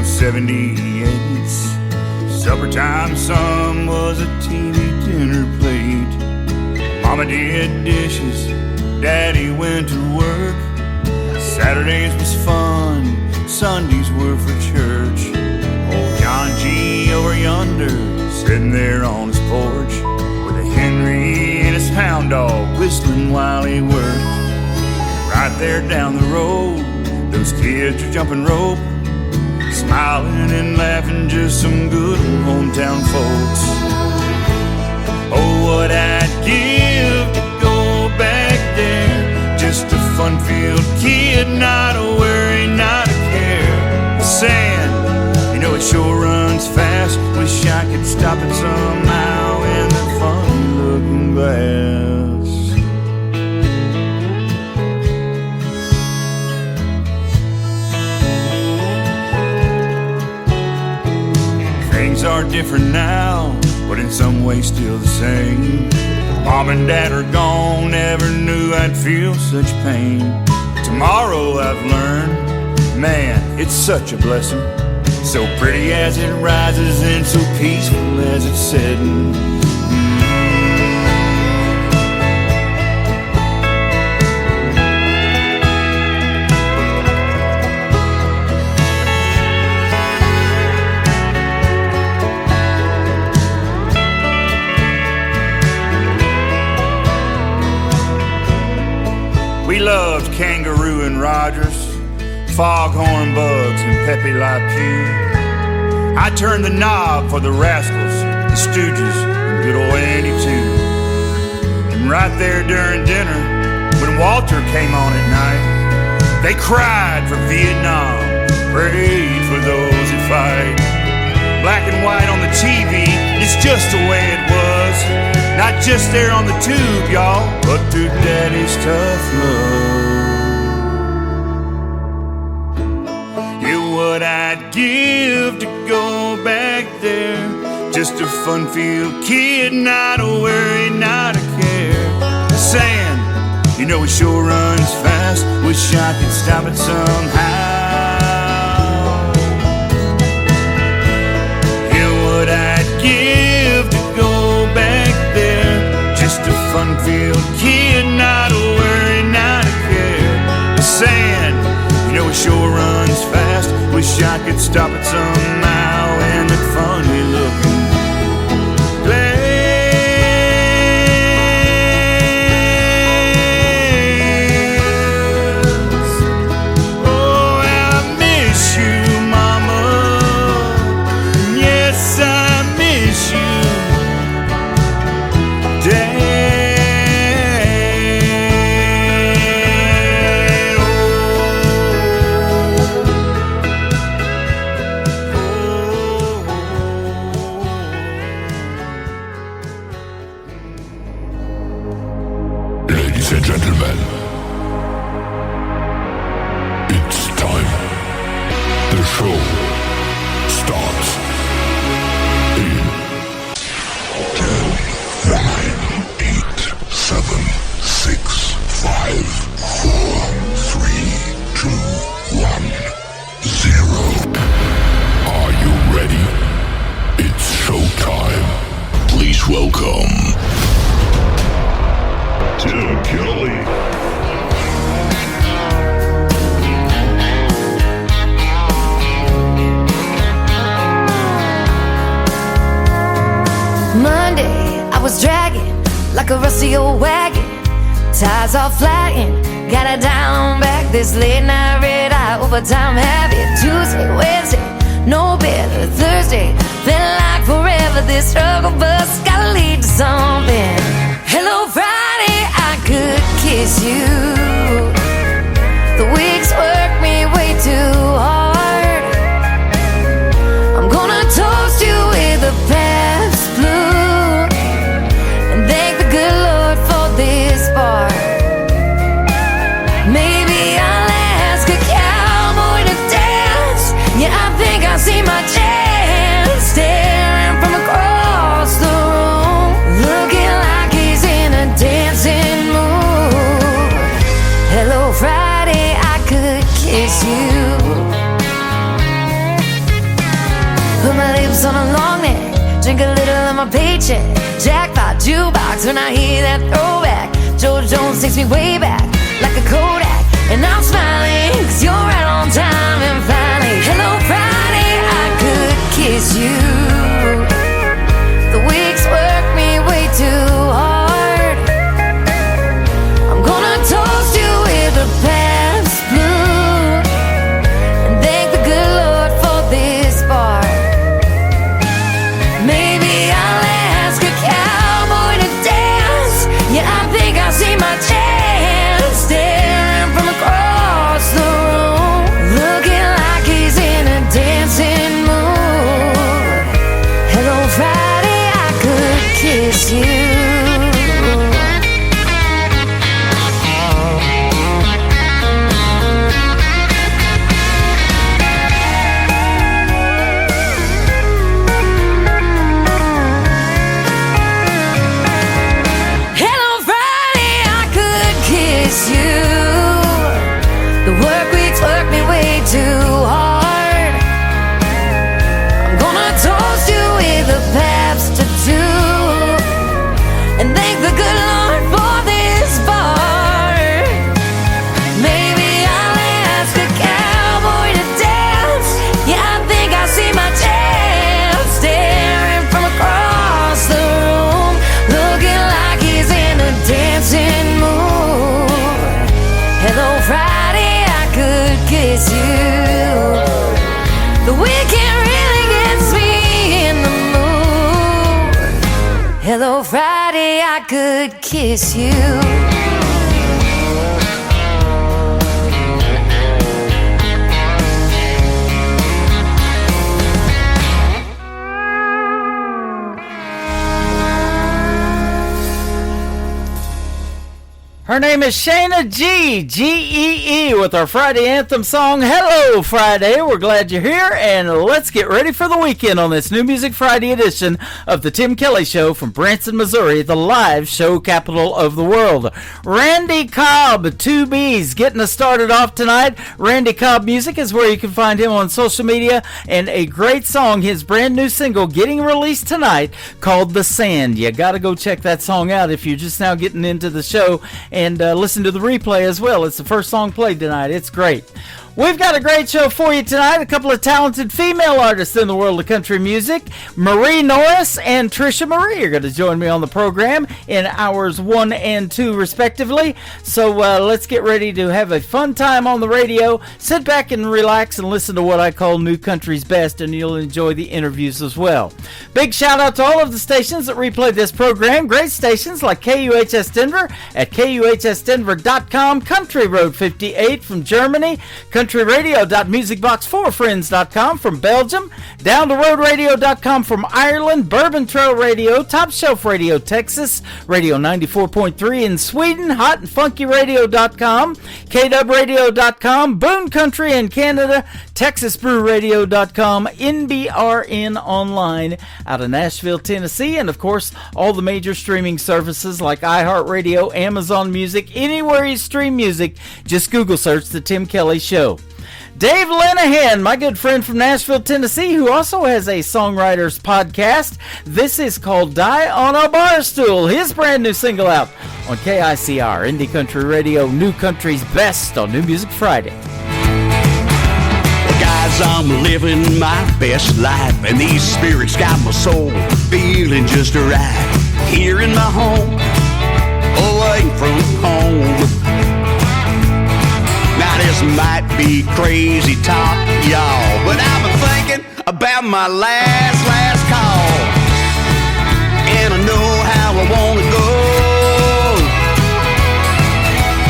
78. Supper time, son, was a TV dinner plate. Mama did dishes, Daddy went to work. Saturdays was fun, Sundays were for church. Old John G. over yonder, sitting there on his porch, with a Henry and his hound dog whistling while he worked. Right there down the road, those kids are jumping rope, smiling and laughing, just some good hometown folks. Oh, what I'd give to go back there, just a fun-filled kid, not a worry, not a care. The sand, you know it sure runs fast, wish I could stop it somehow in the funny-looking glass. Things are different now, but in some ways still the same. Mom and Dad are gone, never knew I'd feel such pain. Tomorrow I've learned, man, it's such a blessing. So pretty as it rises and so peaceful as it's setting. We loved Kangaroo and Rogers, Foghorn Bugs and Pepe Le Pew. I turned the knob for the Rascals, the Stooges, and good old Andy too. And right there during dinner, when Walter came on at night, they cried for Vietnam, prayed for those who fight. Black and white on the TV, it's just the way it was. Not just there on the tube, y'all, but through Daddy's tough love. Yeah, what I'd give to go back there, just a fun-filled kid, not a worry, not a care. The sand, you know it sure runs fast, wish I could stop it somehow. Yeah, what I'd give to go back there, just a fun-filled kid, not a worry, not a care. The sand, you know it sure runs fast, wish I could stop it somehow in that funny-looking glass. Oh, I miss you, Mama. Yes, I miss you, Dad. Ladies and gentlemen, it's time. The show starts in 10, 9, 8, 7, 6, 5, 4, 3, 2, 1, 0. Are you ready? It's showtime. Please welcome Tim Kelly. Monday, I was dragging like a rusty old wagon. Tires all flying, got it down back. This late night red eye overtime habit. Tuesday, Wednesday, no better. Thursday, felt like forever. This struggle bus gotta lead to something. Hello Friday, I could kiss you. The weeks work me way too hard. I'm gonna toast you with a past blue and thank the good Lord for this bar. Maybe I'll ask a cowboy to dance. Yeah, I think I see my chance, staring from across the room, looking like he's in a dancing mood. my lips on a long neck, drink a little of my paycheck. Jackpot jukebox when I hear that throwback. George Jones takes me way back like a Kodak, and I'm smiling 'cause you're right on time. And finally, hello Friday, I could kiss you. The weeks work me way too hard. I'm gonna toast you with a Pabst Blue and thank the good Lord for this bar. Maybe I'll ask a cowboy to dance. Yeah, I think I see my chance, staring from across the room, looking like he's in a dancing mood. Hello Friday, I could kiss you. Too hard. I'm gonna toast you with a Pabst tattoo and thank the good Lord for this bar. Maybe I'll ask a cowboy to dance. Yeah, I think I see my chance, staring from across the room, looking like he's in a dancing mood. Hello Friday, I could kiss you. The weekend really gets me in the mood. Hello Friday, I could kiss you. Her name is Shayna G, G-E-E, with our Friday anthem song, Hello Friday. We're glad you're here, and let's get ready for the weekend on this New Music Friday edition of the Tim Kelly Show from Branson, Missouri, the live show capital of the world. Randy Cobb, 2 B's, getting us started off tonight. Randy Cobb Music is where you can find him on social media, and a great song, his brand new single, getting released tonight, called The Sand. You got to go check that song out if you're just now getting into the show, and listen to the replay as well. It's the first song played tonight. It's great. We've got a great show for you tonight. A couple of talented female artists in the world of country music. Marie Norris and Trisha Marie are going to join me on the program in hours 1 and 2 respectively. So let's get ready to have a fun time on the radio. Sit back and relax and listen to what I call New Country's Best, and you'll enjoy the interviews as well. Big shout out to all of the stations that replay this program. Great stations like KUHS Denver at KUHSdenver.com, Country Road 58 from Germany, countryradio.musicbox4friends.com from Belgium, downtheroadradio.com from Ireland, Bourbon Trail Radio, Top Shelf Radio Texas, Radio 94.3 in Sweden, hotandfunkyradio.com, KWradio.com, Boone Country in Canada, TexasBrewRadio.com, NBRN Online out of Nashville, Tennessee, and of course all the major streaming services like iHeartRadio, Amazon Music. Anywhere you stream music, just Google search The Tim Kelly Show. Dave Lenahan, my good friend from Nashville, Tennessee, who also has a songwriters podcast. This is called Die on a Barstool, his brand new single out on KICR, Indie Country Radio, New Country's Best on New Music Friday. Guys, I'm living my best life, and these spirits got my soul feeling just right. Here in my home, away from home. Now this might be crazy talk, y'all, but I've been thinking about my last call, and I know how I wanna go.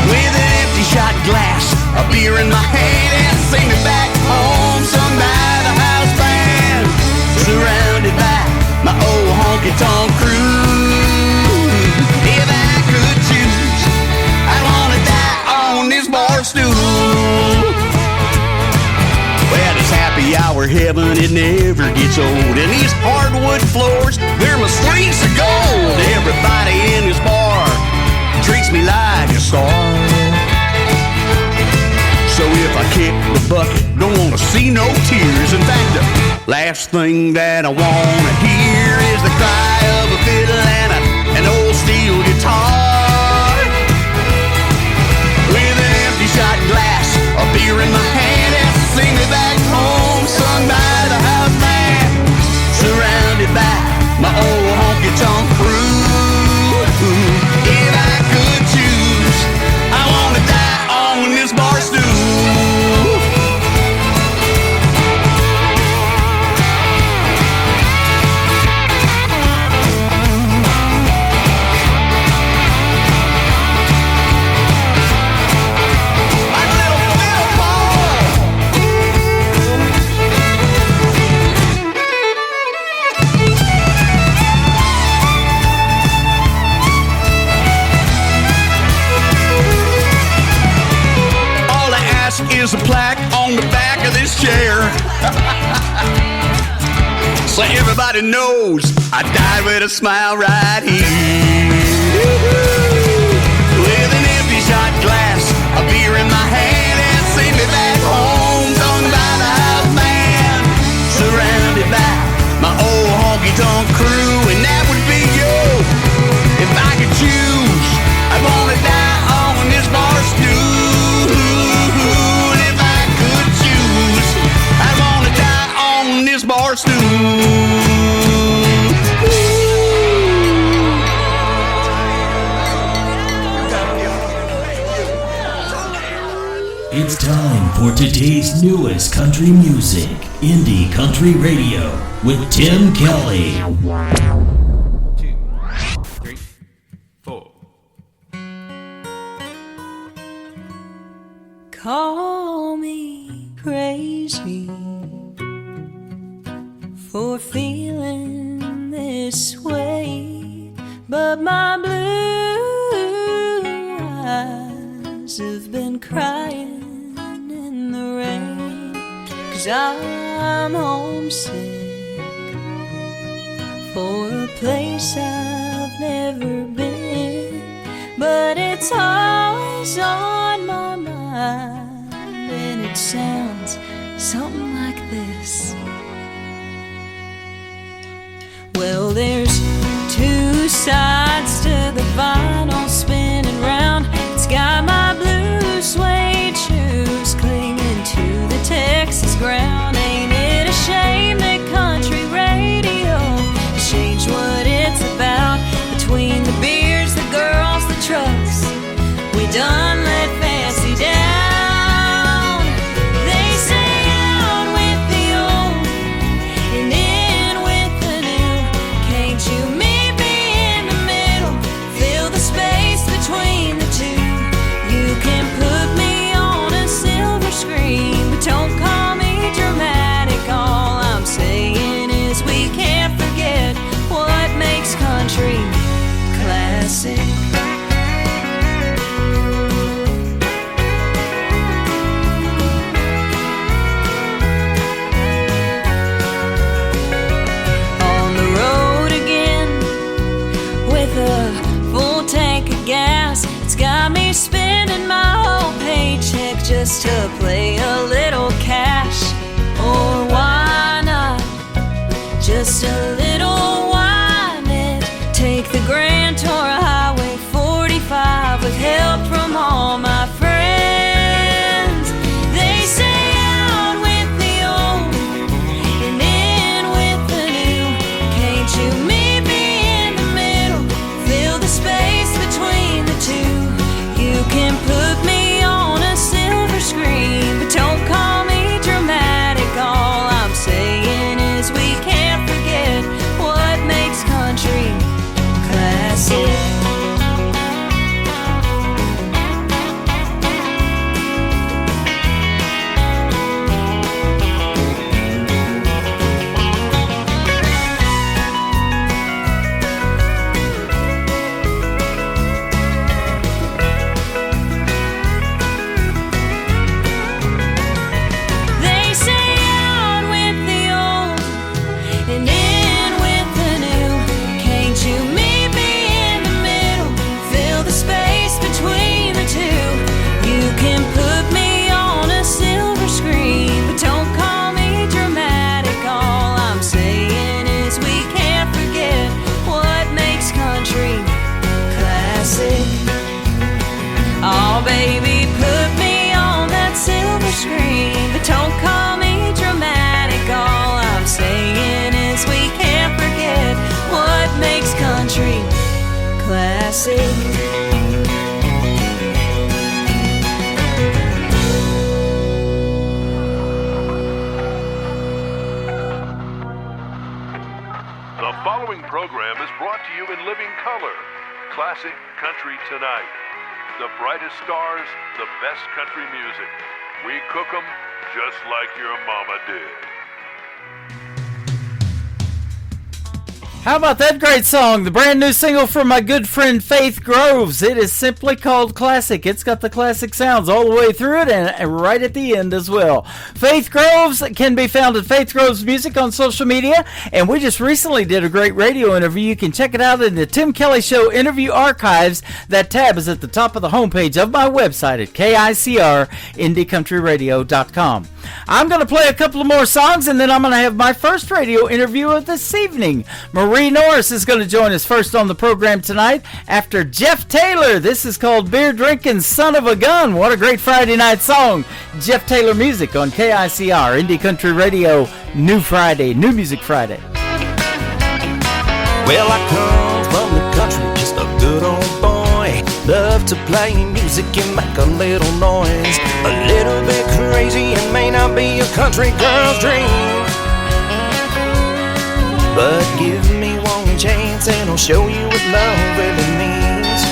With an empty shot glass, a beer in my hand, and sing it back home some night. A house band surrounded by my old honky-tonk crew. If I could choose, I'd wanna die on this bar stool. Well, this happy hour heaven, it never gets old, and these hardwood floors, they're my streets of gold. Everybody in this bar treats me like a star. So if I kick the bucket, don't wanna see no tears. In fact, Last thing that I wanna hear is the cry of a fiddle and an old steel guitar. With an empty shot glass, a beer in my hand, and sing me back home, sung by the house band, surrounded by my old honky-tonk crew. If I could choose, I wanna die on this bar stool. Is a plaque on the back of this chair so everybody knows I died with a smile right here. With an empty shot glass, a beer in my hand, and sing me back home, sung by the house band, surrounded by my old honky-tonk crew. And that would be you. If I could choose, I'd wanna die on this bar stool. This bar stool. It's time for today's newest country music, Indie Country Radio, with Tim Kelly. 2, 3, 4. Call me crazy for feeling this way, but my blue eyes have been crying in the rain, 'cause I'm homesick for a place I've never been, but it's always on my mind, and it sounds something like this. Well, there's two sides to the vinyl spinning round. It's got my blue suede shoes clinging to the Texas ground. Ain't it a shame that country radio has changed what it's about? Between the beers, the girls, the trucks, we done let fancy down. They say out with the old and in with the new. Can't you meet me in the middle? Fill the space between the two. You can put me on a silver screen, but don't call me dramatic. All I'm saying is we can't forget what makes country classic. On the road again with a full tank of gas. It's got me spending my whole paycheck just to play a little cash. Or why not just a little whine it? Take the Grand Tour Highway classic. The following program is brought to you in living color. Classic Country Tonight. The brightest stars, the best country music. We cook 'em just like your mama did. How about that great song? The brand new single from my good friend Faith Groves. It is simply called Classic. It's got the classic sounds all the way through it and right at the end as well. Faith Groves can be found at Faith Groves Music on social media, and we just recently did a great radio interview. You can check it out in the Tim Kelly Show interview archives. That tab is at the top of the homepage of my website at KICRIndieCountryRadio.com. I'm going to play a couple of more songs, and then I'm going to have my first radio interview of this evening. Marie Norris is going to join us first on the program tonight after Jeff Taylor. This is called Beer Drinking Son of a Gun. What a great Friday night song. Jeff Taylor music on KICR, Indie Country Radio, New Friday, New Music Friday. Well, I come from the country, just a good old boy. Love to play music and make a little noise. A little bit crazy and may not be a country girl's dream, but give me one chance and I'll show you what love really means.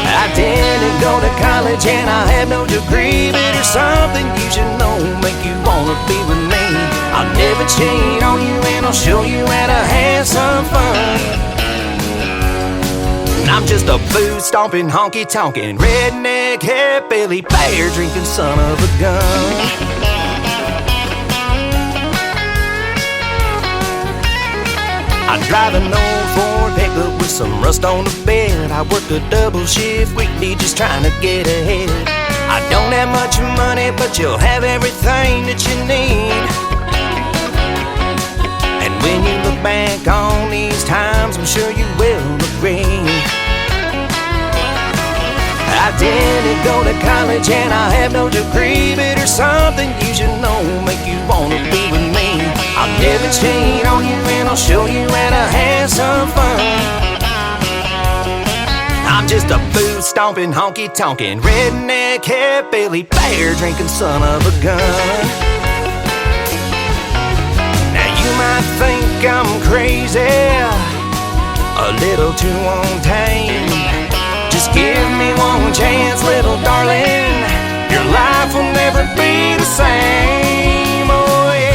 I didn't go to college and I have no degree, but there's something you should know, make you wanna be with me. I'll never cheat on you and I'll show you how to have some fun. I'm just a booze-stomping, honky-tonkin', redneck, hillbilly, beer-drinking son of a gun. I drive an old Ford pickup with some rust on the bed. I work a double shift weekly just trying to get ahead. I don't have much money, but you'll have everything that you need. And when you look back on these times, I'm sure you will agree. I didn't go to college and I have no degree, but there's something you should know, make you wanna be with me. I'll never cheat on you and I'll show you how to have some fun. I'm just a booze-stomping, honky-tonkin', redneck, hillbilly, beer-drinking son of a gun. Now you might think I'm crazy, a little too on-tame. Just give me one chance, little darling. Your life will never be the same. Oh yeah.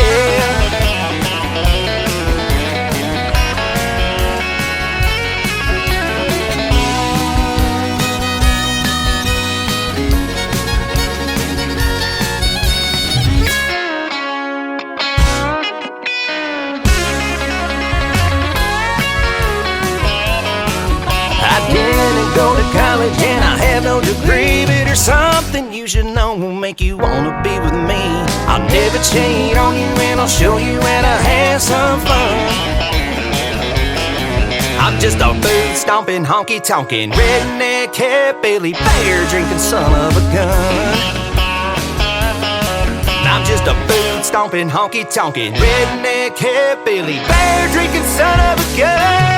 I didn't go to college and I have no degree, but there's something you should know, make you wanna be with me. I'll never cheat on you and I'll show you how to have some fun. I'm just a booze-stomping, honky-tonkin', redneck, hillbilly, beer-drinking son of a gun. I'm just a booze-stomping, honky-tonkin', redneck, hillbilly, beer-drinking son of a gun.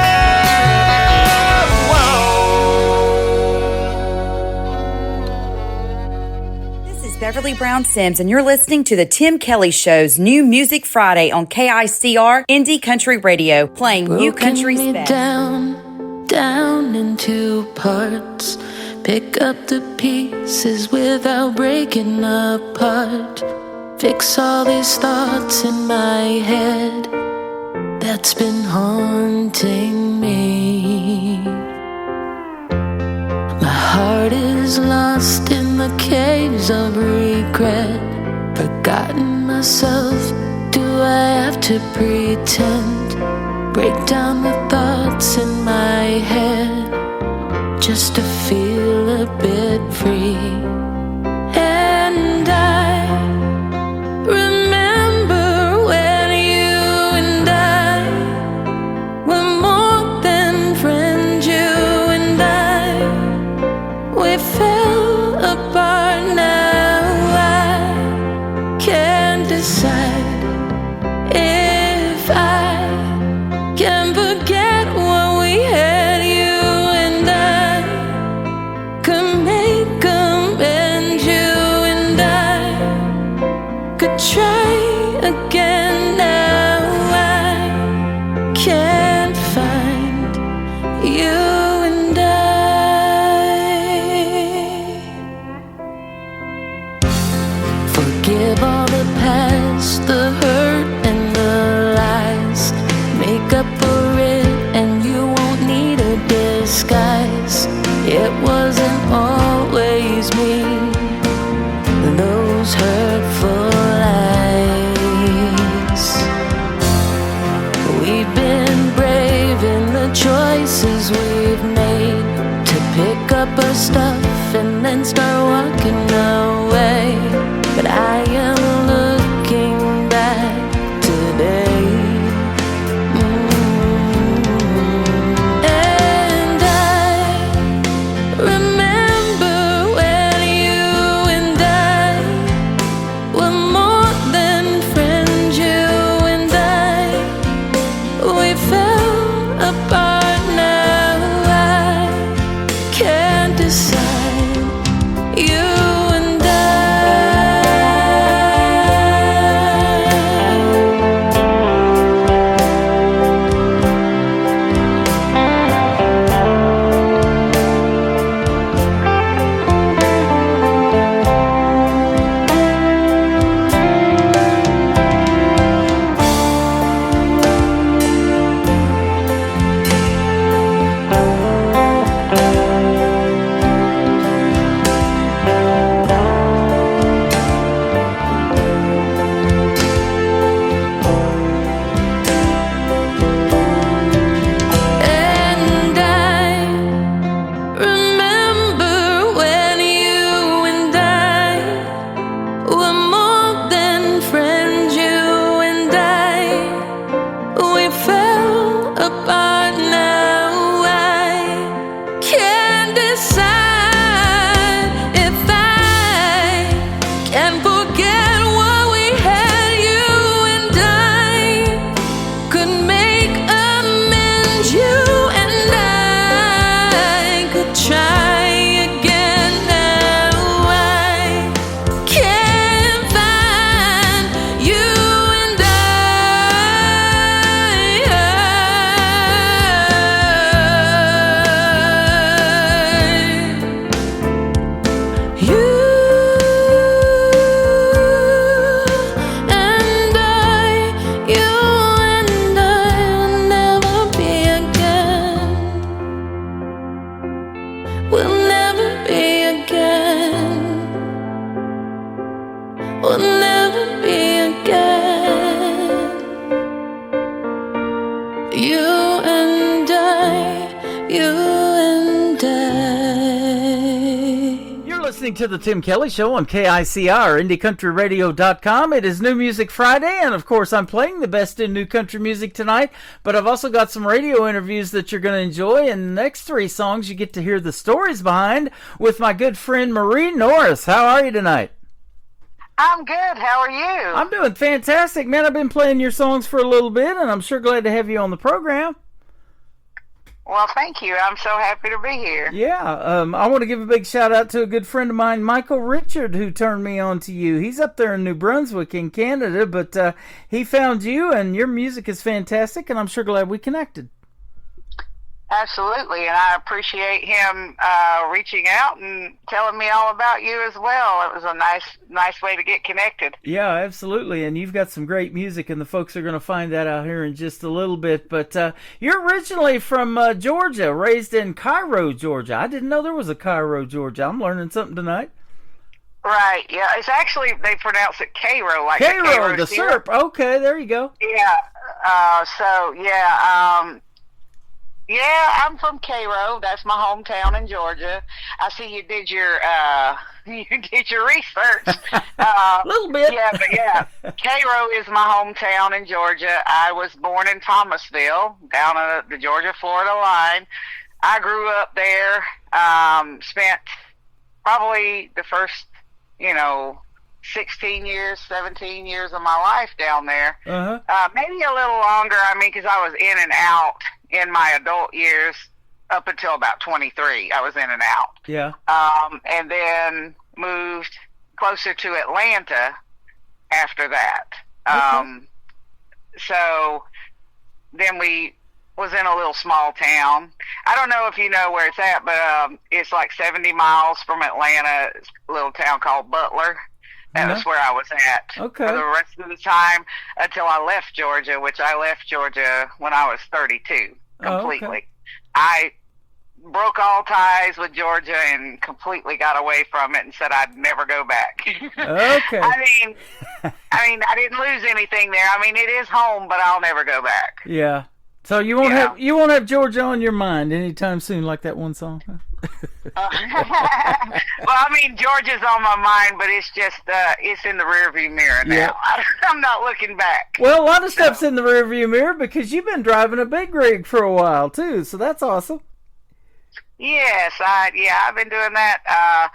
Beverly Brown Sims, and you're listening to the Tim Kelly Show's New Music Friday on KICR Indie Country Radio, playing new country spec. Down into parts. Pick up the pieces without breaking apart. Fix all these thoughts in my head that's been haunting me. My heart is lost in the caves of regret. Forgotten myself, do I have to pretend? Break down the thoughts in my head just to feel a bit free. And I remember when you and I were more than friends. You and I, we fell apart. Now I can't decide if I can forget what we had up our stuff and then start walking away. But I am looking back today. And I remember when you and I were more than friends. You and I, we fell apart. Now I can't decide. You and we'll never be again. You and I, you and I. You're listening to the Tim Kelly Show on KICR, IndieCountryRadio.com. It is New Music Friday, and of course I'm playing the best in new country music tonight, but I've also got some radio interviews that you're going to enjoy, and the next three songs you get to hear the stories behind with my good friend Marie Norris. How are you tonight? I'm good. How are you? I'm doing fantastic, man. I've been playing your songs for a little bit, and I'm sure glad to have you on the program. Well, thank you. I'm so happy to be here. Yeah, I want to give a big shout out to a good friend of mine, Michael Richard, who turned me on to you. He's up there in New Brunswick in Canada, but he found you, and your music is fantastic, and I'm sure glad we connected. Absolutely, and I appreciate him reaching out and telling me all about you as well. It was a nice way to get connected. Yeah, absolutely, and you've got some great music, and the folks are going to find that out here in just a little bit. But you're originally from Georgia, raised in Cairo, Georgia. I didn't know there was a Cairo, Georgia. I'm learning something tonight. Right, yeah. It's actually, they pronounce it Cairo, like Cairo, the syrup. Okay, there you go. Yeah, yeah, I'm from Cairo. That's my hometown in Georgia. I see you did your research. A little bit. Yeah, but yeah, Cairo is my hometown in Georgia. I was born in Thomasville, down on the Georgia-Florida line. I grew up there. Spent probably the first, 16 years, 17 years of my life down there. Maybe a little longer. I mean, because I was in and out in my adult years up until about 23. I was in and out. Yeah. And then moved closer to Atlanta after that. So then we was in a little small town. I don't know if you know where it's at, but it's like 70 miles from Atlanta. It's a little town called Butler. That was where I was at for the rest of the time until I left Georgia, which I left Georgia when I was 32 completely. I broke all ties with Georgia and completely got away from it and said I'd never go back. Okay. I mean, I didn't lose anything there. I mean, it is home, but I'll never go back. Yeah. So you won't have Georgia on your mind anytime soon, like that one song. Huh? Well, I mean, Georgia's on my mind, but it's just it's in the rearview mirror now. Yeah. I'm not looking back. Well, a lot of stuff's in the rearview mirror because you've been driving a big rig for a while too, so that's awesome. Yes, I've been doing that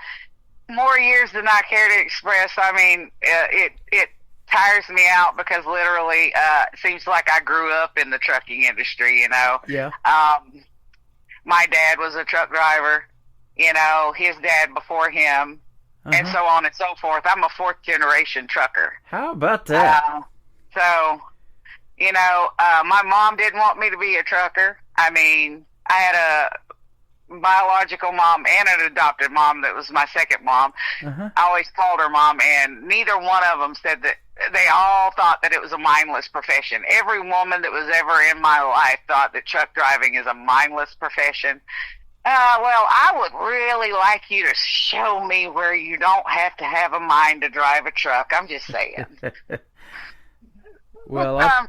more years than I care to express. I mean, it tires me out because literally it seems like I grew up in the trucking industry. You know. Yeah. My dad was a truck driver, you know, his dad before him, and so on and so forth. I'm a 4th generation trucker. How about that? So, you know, my mom didn't want me to be a trucker. I mean, I had a biological mom and an adopted mom that was my second mom. I always called her mom, and neither one of them said that. They all thought that it was a mindless profession. Every woman that was ever in my life thought that truck driving is a mindless profession. Well, I would really like you to show me where you don't have to have a mind to drive a truck. I'm just saying. Well,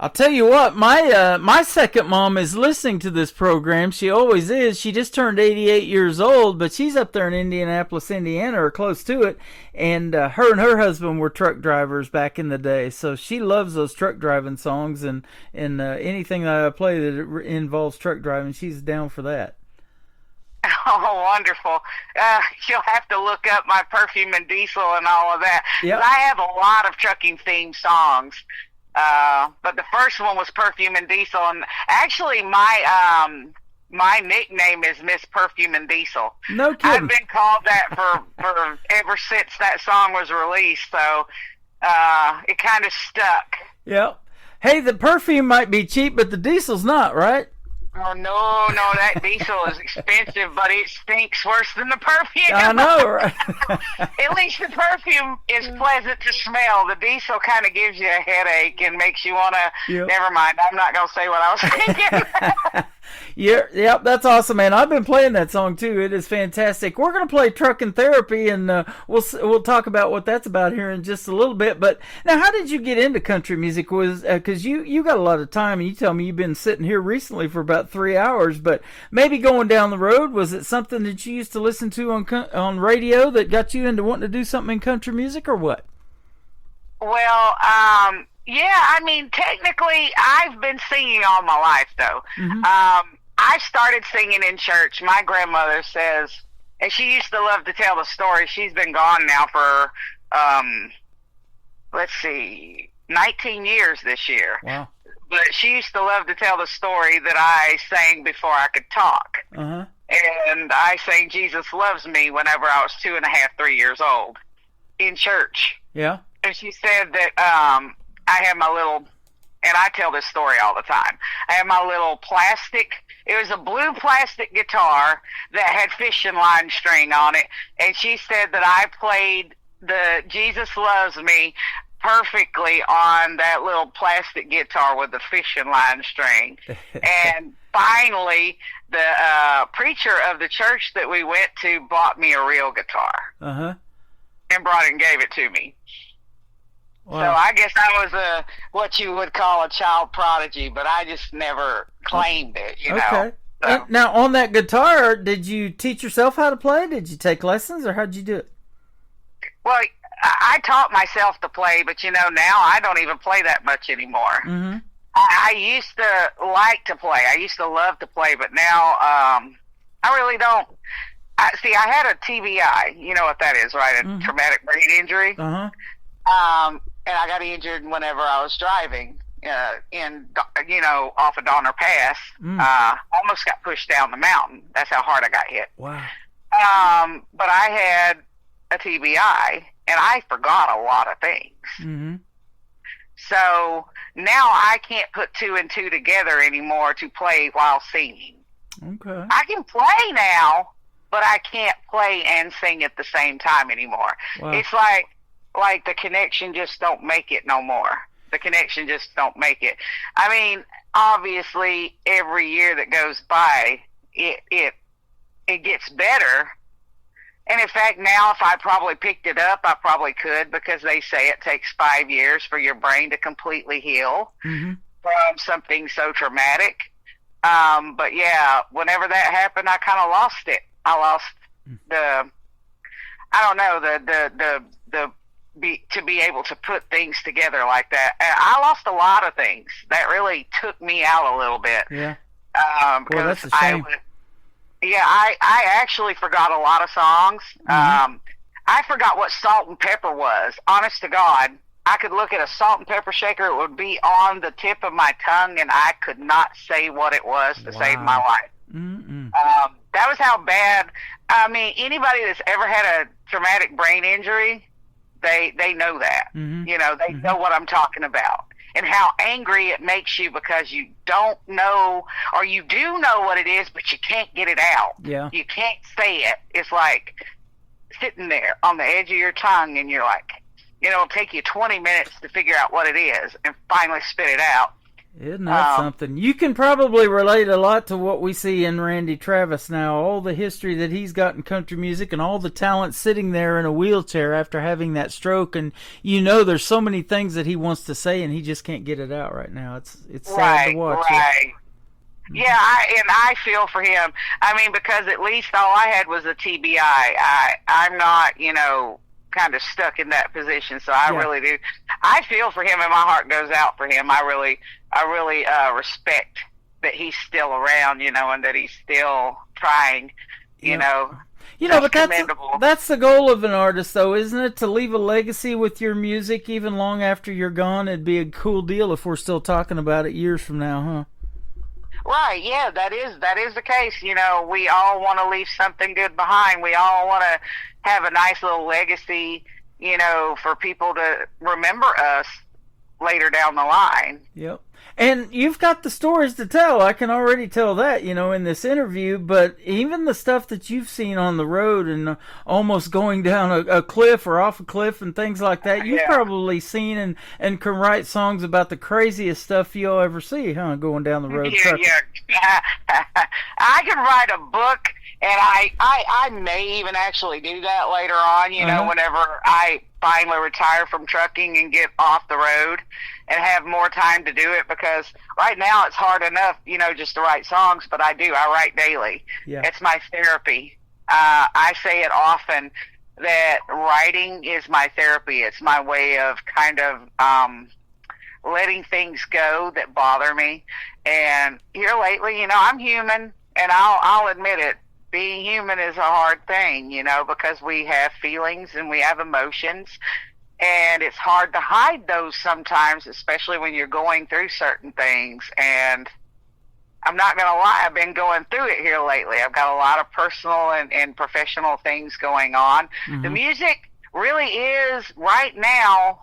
I'll tell you what, my second mom is listening to this program. She always is. She just turned 88 years old, but she's up there in Indianapolis, Indiana, or close to it. And her and her husband were truck drivers back in the day. So she loves those truck driving songs, and anything that I play that involves truck driving, she's down for that. Oh, wonderful. She'll have to look up my Perfume and Diesel and all of that. Yep. I have a lot of trucking themed songs. But the first one was Perfume and Diesel, and actually my nickname is Miss Perfume and Diesel. No kidding. I've been called that for ever since that song was released, so it kind of stuck. Yep. Hey, the perfume might be cheap, but the diesel's not, right? Oh, no, that diesel is expensive, but it stinks worse than the perfume. I know, right? At least the perfume is pleasant to smell. The diesel kind of gives you a headache and makes you want to... Yep. Never mind, I'm not going to say what I was thinking. Yep, that's awesome, man. I've been playing that song, too. It is fantastic. We're going to play Truckin' Therapy, and we'll talk about what that's about here in just a little bit. But now, how did you get into country music? Because you got a lot of time, and you tell me you've been sitting here recently for about 3 hours, but maybe going down the road, was it something that you used to listen to on radio that got you into wanting to do something in country music, or what? Well, yeah, I mean, technically, I've been singing all my life, though. I started singing in church. My grandmother says, and she used to love to tell the story. She's been gone now for, 19 years this year. Wow. But she used to love to tell the story that I sang before I could talk. And I sang Jesus Loves Me whenever I was 2.5, 3 years old in church. Yeah. And she said that I had my little, and I tell this story all the time, I had my little plastic, it was a blue plastic guitar that had fishing line string on it. And she said that I played the Jesus Loves Me perfectly on that little plastic guitar with the fishing line string. And finally, the preacher of the church that we went to bought me a real guitar. And brought it and gave it to me. Wow. So I guess I was what you would call a child prodigy, but I just never claimed it, you know. Okay. So. Now, on that guitar, did you teach yourself how to play? Did you take lessons, or how did you do it? Well, I taught myself to play, but, you know, now I don't even play that much anymore. I used to like to play. I used to love to play, but now I really don't. I had a TBI. You know what that is, right? A traumatic brain injury. And I got injured whenever I was driving off of Donner Pass. Almost got pushed down the mountain. That's how hard I got hit. Wow. But I had a TBI, and I forgot a lot of things. So now I can't put 2 and 2 together anymore to play while singing. Okay. I can play now, but I can't play and sing at the same time anymore. Wow. It's like the connection just don't make it no more. The connection just don't make it. I mean, obviously, every year that goes by, it gets better. And in fact, now if I probably picked it up, I probably could, because they say it takes 5 years for your brain to completely heal. But from something so traumatic. But yeah, whenever that happened, I kind of lost it. I lost to be able to put things together like that. And I lost a lot of things that really took me out a little bit. Yeah. Because that's a shame. I actually forgot a lot of songs. I forgot what salt and pepper was. Honest to God, I could look at a salt and pepper shaker. It would be on the tip of my tongue, and I could not say what it was to save my life. That was how bad. I mean, anybody that's ever had a traumatic brain injury, they know that. You know, they know what I'm talking about. And how angry it makes you because you don't know, or you do know what it is, but you can't get it out. Yeah. You can't say it. It's like sitting there on the edge of your tongue, and you're like, you know, it'll take you 20 minutes to figure out what it is and finally spit it out. Isn't that something? You can probably relate a lot to what we see in Randy Travis now, all the history that he's got in country music and all the talent sitting there in a wheelchair after having that stroke, and you know there's so many things that he wants to say and he just can't get it out right now. It's sad to watch. Right. Yeah, I feel for him. I mean, because at least all I had was a TBI. I'm not, you know, kind of stuck in that position, so I really do. I feel for him, and my heart goes out for him. I really respect that he's still around, you know, and that he's still trying, you know. You know, but that's the goal of an artist, though, isn't it? To leave a legacy with your music even long after you're gone. It'd be a cool deal if we're still talking about it years from now, huh? Right, yeah, that is the case. You know, we all want to leave something good behind. We all want to have a nice little legacy, you know, for people to remember us later down the line. Yep. And you've got the stories to tell. I can already tell that, you know, in this interview. But even the stuff that you've seen on the road and almost going down a cliff or off a cliff and things like that, you've probably seen and can write songs about the craziest stuff you'll ever see, huh, going down the road. Yeah. I can write a book, and I may even actually do that later on, you know, whenever I finally retire from trucking and get off the road and have more time to do it, because right now it's hard enough, you know, just to write songs, but I write daily. Yeah. It's my therapy. I say it often that writing is my therapy. It's my way of kind of letting things go that bother me. And here lately, you know, I'm human, and I'll admit it. Being human is a hard thing, you know, because we have feelings and we have emotions, and it's hard to hide those sometimes, especially when you're going through certain things. And I'm not going to lie, I've been going through it here lately. I've got a lot of personal and professional things going on. The music really is, right now,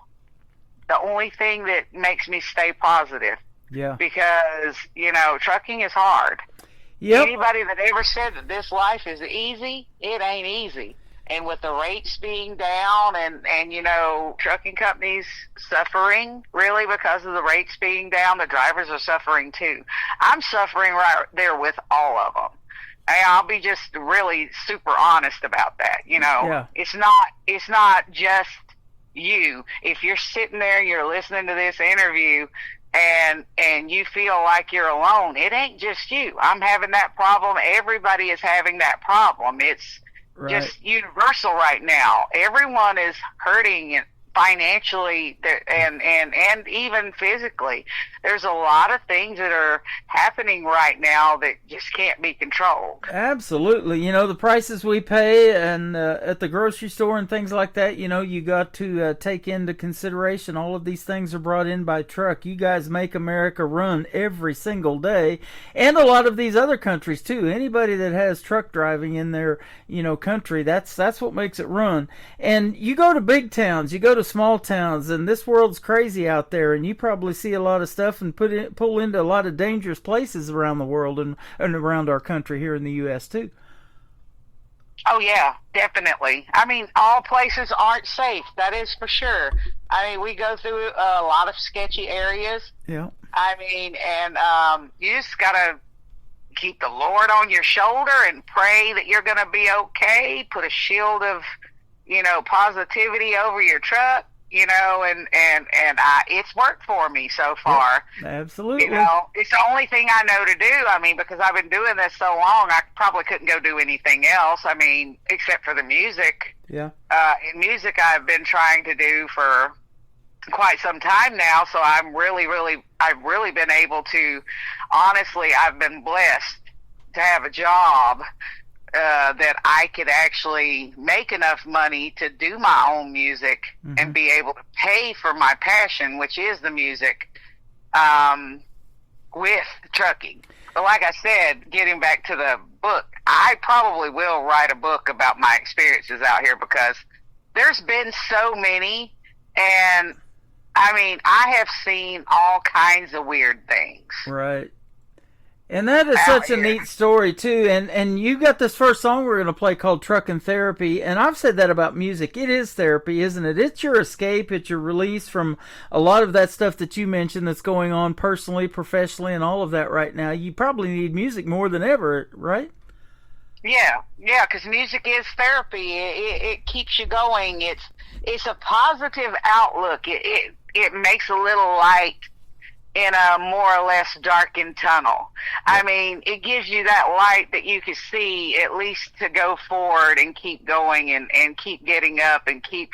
the only thing that makes me stay positive. Yeah. Because, you know, trucking is hard. Yep. Anybody that ever said that this life is easy, it ain't easy. And with the rates being down and you know, trucking companies suffering really because of the rates being down, the drivers are suffering too. I'm suffering right there with all of them. And I'll be just really super honest about that. You know, it's not just you. If you're sitting there, you're listening to this interview, and you feel like you're alone, it ain't just you. I'm having that problem. Everybody is having that problem. It's just universal right now. Everyone is hurting financially and even physically. There's a lot of things that are happening right now that just can't be controlled. Absolutely. You know, the prices we pay and at the grocery store and things like that, you know, you got to take into consideration all of these things are brought in by truck. You guys make America run every single day, and a lot of these other countries too. Anybody that has truck driving in their, you know, country, that's what makes it run. And you go to big towns, you go to small towns, and this world's crazy out there, and you probably see a lot of stuff and pull into a lot of dangerous places around the world and around our country here in the U.S. too. Oh yeah, definitely. I mean, all places aren't safe, that is for sure. I mean, we go through a lot of sketchy areas. Yeah. I mean, and you just gotta keep the Lord on your shoulder and pray that you're gonna be okay. Put a shield of, you know, positivity over your truck, you know, and it's worked for me so far. Yep, absolutely. You know, it's the only thing I know to do. I mean, because I've been doing this so long, I probably couldn't go do anything else. I mean, except for the music. Yeah. And music I've been trying to do for quite some time now. So I've really been able to, honestly, I've been blessed to have a job that I could actually make enough money to do my own music and be able to pay for my passion, which is the music, with trucking. But like I said, getting back to the book, I probably will write a book about my experiences out here because there's been so many, and I mean, I have seen all kinds of weird things. Right. And that is such a neat story, too. And you got this first song we're going to play called Truckin' Therapy. And I've said that about music. It is therapy, isn't it? It's your escape. It's your release from a lot of that stuff that you mentioned that's going on personally, professionally, and all of that right now. You probably need music more than ever, right? Yeah, because music is therapy. It keeps you going. It's a positive outlook. It makes a little light in a more or less darkened tunnel. I mean, it gives you that light that you can see at least to go forward and keep going and keep getting up and keep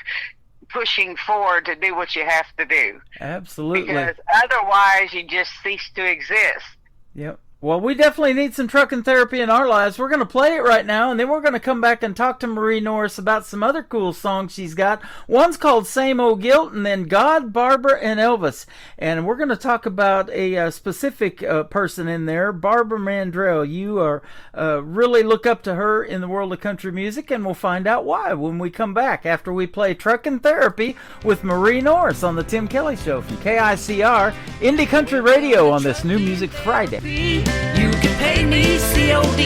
pushing forward to do what you have to do. Absolutely. Because otherwise you just cease to exist. Yep. Well, we definitely need some trucking therapy in our lives. We're going to play it right now, and then we're going to come back and talk to Marie Norris about some other cool songs she's got. One's called Same Old Guilt, and then God, Barbara, and Elvis. And we're going to talk about a specific person in there, Barbara Mandrell. You are really look up to her in the world of country music, and we'll find out why when we come back after we play Truckin' Therapy with Marie Norris on the Tim Kelly Show from KICR, Indie Country Radio on this New Music Friday. You can pay me COD.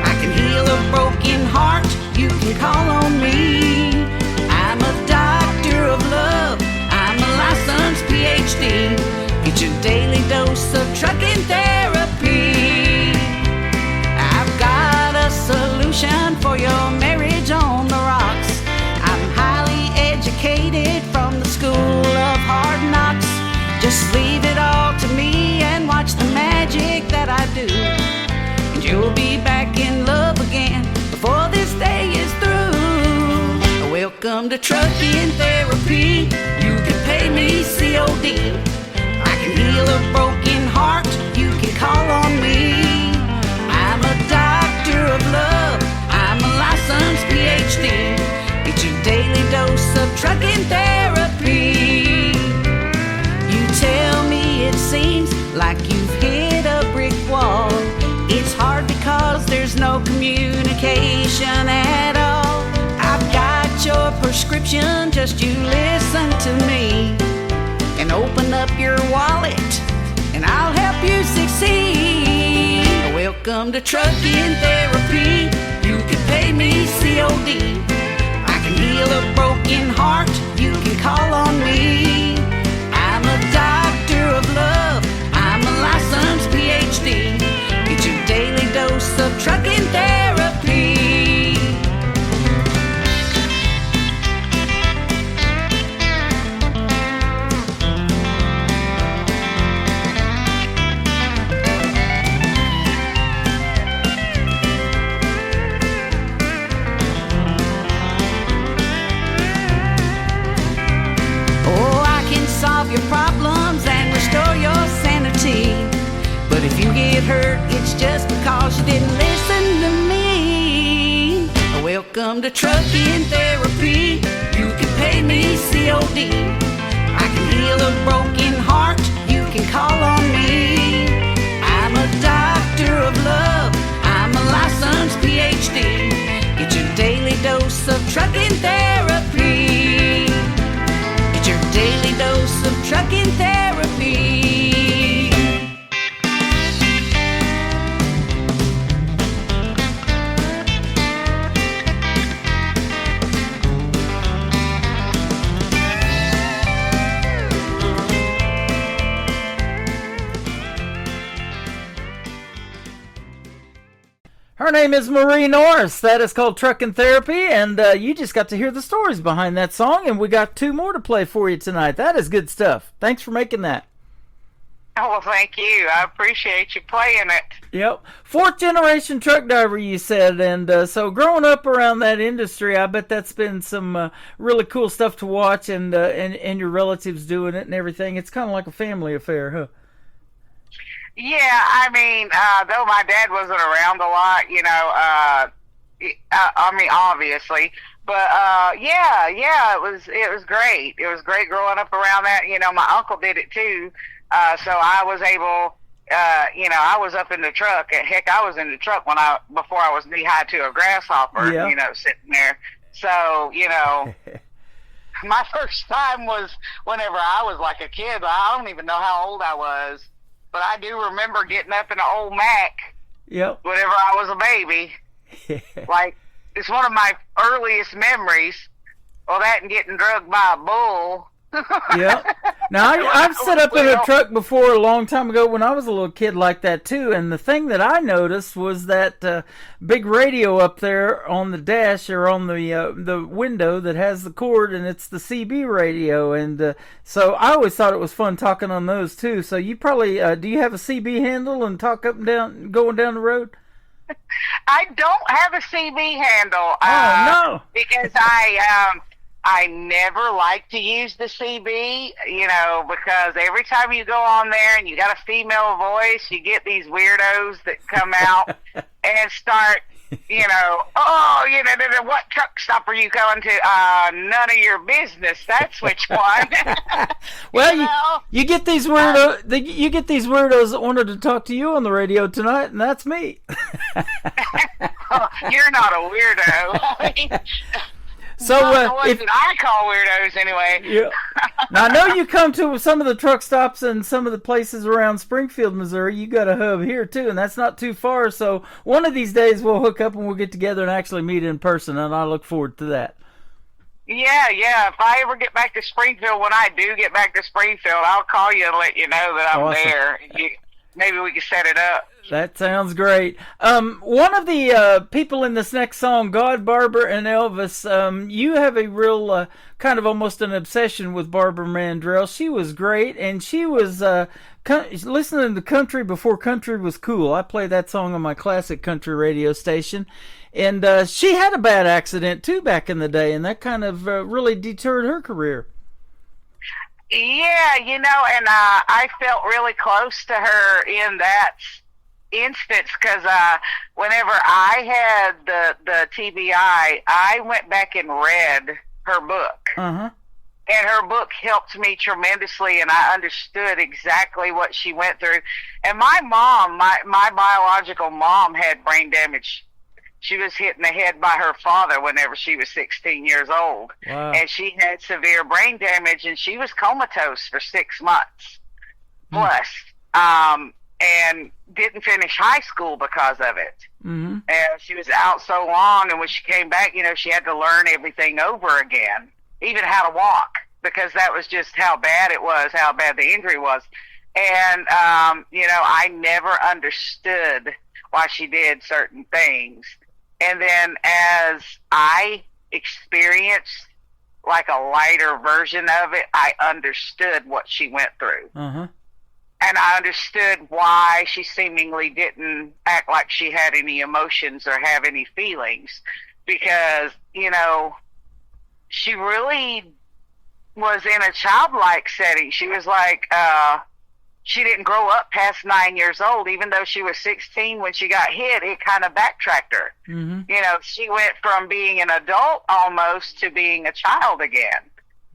I can heal a broken heart. You can call on me. I'm a doctor of love. I'm a licensed PhD. Get your daily dose of trucking therapy. I've got a solution for your marriage on the rocks. I'm highly educated from the school of hard knocks. Just leave it all to me and watch the magic that I do. And you'll be back in love again before this day is through. Welcome to Trucking Therapy. You can pay me COD. I can heal a broken heart. You can call on me. I'm a doctor of love. I'm a licensed PhD. Get your daily dose of trucking therapy. Tell me it seems like you've hit a brick wall. It's hard because there's no communication at all. I've got your prescription, just you listen to me and open up your wallet and I'll help you succeed. Welcome to Trucking Therapy. You can pay me COD. I can heal a broken heart. You can call on me. I'm a doctor of love. I'm a licensed PhD. Get your daily dose of trucking therapy. Solve your problems and restore your sanity. But if you get hurt, it's just because you didn't listen to me. Welcome to Trucking Therapy. You can pay me COD. I can heal a broken heart. You can call on me. I'm a doctor of love. I'm a licensed PhD. Get your daily dose of trucking therapy. Your daily dose of trucking therapy. Her name is Marie Norris. That is called Truckin' Therapy, and you just got to hear the stories behind that song, and we got 2 more to play for you tonight. That is good stuff. Thanks for making that. Oh, well, thank you. I appreciate you playing it. Yep. 4th generation truck driver, you said, and so growing up around that industry, I bet that's been some really cool stuff to watch, and your relatives doing it and everything. It's kind of like a family affair, huh? Yeah, I mean, though my dad wasn't around a lot, you know, I mean, obviously, but yeah, it was great. It was great growing up around that. You know, my uncle did it too, so I was able, you know, I was up in the truck. Heck, I was in the truck before I was knee high to a grasshopper, yeah. You know, sitting there. So, you know. My first time was whenever I was like a kid. I don't even know how old I was. But I do remember getting up in an old Mac. Yep. Whenever I was a baby. Like, it's one of my earliest memories. Well, that and getting drugged by a bull. Yep. Now, I've set up in a truck before a long time ago when I was a little kid like that, too. And the thing that I noticed was that big radio up there on the dash or on the window that has the cord, and it's the CB radio. And so I always thought it was fun talking on those, too. So you probably, do you have a CB handle and talk up and down, going down the road? I don't have a CB handle. No. Because I never like to use the CB, you know, because every time you go on there and you got a female voice, you get these weirdos that come out and start, you know, oh, you know, what truck stop are you going to? None of your business. That's which one. Well, you get these weirdos. You get these weirdos that wanted to talk to you on the radio tonight, and that's me. You're not a weirdo. I mean, so the ones that I call weirdos anyway. Yeah. Now I know you come to some of the truck stops and some of the places around Springfield, Missouri. You got a hub here too, and that's not too far. So one of these days we'll hook up and we'll get together and actually meet in person, and I look forward to that. Yeah. If I ever get back to Springfield, when I do get back to Springfield, I'll call you and let you know that I'm awesome. there. Maybe we can set it up. That sounds great. One of the people in this next song, God, Barbara, and Elvis, you have a real kind of almost an obsession with Barbara Mandrell. She was great, and she was listening to country before country was cool. I play that song on my classic country radio station, and she had a bad accident too back in the day, and that kind of really deterred her career. Yeah, you know, and I felt really close to her in that instance because whenever I had the TBI, I went back and read her book. Uh-huh. And her book helped me tremendously, and I understood exactly what she went through. And my mom, my biological mom, had brain damage. She was hit in the head by her father whenever she was 16 years old. Wow. And she had severe brain damage, and she was comatose for 6 months plus, and didn't finish high school because of it. Mm-hmm. And she was out so long, and when she came back, you know, she had to learn everything over again, even how to walk, because that was just how bad it was, how bad the injury was. And, you know, I never understood why she did certain things. And then as I experienced like a lighter version of it, I understood what she went through. Uh-huh. And I understood why she seemingly didn't act like she had any emotions or have any feelings. Because, you know, she really was in a childlike setting. She was like, she didn't grow up past 9 years old. Even though she was 16 when she got hit, it kind of backtracked her. Mm-hmm. You know, she went from being an adult almost to being a child again,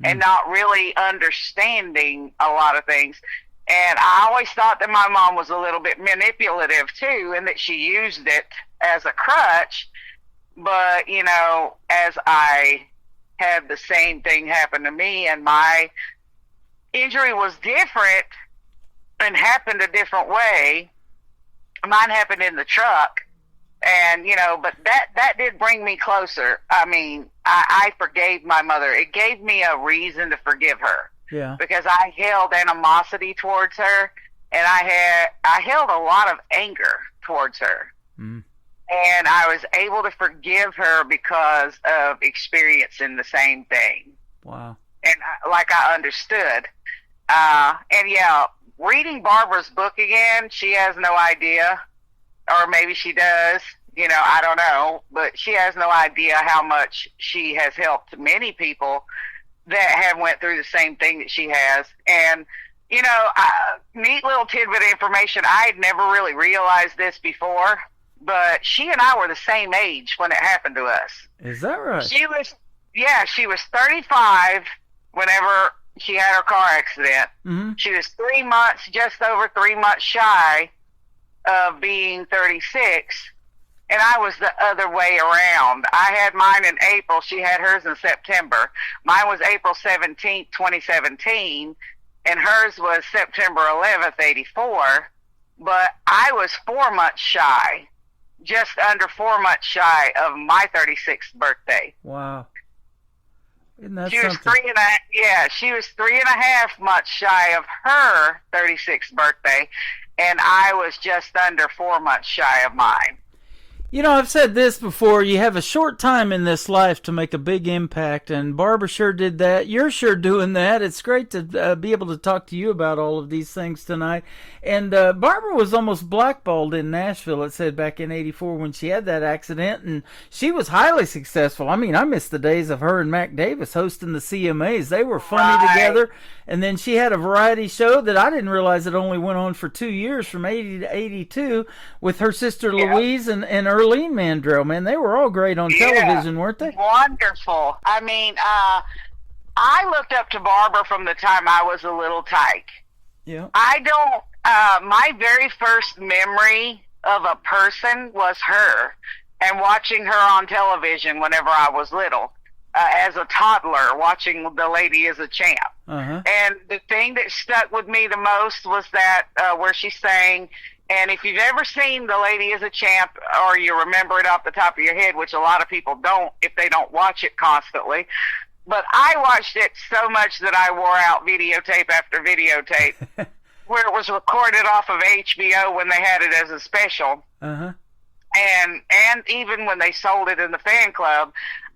and not really understanding a lot of things. And I always thought that my mom was a little bit manipulative too, and that she used it as a crutch. But, you know, as I had the same thing happen to me, and my injury was different and happened a different way. Mine happened in the truck, and, you know, but that did bring me closer. I mean, I forgave my mother. It gave me a reason to forgive her. Yeah. Because I held animosity towards her, and I held a lot of anger towards her. Mm. And I was able to forgive her because of experiencing the same thing. Wow. And I understood. And yeah, reading Barbara's book again, she has no idea, or maybe she does, I don't know, but she has no idea how much she has helped many people that have went through the same thing that she has. And, neat little tidbit of information. I had never really realized this before, but she and I were the same age when it happened to us. Is that right? She was 35 whenever she had her car accident. Mm-hmm. She was just over 3 months shy of being 36, and I was the other way around. I had mine in April. She had hers in September. Mine was April 17th, 2017, and hers was September 11th, 84. But I was 4 months shy, just under 4 months shy of my 36th birthday. Wow. Isn't that she was something? She was 3.5 months shy of her 36th birthday, and I was just under 4 months shy of mine. I've said this before. You have a short time in this life to make a big impact, and Barbara sure did that. You're sure doing that. It's great to be able to talk to you about all of these things tonight. And Barbara was almost blackballed in Nashville, it said, back in 84 when she had that accident, and she was highly successful. I mean, I miss the days of her and Mac Davis hosting the CMAs. They were funny together. And then she had a variety show that I didn't realize it only went on for 2 years, from 80 to 82, with her sister Louise and Earlene Mandrell. Man, they were all great on television, weren't they? Wonderful. I mean, I looked up to Barbara from the time I was a little tyke. Yeah. My very first memory of a person was her, and watching her on television whenever I was little. As a toddler, watching The Lady is a Champ. Uh-huh. And the thing that stuck with me the most was that where she sang, and if you've ever seen The Lady is a Champ, or you remember it off the top of your head, which a lot of people don't if they don't watch it constantly, but I watched it so much that I wore out videotape after videotape, where it was recorded off of HBO when they had it as a special. Uh-huh. And even when they sold it in the fan club,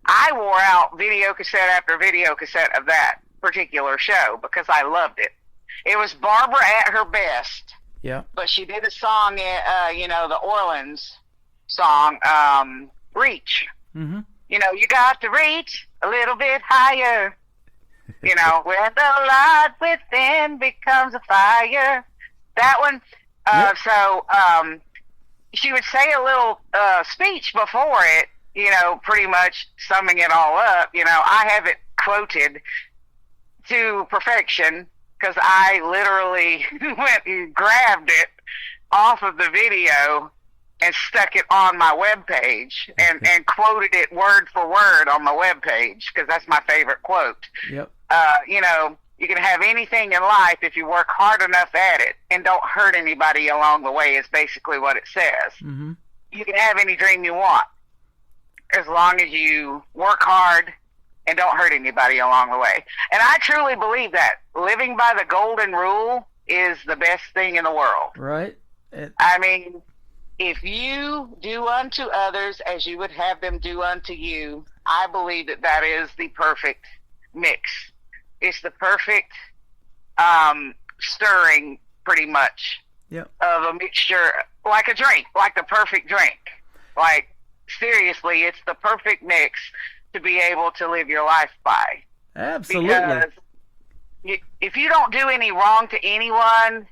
I wore out video cassette after video cassette of that particular show because I loved it. It was Barbara at her best. Yeah. But she did a song, the Orleans song, Reach. Mm-hmm. You got to reach a little bit higher. When the light within becomes a fire. That one. So she would say a little speech before it, pretty much summing it all up. I have it quoted to perfection because I literally went and grabbed it off of the video and stuck it on my webpage and quoted it word for word on my webpage because that's my favorite quote. Yep. You can have anything in life if you work hard enough at it and don't hurt anybody along the way is basically what it says. Mm-hmm. You can have any dream you want as long as you work hard and don't hurt anybody along the way. And I truly believe that. Living by the golden rule is the best thing in the world. Right. I mean, if you do unto others as you would have them do unto you, I believe that is the perfect mix. It's the perfect stirring, pretty much, of a mixture, like a drink, like the perfect drink. Like, seriously, it's the perfect mix to be able to live your life by. Absolutely. Because if you don't do any wrong to anyone,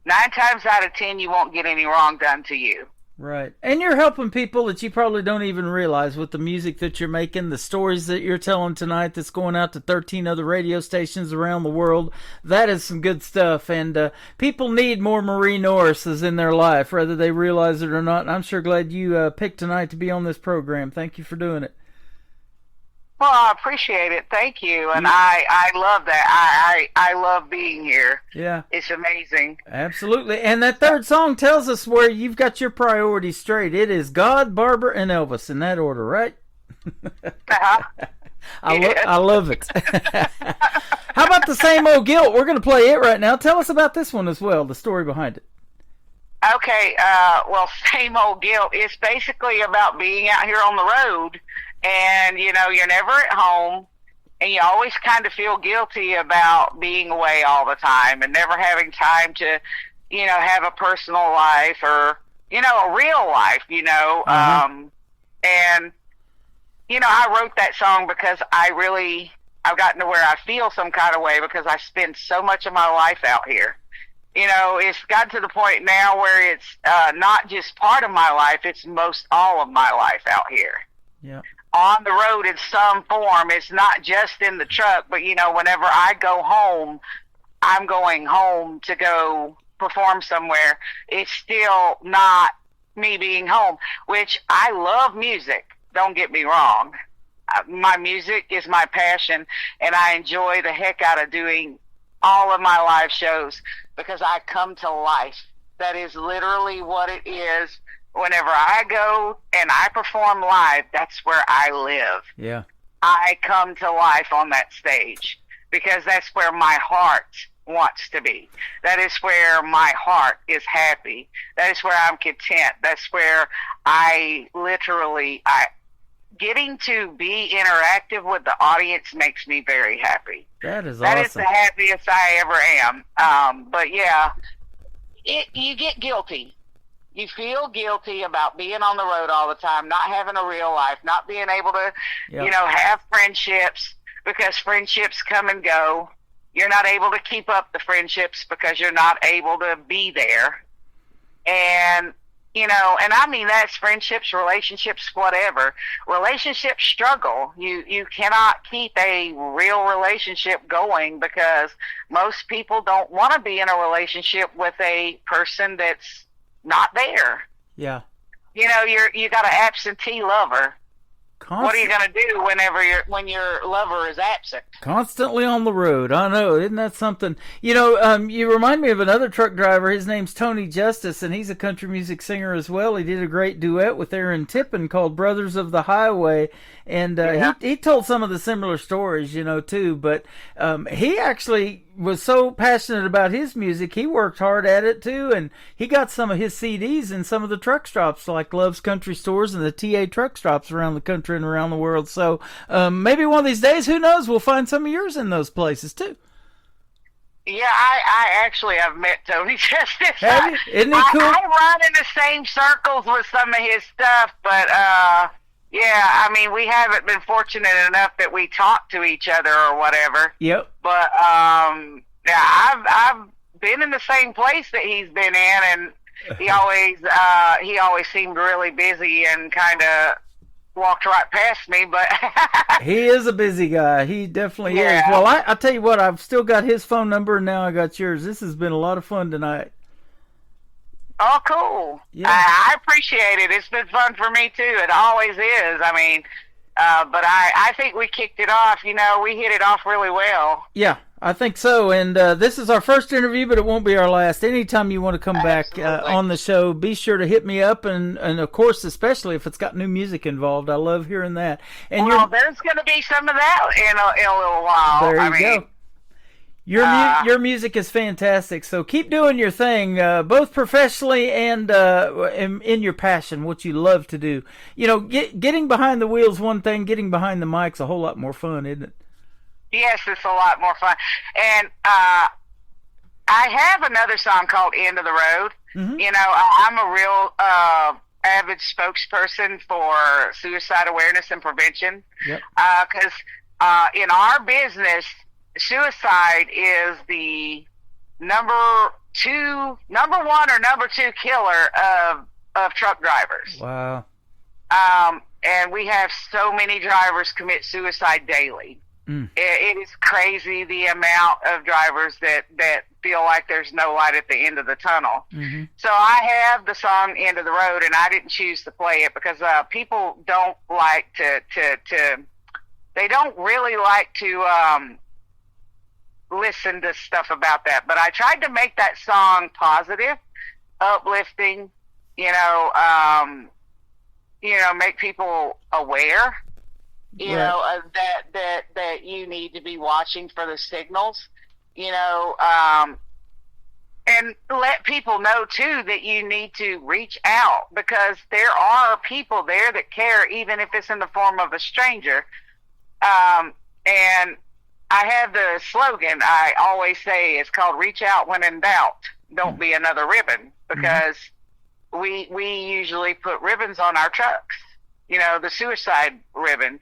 9 times out of 10, you won't get any wrong done to you. Right. And you're helping people that you probably don't even realize with the music that you're making, the stories that you're telling tonight that's going out to 13 other radio stations around the world. That is some good stuff. And people need more Marie Norrises in their life, whether they realize it or not. And I'm sure glad you picked tonight to be on this program. Thank you for doing it. Well, I appreciate it. Thank you. And I love that. I love being here. Yeah. It's amazing. Absolutely. And that third song tells us where you've got your priorities straight. It is God, Barbara, and Elvis in that order, right? Uh-huh. I love it. How about the Same Old Guilt? We're going to play it right now. Tell us about this one as well, the story behind it. Okay, well, same old guilt. It's basically about being out here on the road, and, you know, you're never at home, and you always kind of feel guilty about being away all the time and never having time to, you know, have a personal life or, you know, a real life, you know. And, you know, I wrote that song because I've gotten to where I feel some kind of way because I spend so much of my life out here. You know, it's gotten to the point now where it's not just part of my life, it's most all of my life out here. Yeah. On the road in some form. It's not just in the truck, but, you know, whenever I go home, I'm going home to go perform somewhere. It's still not me being home, which I love music. Don't get me wrong. My music is my passion, and I enjoy the heck out of doing all of my live shows because I come to life. That is literally what it is. Whenever I go and I perform live, that's where I live. Yeah. I come to life on that stage because that's where my heart wants to be. That is where my heart is happy. That is where I'm content. That's where getting to be interactive with the audience makes me very happy. That is That awesome. is the happiest I ever am. But yeah, you get guilty. You feel guilty about being on the road all the time, not having a real life, not being able to, Yep. you know, have friendships because friendships come and go. You're not able to keep up the friendships because you're not able to be there. And, you know, and I mean, that's friendships, relationships, whatever. Relationships struggle. You cannot keep a real relationship going because most people don't want to be in a relationship with a person that's not there. Yeah. You know, you got an absentee lover. What are you Constant- going to do when your lover is absent? Constantly on the road. I know. Isn't that something? You know, you remind me of another truck driver. His name's Tony Justice, and he's a country music singer as well. He did a great duet with Aaron Tippin called Brothers of the Highway. And he told some of the similar stories, you know, too. But he actually was so passionate about his music, he worked hard at it, too. And he got some of his CDs in some of the truck stops, like Love's Country Stores and the TA truck stops around the country and around the world. So maybe one of these days, who knows, we'll find some of yours in those places, too. Yeah, I actually have met Tony Justice. Have you? Isn't he cool? I run in the same circles with some of his stuff, but yeah, I mean, we haven't been fortunate enough that we talk to each other or whatever. Yep. But yeah, I've been in the same place that he's been in, and he always seemed really busy and kind of walked right past me. But he is a busy guy. He definitely is. Yeah. Well, I'll tell you what, I've still got his phone number, and now I got yours. This has been a lot of fun tonight. Oh, cool. Yeah. I appreciate it. It's been fun for me, too. It always is. I mean, but I think we kicked it off. You know, we hit it off really well. Yeah, I think so. And this is our first interview, but it won't be our last. Anytime you want to come back on the show, be sure to hit me up. And of course, especially if it's got new music involved. I love hearing that. And Well, there's going to be some of that in a little while. There you go. Your music is fantastic, so keep doing your thing, both professionally and in your passion, what you love to do. You know, getting behind the wheel's one thing, getting behind the mic's a whole lot more fun, isn't it? Yes, it's a lot more fun. And I have another song called End of the Road. Mm-hmm. You know, I'm a real avid spokesperson for suicide awareness and prevention. Yep. Because in our business, suicide is the number one or number two killer of truck drivers. Wow. And we have so many drivers commit suicide daily. It is crazy the amount of drivers that feel like there's no light at the end of the tunnel. Mm-hmm. So I have the song End of the Road, and I didn't choose to play it because people don't like to they don't really like to listen to stuff about that. But I tried to make that song positive, uplifting, you know, make people aware, you know, that you need to be watching for the signals, you know, And let people know too that you need to reach out, because there are people there that care, even if it's in the form of a stranger. And I have the slogan I always say, it's called "Reach Out When in Doubt, Don't Be Another Ribbon," because we usually put ribbons on our trucks. You know, the suicide ribbon,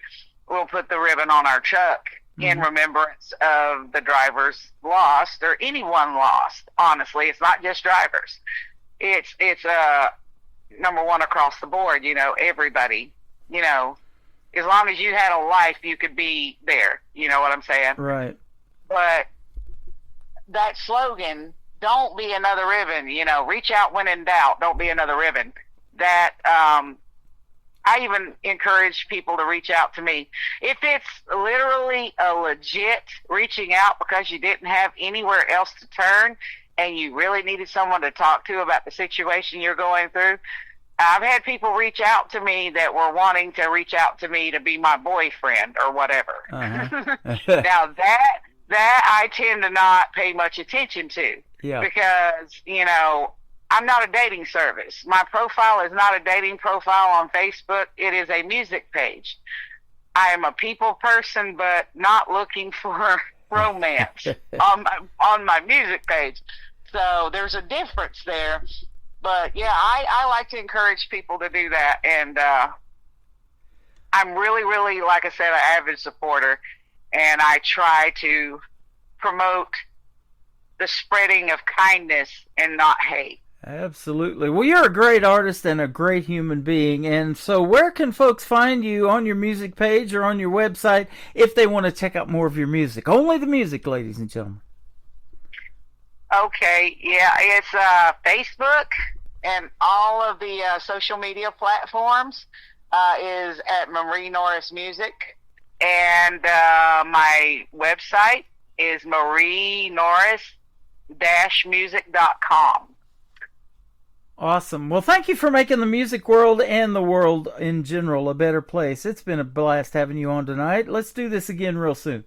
we'll put the ribbon on our truck in remembrance of the drivers lost, or anyone lost. Honestly, it's not just drivers. It's number one across the board. You know, everybody. You know, as long as you had a life, you could be there. You know what I'm saying? Right. But that slogan, "Don't be another ribbon," you know, reach out when in doubt, don't be another ribbon. That, I even encourage people to reach out to me. If it's literally a legit reaching out because you didn't have anywhere else to turn and you really needed someone to talk to about the situation you're going through, I've had people reach out to me that were wanting to reach out to me to be my boyfriend or whatever. Now that I tend to not pay much attention to, because, you know, I'm not a dating service. My profile is not a dating profile on Facebook. It is a music page. I am a people person, but not looking for romance on my music page. So there's a difference there. But yeah, I like to encourage people to do that. And I'm really, really, like I said, an avid supporter. And I try to promote the spreading of kindness and not hate. Absolutely. Well, you're a great artist and a great human being. And so where can folks find you, on your music page or on your website, if they want to check out more of your music? Only the music, ladies and gentlemen. Okay. Yeah, it's Facebook and all of the social media platforms is at Marie Norris Music. And my website is marienorris-music.com. Awesome. Well, thank you for making the music world and the world in general a better place. It's been a blast having you on tonight. Let's do this again real soon.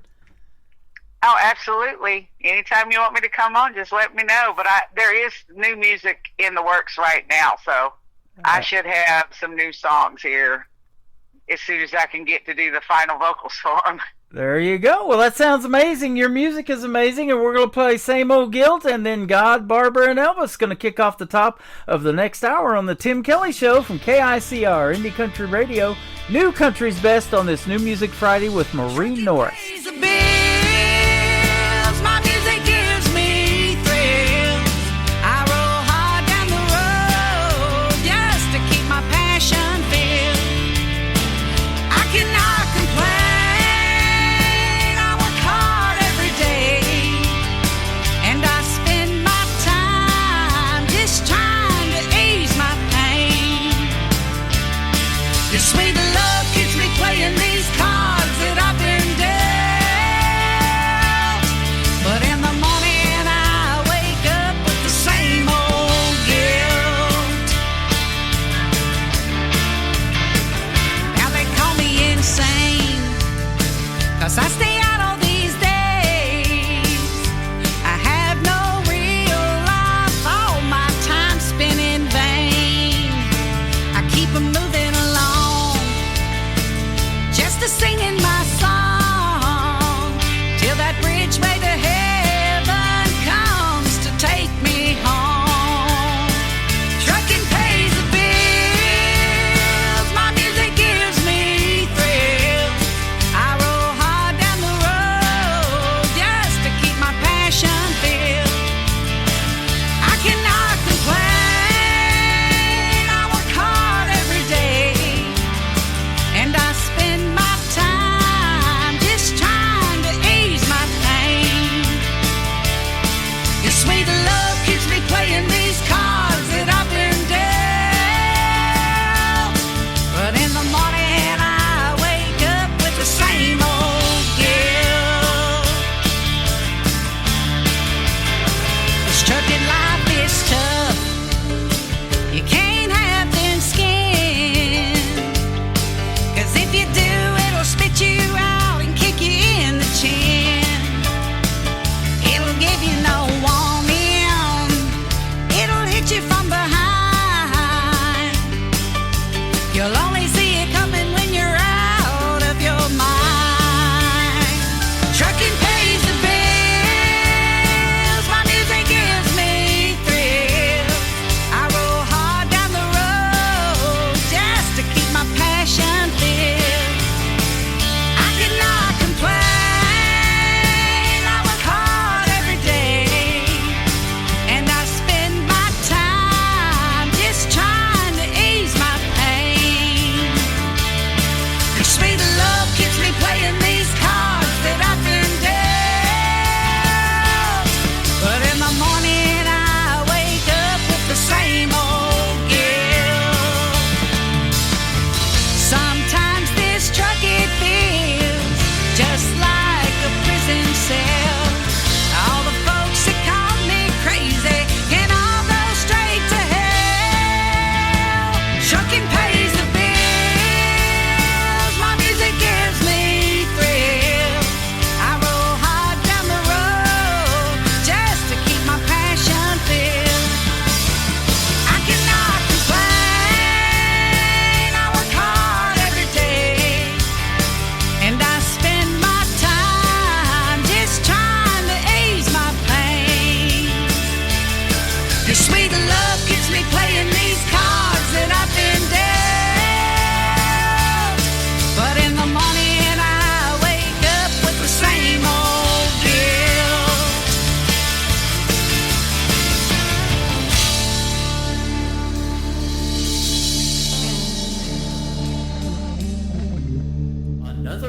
Oh, absolutely. Anytime you want me to come on, just let me know. But there is new music in the works right now, so I should have some new songs here as soon as I can get to do the final vocals for them. There you go. Well, that sounds amazing. Your music is amazing, and we're going to play Same Old Guilt, and then God, Barbara, and Elvis going to kick off the top of the next hour on the Tim Kelly Show from KICR, Indie Country Radio. New Country's Best on this New Music Friday with Marie Norris. Sweet love keeps me playing these cards that I've been dealt. But in the morning I wake up with the same old guilt. Now they call me insane, 'cause I stay out all these days. I have no real life, all my time spent in vain. I keep 'em moving along, just to singing my song, till that bridge way to heaven comes to take me home. Trucking pays the bills, my music gives me thrills. I roll hard down the road just to keep my passion filled. I cannot complain, I work hard every day, and I spend my time just trying to ease my pain. Your sweet love keeps me playing these cards that I've been dealt. But in the morning I wake up with the same old guilt. This trucking life is tough, you can't have thin skin, 'cause if you do, it'll spit you out and kick you in the chin. It'll give you no warning,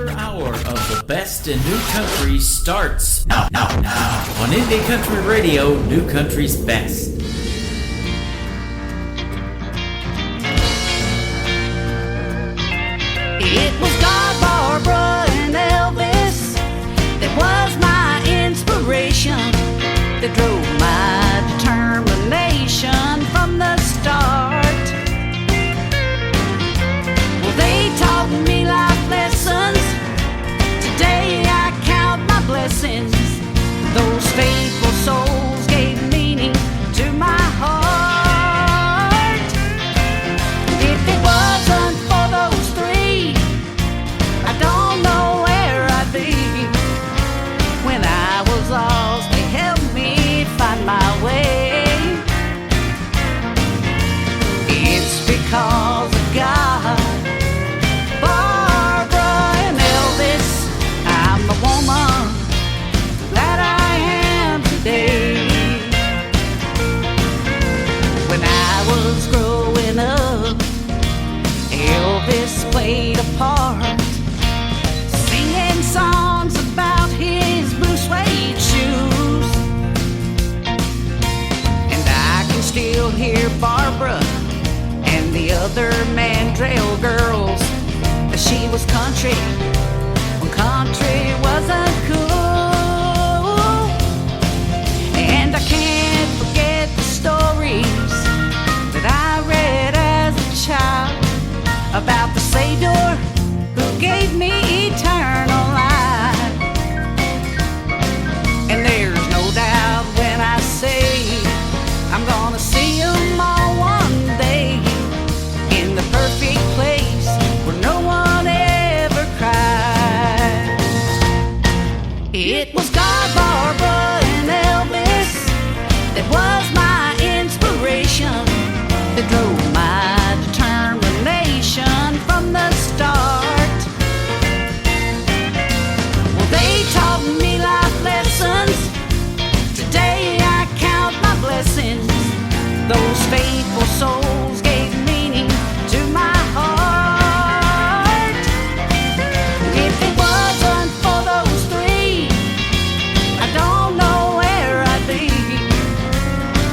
Another hour of the best in new country starts now on Indie Country Radio, New Country's Best. It was God, Barbara, and Elvis that was my inspiration, that drove my determination from the start. Well, they taught me life lessons. Today I count my blessings. Those faithful souls gave meaning to my heart. If it wasn't for those three, I don't know where I'd be. When I was lost, they helped me find my way. It's because of God, Barbara and Elvis, I'm the woman that I am today. When I was growing up, Elvis played a part, singing songs about his blue suede shoes. And I can still hear Barbara and the other Mandrell girls. She was country when country wasn't cool. And I can't forget the stories that I read as a child about the Savior who gave me eternal life. And there's no doubt when I say I'm gonna see them all one day in the perfect place where no one ever cries. It was God, Barbara, and Elvis that was my inspiration, that drove my determination from the start. Well, they taught me life lessons. Today I count my blessings. Those faithful souls gave meaning to my heart. If it wasn't for those three, I don't know where I'd be.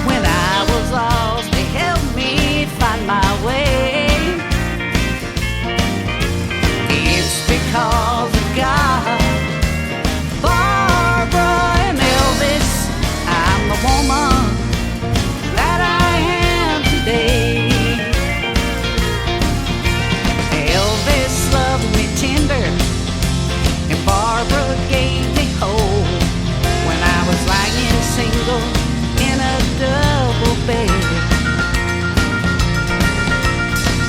When I was lost, they helped me find my way. It's because of God, Barbara and Elvis, I'm the woman that I am today. Elvis loved me tender, and Barbara gave me hope when I was lying single in a double bed.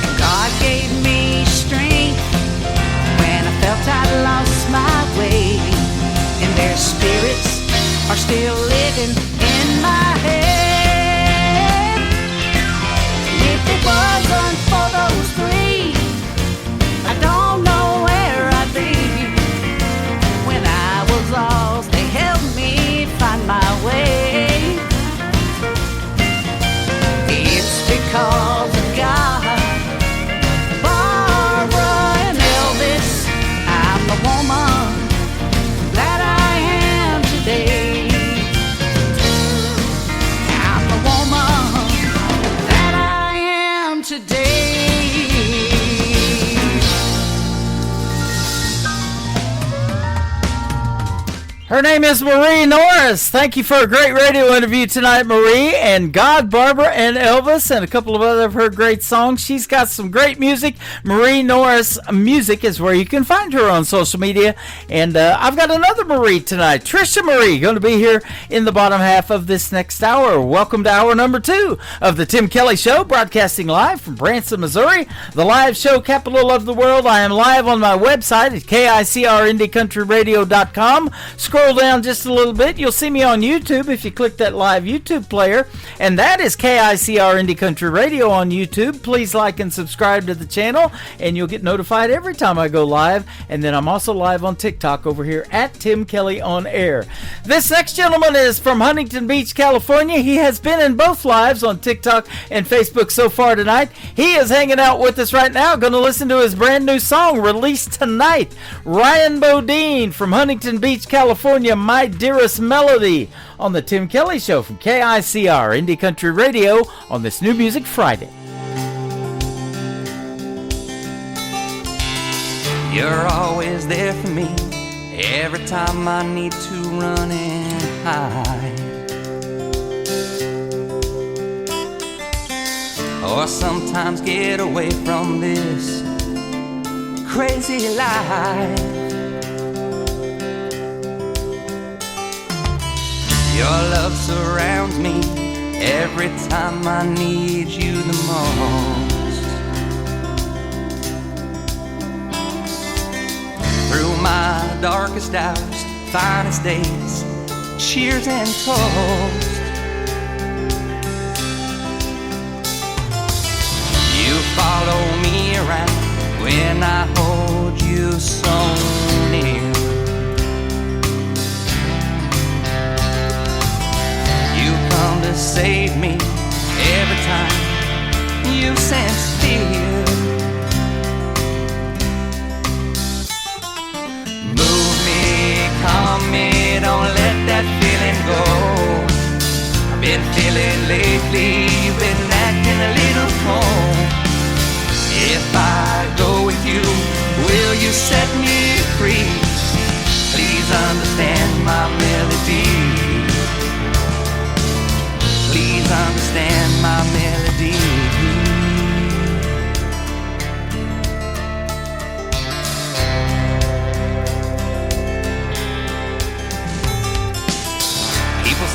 And God gave me strength when I felt I'd lost my way, and their spirits are still living in my head. If it wasn't for those three, I don't know where I'd be. When I was lost, they helped me find my way. It's because of God, Barbara and Elvis, I'm the woman that I am today. I'm the woman that I am today. Her name is Marie Norris. Thank you for a great radio interview tonight, Marie. And God, Barbara, and Elvis, and a couple of other of her great songs. She's got some great music. Marie Norris Music is where you can find her on social media. And I've got another Marie tonight, Trisha Marie, going to be here in the bottom half of this next hour. Welcome to hour number 2 of the Tim Kelly Show, broadcasting live from Branson, Missouri, the live show capital of the world. I am live on my website at KICRIndieCountryRadio.com. Scroll scroll down just a little bit, you'll see me on YouTube if you click that live YouTube player, and that is KICR Indie Country Radio on YouTube. Please like and subscribe to the channel, and you'll get notified every time I go live. And then I'm also live on TikTok over here at Tim Kelly on Air. This next gentleman is from Huntington Beach, California. He has been in both lives on TikTok and Facebook so far tonight. He is hanging out with us right now. Going to listen to his brand new song released tonight. Ryan Bodine from Huntington Beach, California, My Dearest Melody, on the Tim Kelly Show from KICR Indie Country Radio on this New Music Friday. You're always there for me every time I need to run and hide, or sometimes get away from this crazy life. Your love surrounds me every time I need you the most. Through my darkest hours, finest days, cheers and toast, you follow me around when I hold you so near. You come to save me every time you sense fear. Calm me, don't let that feeling go. I've been feeling lately, you've been acting a little cold. If I go with you, will you set me free? Please understand my melody. Please understand my melody.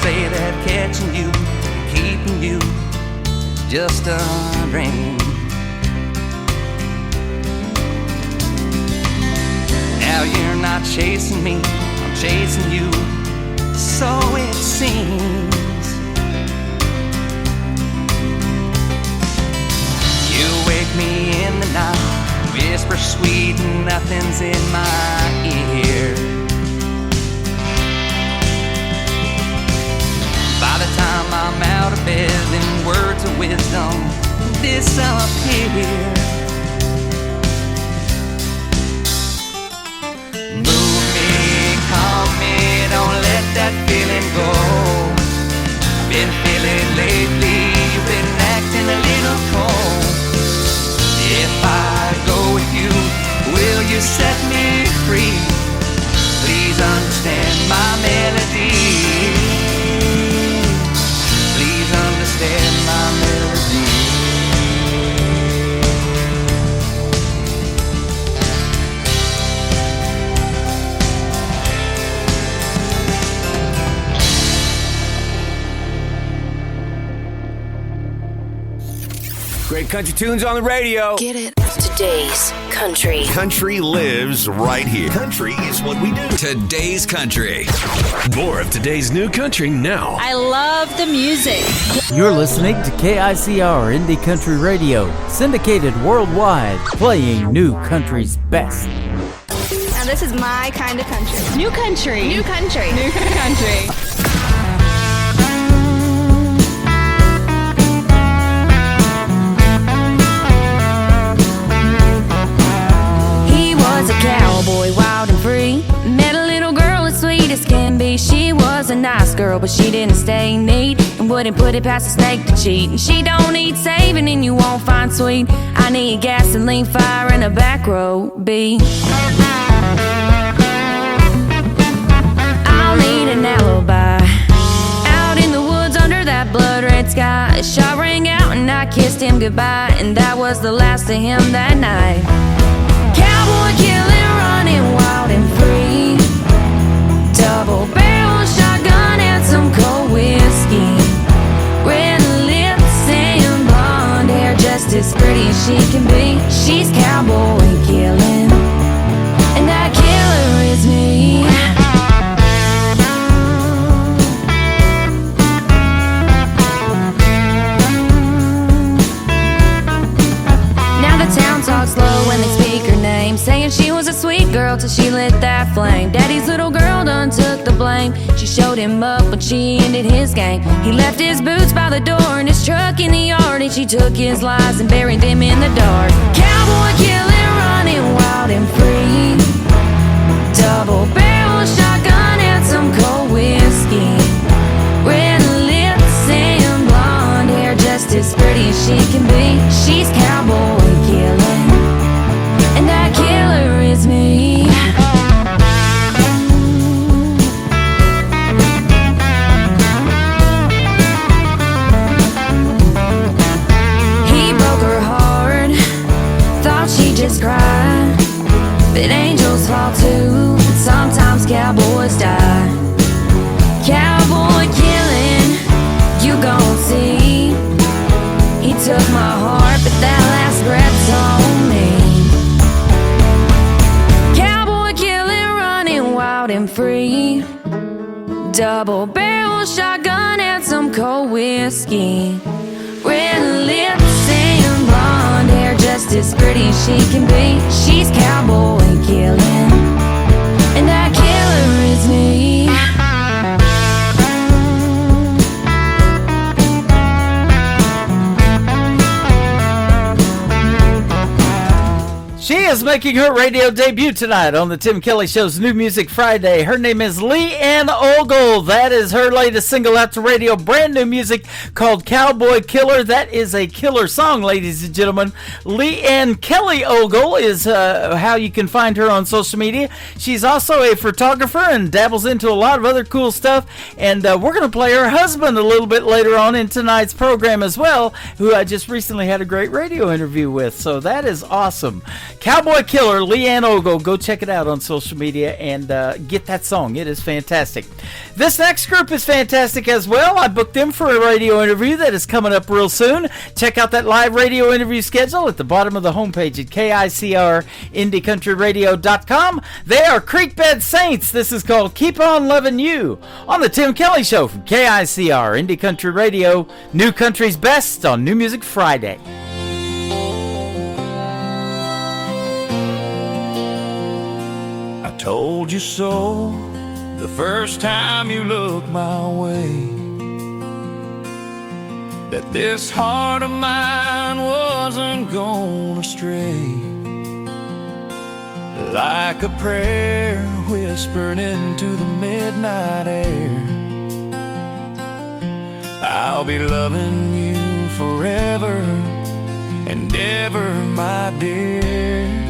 Say that catching you, keeping you, just a dream. Now you're not chasing me, I'm chasing you, so it seems. You wake me in the night, whisper sweet, nothing's in my ear. By the time I'm out of bed, then words of wisdom disappear. Move me, calm me, don't let that feeling go. I've been feeling lately, you've been acting a little cold. If I go with you, will you set me free? Please understand my melody. Understand my melody. Great country tunes on the radio. Get it? Today's country. Country lives right here. Country is what we do. Today's country. More of today's new country now. I love the music. You're listening to KICR Indie Country Radio, syndicated worldwide, playing new country's best. Now this is my kind of country. New country. New country. New country. Was a cowboy, wild and free. Met a little girl as sweet as can be. She was a nice girl, but she didn't stay neat and wouldn't put it past a snake to cheat. And she don't need saving, and you won't find sweet. I need gasoline, fire, and a back row beat. I'll need an alibi. Out in the woods under that blood red sky, a shot rang out and I kissed him goodbye, and that was the last of him that night. Cowboy killing, running wild and free. Double barrel shotgun and some cold whiskey. Red lips and blonde hair, just as pretty as she can be. She's cowboy killing, and that killer is me. saying she was a sweet girl till she lit that flame. Daddy's little girl done took the blame. She showed him up when she ended his game. He left his boots by the door and his truck in the yard, and she took his lies and buried them in the dark. Cowboy killing, running wild and free. Double barrel shotgun and some cold whiskey. Red lips and blonde hair, just as pretty as she can be. She's cowboy killing, and that killer is me. He broke her heart, thought she just cried, but angels fall too, and sometimes cowboys die. Cowboy killing, you gon' see. He took my heart, but that last breath's on me. Cowboy killing, running wild and free. Double barrel shotgun and some cold whiskey. Red lips and blonde hair, just as pretty as she can be. She's cowboy killing, and that killer is me. She is making her radio debut tonight on the Tim Kelly Show's New Music Friday. Her name is Leanne Ogle. That is her latest single out to radio. Brand new music called Cowboy Killer. That is a killer song, ladies and gentlemen. Leanne Kelly Ogle is how you can find her on social media. She's also a photographer and dabbles into a lot of other cool stuff. And we're going to play her husband a little bit later on in tonight's program as well, who I just recently had a great radio interview with. So that is awesome. Cowboy Killer, Leanne Ogle. Go check it out on social media and get that song. It is fantastic. This next group is fantastic as well. I booked them for a radio interview that is coming up real soon. Check out that live radio interview schedule at the bottom of the homepage at KICRIndieCountryRadio.com. They are Creekbed Saints. This is called Keep On Loving You on the Tim Kelly Show from KICR Indie Country Radio, New Country's Best on New Music Friday. Told you so the first time you looked my way, that this heart of mine wasn't gonna stray. Like a prayer whispered into the midnight air, I'll be loving you forever and ever, my dear.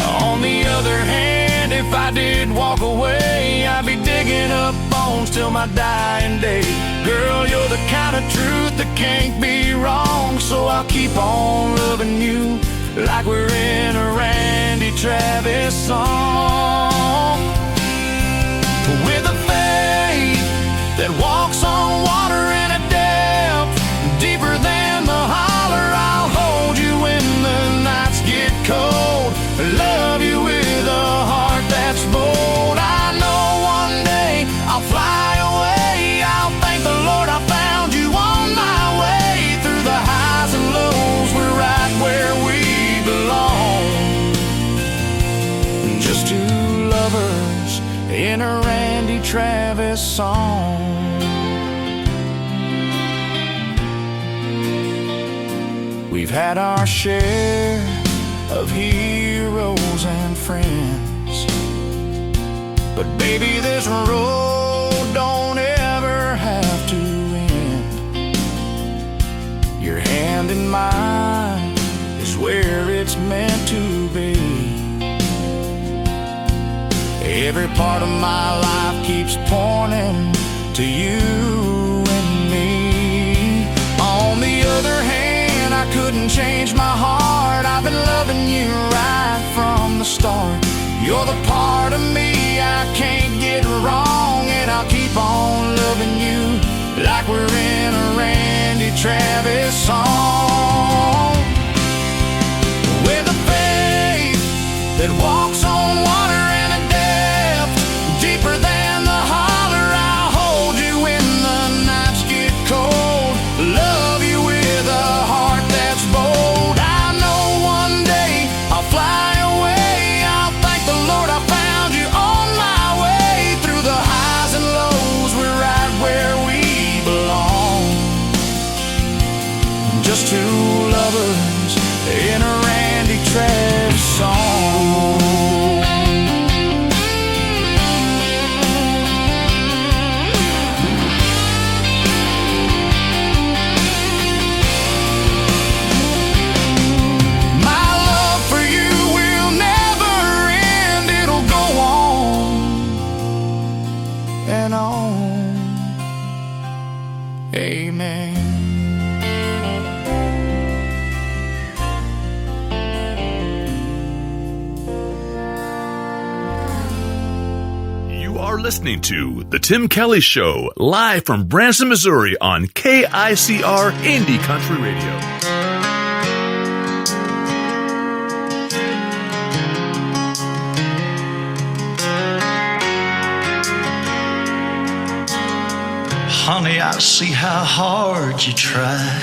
On the other hand, if I did walk away, I'd be digging up bones till my dying day. Girl, you're the kind of truth that can't be wrong, so I'll keep on loving you like we're in a Randy Travis song. With a faith that walks on water in a depth deeper than the holler, I'll hold you when the nights get cold. Love you with a heart that's bold. I know one day I'll fly away. I'll thank the Lord I found you on my way. Through the highs and lows, we're right where we belong. Just two lovers in a Randy Travis song. We've had our share of heroes and friends, but baby, this road don't ever have to end. Your hand in mine is where it's meant to be. Every part of my life keeps pointing to you and me. On the other hand, I couldn't change my heart. I've been loving you right from the start. You're the part of me I can't get wrong, and I'll keep on loving you like we're in a Randy Travis song. With a faith that walks on water in a depth deeper than the holler, I'll hold you when the nights get cold. Love you with a heart that's bold. I know one day I'll just two lovers in a Randy Travis song. My love for you will never end. It'll go on and on. Amen. Listening to The Tim Kelly Show, live from Branson, Missouri on KICR Indie Country Radio. Honey, I see how hard you try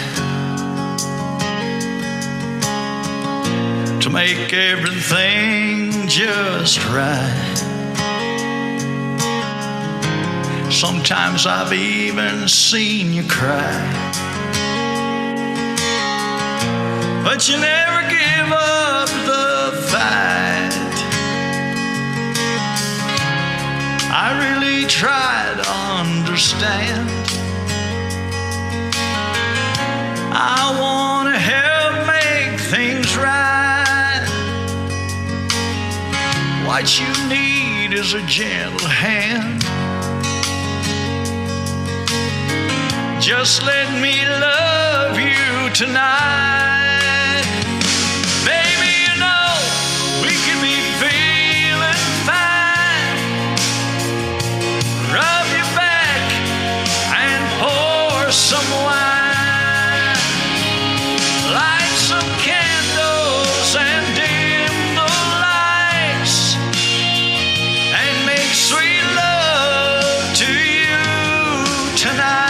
to make everything just right. Sometimes I've even seen you cry, but you never give up the fight. I really try to understand. I want to help make things right. What you need is a gentle hand. Just let me love you tonight. Baby, you know we could be feeling fine. Rub your back and pour some wine. Light some candles and dim the lights, and make sweet love to you tonight.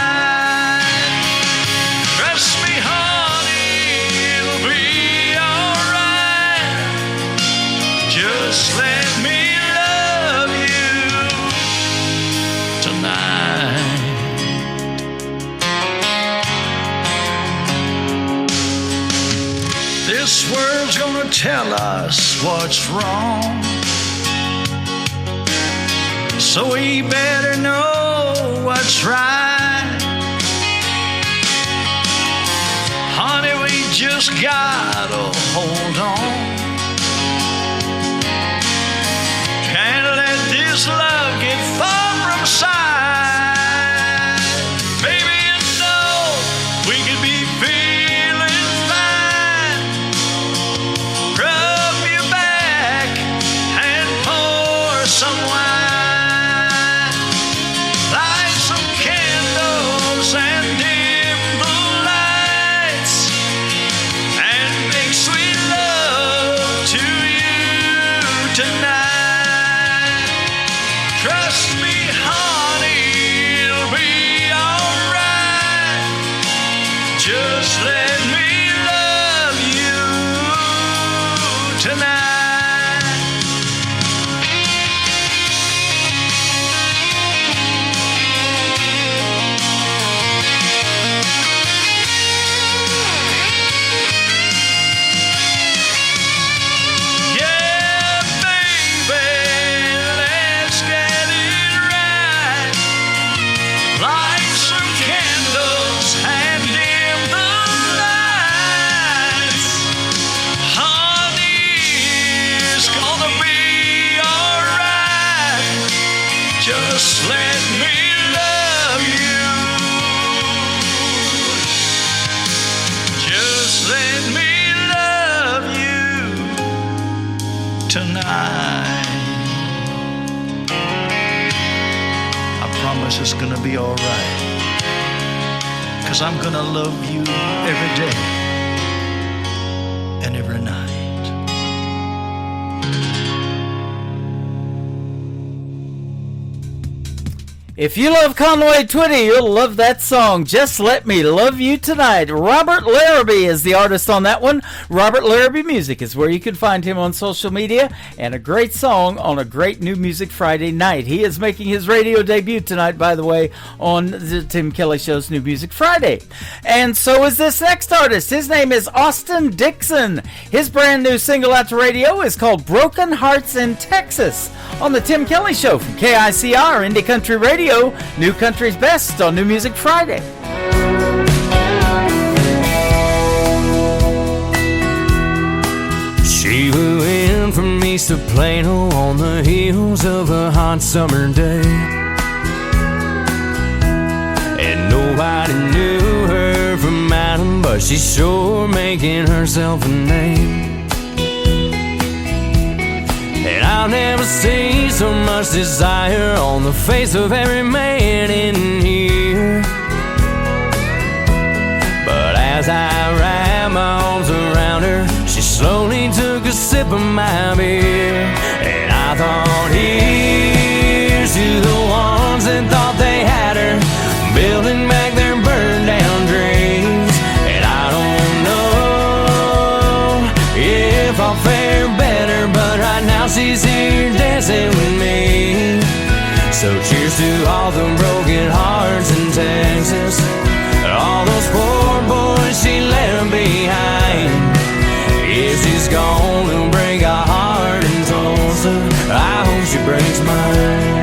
Just let me love you tonight. This world's gonna tell us what's wrong, so we better know what's right. Honey, we just gotta hold on. Can't let this love get far from sight. Baby, you know we could be feeling fine. Rub your back and pour some wine. Light some candles and dim the lights, and make sweet love to you tonight. Trust me, honey, it'll be alright. Just let me love you tonight. Yeah, baby, let's get it right. Light some candles and dim the lights. Honey, it's gonna be alright. Just let me love you. Just let me love you tonight. I promise it's gonna be alright, 'cause I'm gonna love you every day and every night. If you love Conway Twitty, you'll love that song, Just Let Me Love You Tonight. Robert Larrabee is the artist on that one. Robert Larrabee Music is where you can find him on social media, and a great song on a great New Music Friday night. He is making his radio debut tonight, by the way, on the Tim Kelly Show's New Music Friday. And so is this next artist. His name is Austin Dixon. His brand new single out to radio is called Broken Hearts in Texas on the Tim Kelly Show from KICR Indie Country Radio. New Country's Best on New Music Friday. She flew in from east of Plano on the heels of a hot summer day, and nobody knew her from Adam, but she's sure making herself a name. And I'll never see so much desire on the face of every man in here. But as I wrapped my arms around her, she slowly took a sip of my beer. And I thought, here's to the ones that thought they had her, building back their burned down dreams. And I don't know if I'll fare better, but right now she's here dancing with me. So cheers to all the broken hearts in Texas, all those poor boys she left behind. If she's gonna break a heart in Tulsa, I hope she breaks mine.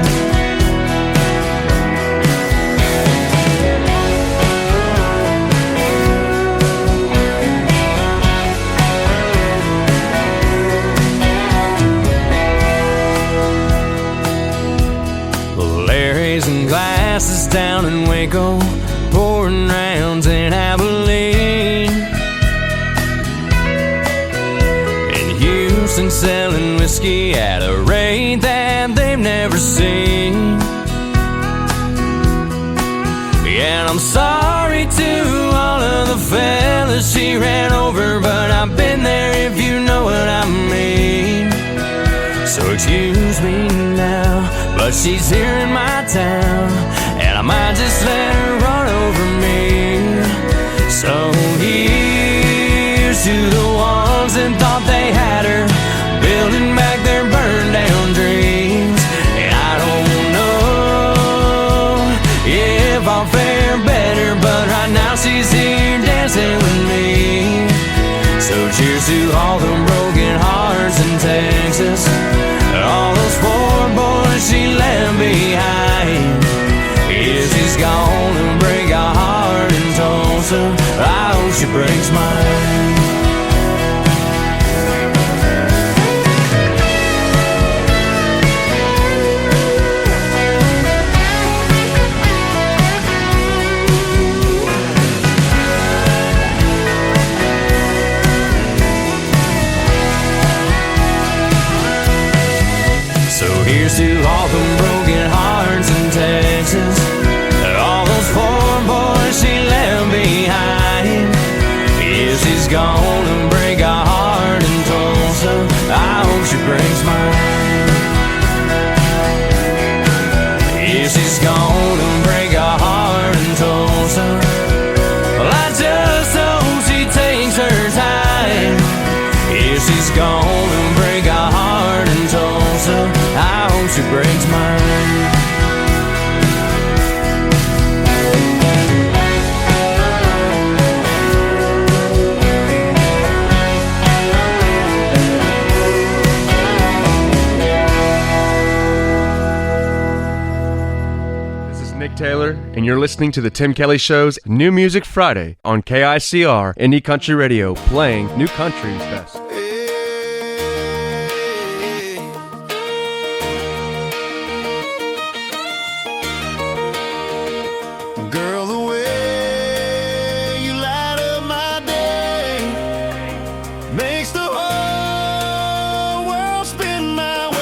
Raising glasses down in Waco, pouring rounds in Abilene, in Houston selling whiskey at a rate that they've never seen. Yeah, and I'm sorry to all of the fellas she ran over, but I've been there if you know what I mean. So excuse me now, but she's here in my town, and I might just let her run over me. So here's to the ones that thought they had her, building back their burned down dreams. And I don't know if I'll fare better, but right now she's here dancing with me. So cheers to all the broken hearts in Texas, all those poor boys she left behind. If she's gonna break a heart in Tulsa, I hope she breaks mine. Here's to all the broken hearts in Texas, all those poor boys she left behind. If she's gonna break a heart in Tulsa, I hope she breaks mine. If she's gonna break a heart in Tulsa, well, I just hope she takes her time. If she's gonna break a heart in Tulsa, I hope she breaks mine. This is Nick Taylor, and you're listening to the Tim Kelly Show's New Music Friday on KICR Indie Country Radio, playing New Country's Best. Girl, the way you light up my day makes the whole world spin my way.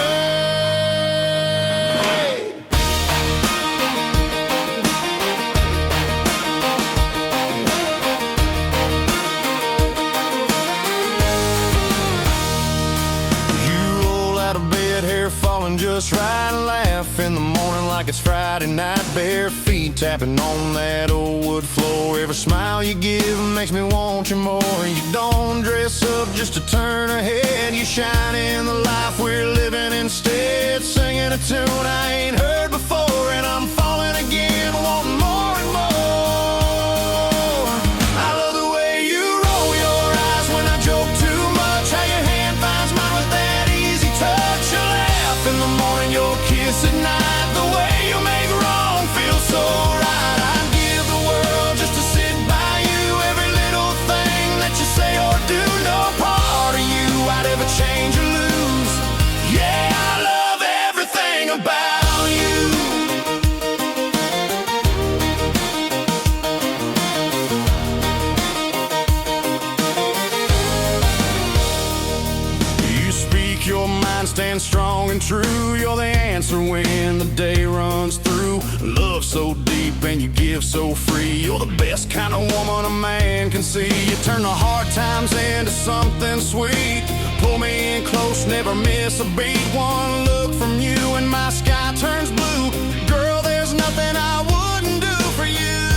You roll out of bed, hair falling just right, laugh in the morning like it's Friday night, bare feet tapping on that old wood floor. Every smile you give makes me want you more. You don't dress up just to turn a head, you shine in the life we're living instead. Singing a tune I ain't heard before, and I'm falling again, wanting more and more. I love the way you roll your eyes when I joke too much, how your hand finds mine with that easy touch. You laugh in the morning, your kiss at night, the way you make wrong feel so right. I'd give the world just to sit by you, every little thing that you say or do, no part of you I'd ever change or lose. Yeah, I love everything about you. You speak your mind, stand strong and true. You're the answer when the day runs through. Love so deep and you give so free. You're the best kind of woman a man can see. You turn the hard times into something sweet. Pull me in close, never miss a beat. One look from you and my sky turns blue. Girl, there's nothing I wouldn't do for you.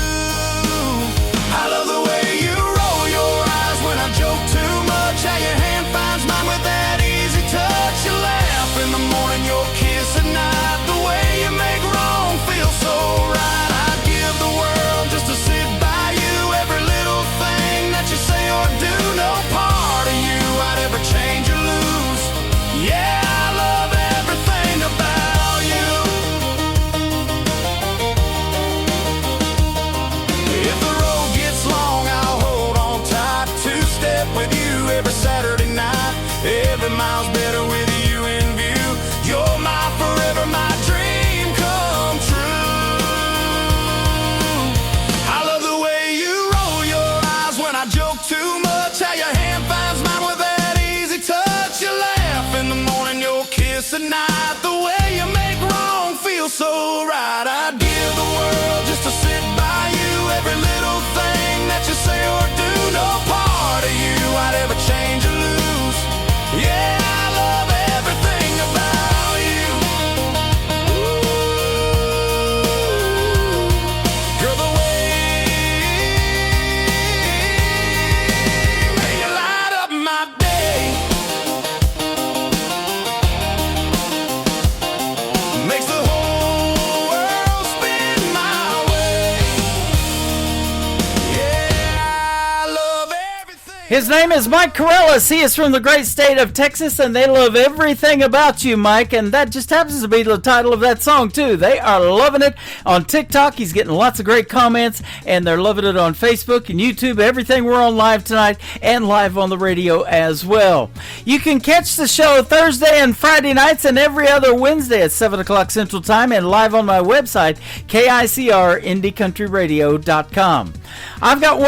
I love the way you roll your eyes when I joke too much, how your hand finds mine with that easy touch. You laugh in the morning, your kiss at night, the way you make wrong feel so right. I'd give the world just to sit by you, every little thing that you say or do, no part of you I'd ever change or lose. Yeah, I love everything about you. If the road gets long, I'll hold on tight, two-step with you every Saturday night. Every mile's better with you in view. You're my forever, my dream come true. I love the way you roll your eyes when I joke too much, how your hand finds mine with that easy touch. You laugh in the morning, your kiss at night, the way you make wrong feel so right. I'd give the world just to sit by you, every little thing that you say or do, no part of you I'd ever change or lose. Yeah, I love everything about you. Ooh, girl, the way you light up my day makes the whole world spin my way. Yeah, I love everything. His name is Mike Corellis. He is from the great state of Texas, and they love everything about you, Mike. And that just happens to be the title of that song, too. They are loving it on TikTok. He's getting lots of great comments, and they're loving it on Facebook and YouTube. Everything, we're on live tonight and live on the radio as well. You can catch the show Thursday and Friday nights and every other Wednesday at 7 o'clock Central Time and live on my website, KICRIndieCountryRadio.com. I've got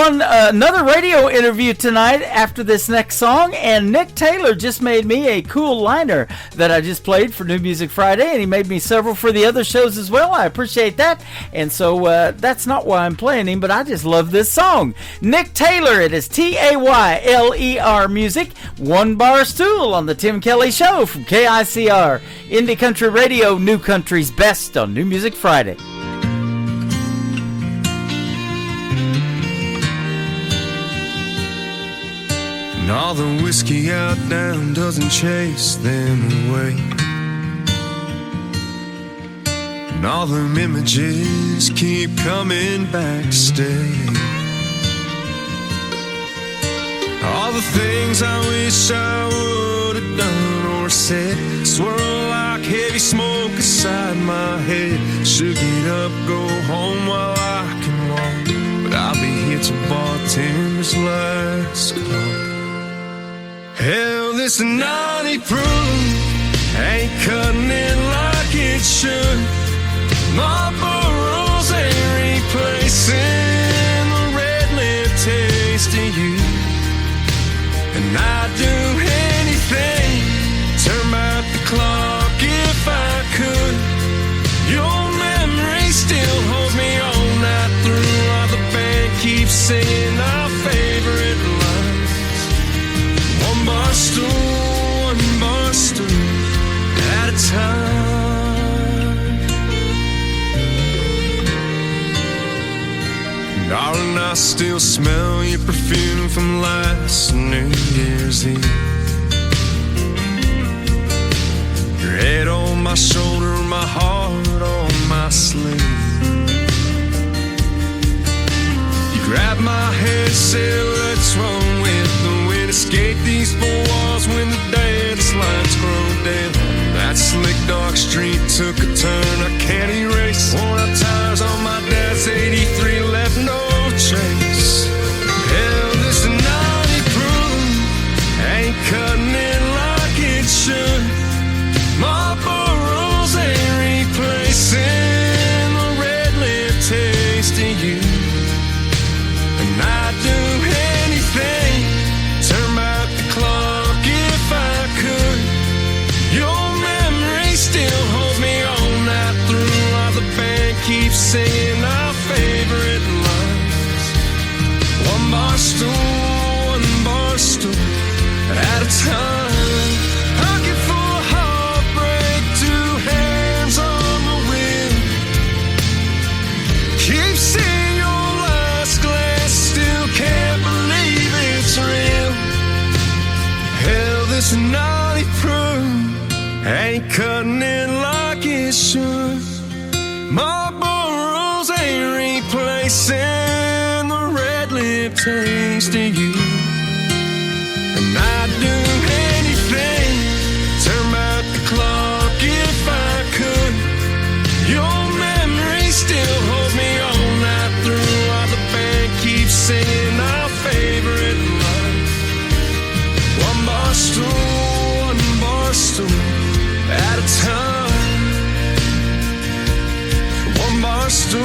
another radio interview tonight after this next song, and Nick Taylor just made me a cool liner that I just played for New Music Friday, and he made me several for the other shows as well. I appreciate that, and so that's not why I'm playing him, but I just love this song. Nick Taylor, it is Tayler Music, One Bar Stool on the Tim Kelly Show from KICR, Indie Country Radio, New Country's Best on New Music Friday. And all the whiskey out down doesn't chase them away. And all them images keep coming back to stay. All the things I wish I would have done or said swirl like heavy smoke inside my head. Should get up, go home while I can walk, but I'll be here till bartender's last call. Hell, this naughty proof ain't cutting it like it should. Marlboro's ain't replacing the red lip taste of you. And I'd do anything, turn back the clock if I could. Your memory still holds me all night through, while the band keeps singing our favorite lines. One bar stool at a time. still smell your perfume from last New Year's Eve. Your head on my shoulder, my heart on my sleeve. You grab my head, say what's wrong with the wind. Escape these four walls when the dance lights grow dim. That slick dark street took a turn I can't erase. Worn out tires on my dad's 83 left no trace. Hell, this naughty proof ain't cutting it like it should. Marlboro's ain't replacing the red lip taste of you. And I'd do anything, turn back the clock if I could. Your memory still holds me all night through, while the band keeps singing our favorite lines. One bar stool at a time. Hugging for heartbreak, two hands on the wheel. Keep seeing your last glass, still can't believe it's real. Hell, this naughty proof ain't cutting it like it should. Marlboro's ain't replacing the red lip taste of you. And I'd do anything, turn back the clock if I could. Your memory still holds me all night through, while the band keeps singing our favorite line. One bar stool at a time. One bar stool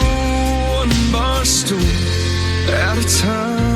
at a time.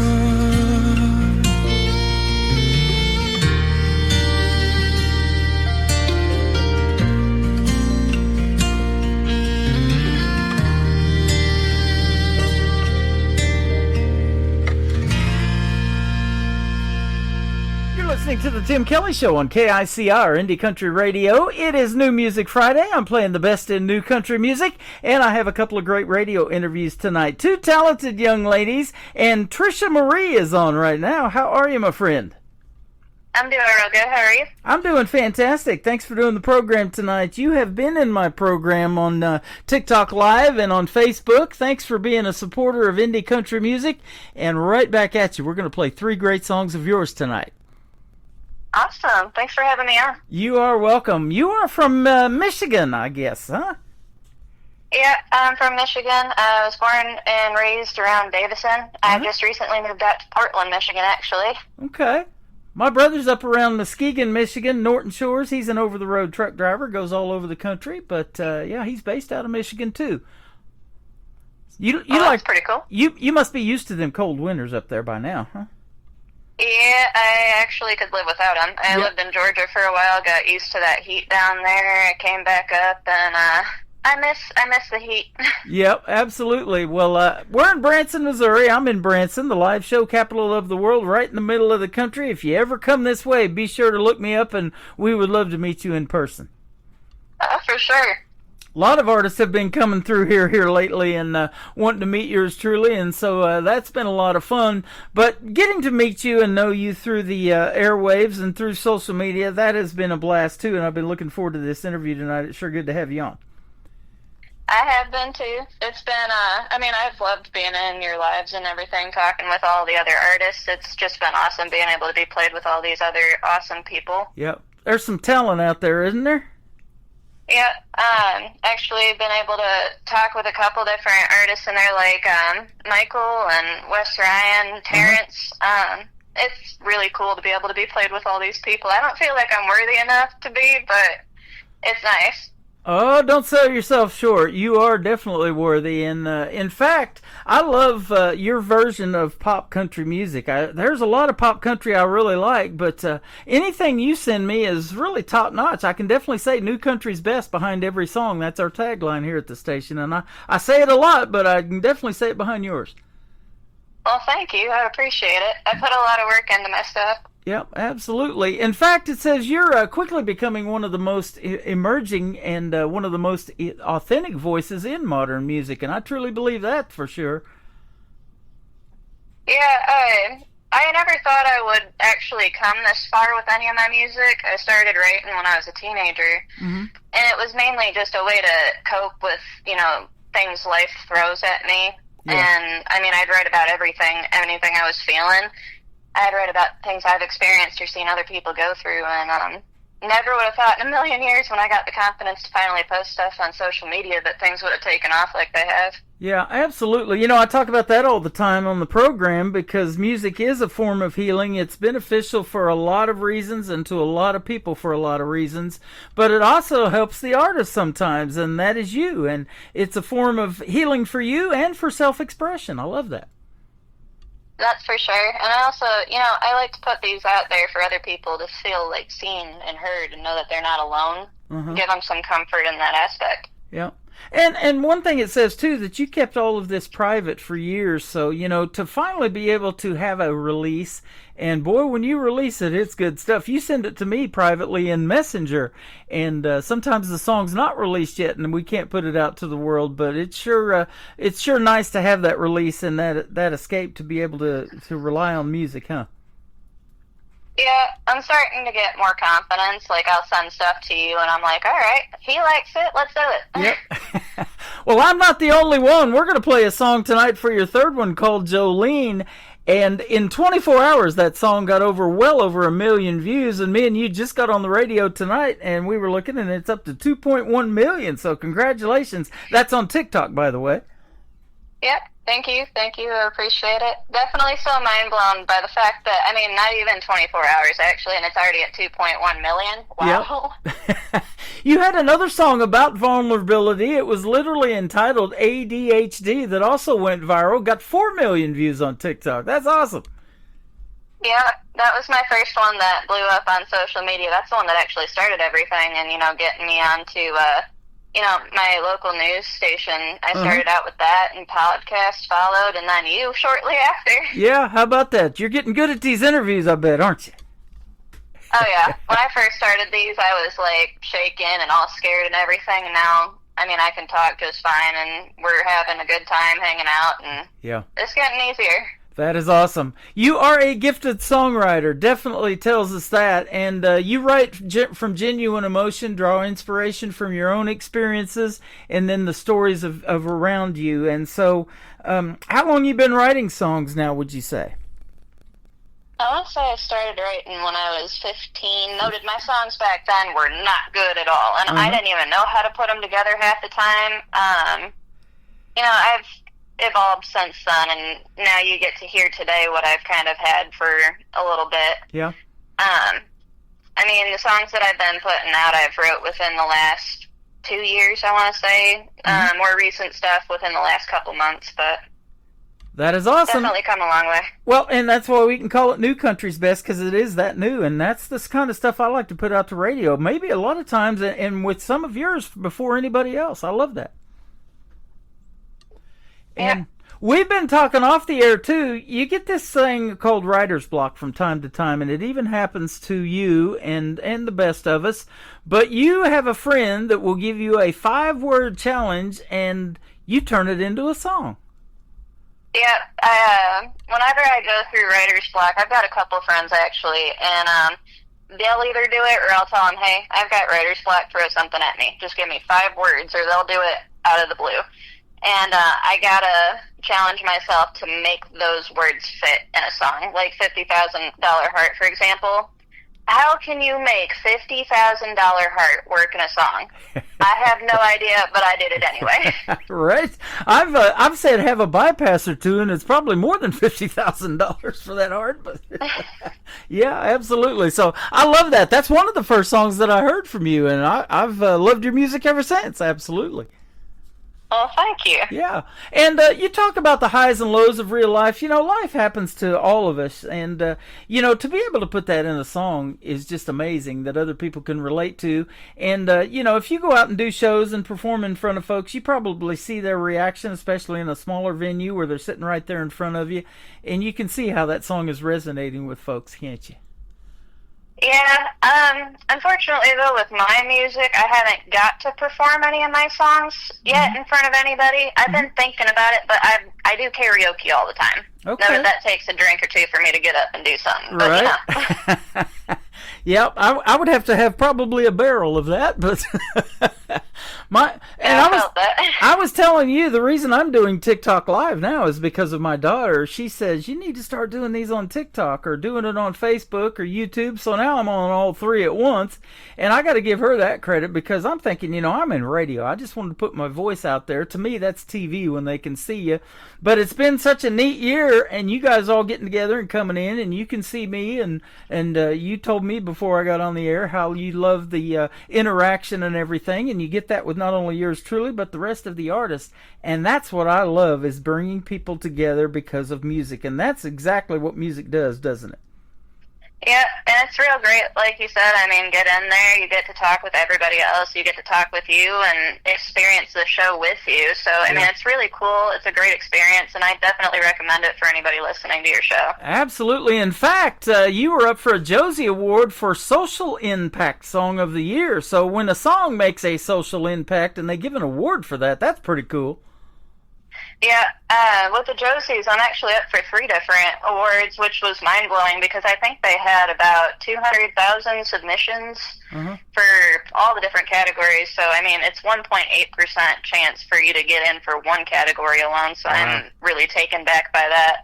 Listening to the Tim Kelly Show on KICR Indie Country Radio. It is New Music Friday. I'm playing the best in new country music, and I have a couple of great radio interviews tonight. Two talented young ladies, and Trisha Marie is on right now. How are you, my friend? I'm doing real good. How are you? I'm doing fantastic. Thanks for doing the program tonight. You have been in my program on TikTok Live and on Facebook. Thanks for being a supporter of indie country music, and right back at you. We're going to play 3 great songs of yours tonight. Awesome. Thanks for having me on. You are welcome. You are from Michigan, I guess, huh? Yeah, I'm from Michigan. I was born and raised around Davison. I just recently moved out to Portland, Michigan, actually. Okay. My brother's up around Muskegon, Michigan, Norton Shores. He's an over-the-road truck driver, goes all over the country, but yeah, he's based out of Michigan too. That's pretty cool. You must be used to them cold winters up there by now, huh? Yeah, I actually could live without them. I lived in Georgia for a while, got used to that heat down there. I came back up, and I miss the heat. Yep, absolutely. Well, we're in Branson, Missouri. I'm in Branson, the live show capital of the world, right in the middle of the country. If you ever come this way, be sure to look me up, and we would love to meet you in person. For sure. A lot of artists have been coming through here lately and wanting to meet yours truly, and so that's been a lot of fun. But getting to meet you and know you through the airwaves and through social media, that has been a blast too, and I've been looking forward to this interview tonight. It's sure good to have you on. I have been too. It's been, I've loved being in your lives and everything, talking with all the other artists. It's just been awesome being able to be played with all these other awesome people. Yep. There's some talent out there, isn't there? Yeah, actually been able to talk with a couple different artists, and they're like Michael and Wes Ryan, Terrence. It's really cool to be able to be played with all these people. I don't feel like I'm worthy enough to be, but it's nice. Oh, don't sell yourself short. You are definitely worthy. And in fact, I love your version of pop country music. There's a lot of pop country I really like, but anything you send me is really top notch. I can definitely say new country's best behind every song. That's our tagline here at the station. And I say it a lot, but I can definitely say it behind yours. Well, thank you. I appreciate it. I put a lot of work into my stuff. Yep, absolutely. In fact, it says you're quickly becoming one of the most emerging and one of the most authentic voices in modern music, and I truly believe that for sure. Yeah, I never thought I would actually come this far with any of my music. I started writing when I was a teenager, and it was mainly just a way to cope with, things life throws at me. Yeah. And, I mean, I'd write about everything, anything I was feeling. I'd write about things I've experienced or seen other people go through, and never would have thought in a million years when I got the confidence to finally post stuff on social media that things would have taken off like they have. Yeah, absolutely. I talk about that all the time on the program because music is a form of healing. It's beneficial for a lot of reasons and to a lot of people for a lot of reasons. But it also helps the artist sometimes, and that is you. And it's a form of healing for you and for self-expression. I love that. That's for sure. And I also, I like to put these out there for other people to feel like seen and heard and know that they're not alone. Give them some comfort in that aspect. Yeah. And one thing it says, too, that you kept all of this private for years. So, to finally be able to have a release, and boy, when you release it, it's good stuff. You send it to me privately in Messenger, and sometimes the song's not released yet, and we can't put it out to the world, but it's sure nice to have that release and that escape to be able to rely on music, huh? Yeah, I'm starting to get more confidence. Like, I'll send stuff to you, and I'm like, all right, if he likes it, let's do it. Yep. Well, I'm not the only one. We're going to play a song tonight for your third one called Jolene. And in 24 hours, that song got well over 1 million views. And me and you just got on the radio tonight, and we were looking, and it's up to 2.1 million. So congratulations. That's on TikTok, by the way. Yep. Thank you. I appreciate it. Definitely so mind blown by the fact that, not even 24 hours actually, and it's already at 2.1 million. Wow. Yep. You had another song about vulnerability. It was literally entitled ADHD that also went viral, got 4 million views on TikTok. That's awesome. Yeah, that was my first one that blew up on social media. That's the one that actually started everything and, getting me onto, my local news station. I started out with that, and podcast followed, and then you shortly after. Yeah, how about that? You're getting good at these interviews, I bet, aren't you? Oh, yeah. When I first started these, I was, shaking and all scared and everything, and now, I can talk just fine, and we're having a good time hanging out, and it's getting easier. That is awesome. You are a gifted songwriter, definitely tells us that. And you write from genuine emotion, draw inspiration from your own experiences, and then the stories of around you. And so, how long you been writing songs now, would you say? I want to say I started writing when I was 15. Noted my songs back then were not good at all, and I didn't even know how to put them together half the time. I've evolved since then, and now you get to hear today what I've kind of had for a little bit. Yeah. The songs that I've been putting out, I've wrote within the last 2 years, I want to say. More recent stuff within the last couple months, but that is awesome. Definitely come a long way. Well, and that's why we can call it New Country's Best, because it is that new, and that's this kind of stuff I like to put out to radio. Maybe a lot of times, and with some of yours before anybody else. I love that. And we've been talking off the air, too. You get this thing called writer's block from time to time, and it even happens to you and the best of us. But you have a friend that will give you a 5-word challenge, and you turn it into a song. Yeah, whenever I go through writer's block, I've got a couple of friends, actually, and they'll either do it or I'll tell them, hey, I've got writer's block, throw something at me. Just give me 5 words, or they'll do it out of the blue. And I gotta challenge myself to make those words fit in a song. Like $50,000 Heart, for example. How can you make $50,000 Heart work in a song? I have no idea, but I did it anyway. Right? I've said have a bypass or two, and it's probably more than $50,000 for that heart. But yeah, absolutely. So I love that. That's one of the first songs that I heard from you, and I've loved your music ever since. Absolutely. Oh, thank you. Yeah. And you talk about the highs and lows of real life. Life happens to all of us. And, to be able to put that in a song is just amazing that other people can relate to. And, if you go out and do shows and perform in front of folks, you probably see their reaction, especially in a smaller venue where they're sitting right there in front of you. And you can see how that song is resonating with folks, can't you? Yeah, unfortunately though, with my music, I haven't got to perform any of my songs yet in front of anybody. I've been thinking about it, but I do karaoke all the time. Okay. Know that takes a drink or two for me to get up and do something. But, Right. Yep, I would have to have probably a barrel of that, but I was telling you the reason I'm doing TikTok Live now is because of my daughter. She says you need to start doing these on TikTok or doing it on Facebook or YouTube. So now I'm on all three at once, and I got to give her that credit because I'm thinking, I'm in radio. I just wanted to put my voice out there. To me, that's TV when they can see you. But it's been such a neat year, and you guys all getting together and coming in, and you can see me, and you told me before I got on the air how you love the interaction and everything, and you get that with not only yours truly, but the rest of the artists. And that's what I love, is bringing people together because of music, and that's exactly what music does, doesn't it? Yeah, and it's real great, like you said. I mean, get in there, you get to talk with everybody else, you get to talk with you and experience the show with you. So, I mean, it's really cool. It's a great experience, and I definitely recommend it for anybody listening to your show. Absolutely. In fact, you were up for a Josie Award for Social Impact Song of the Year. So when a song makes a social impact and they give an award for that, that's pretty cool. Yeah, with the Josies, I'm actually up for 3 different awards, which was mind-blowing because I think they had about 200,000 submissions for all the different categories. So, I mean, it's 1.8% chance for you to get in for one category alone, so I'm really taken back by that.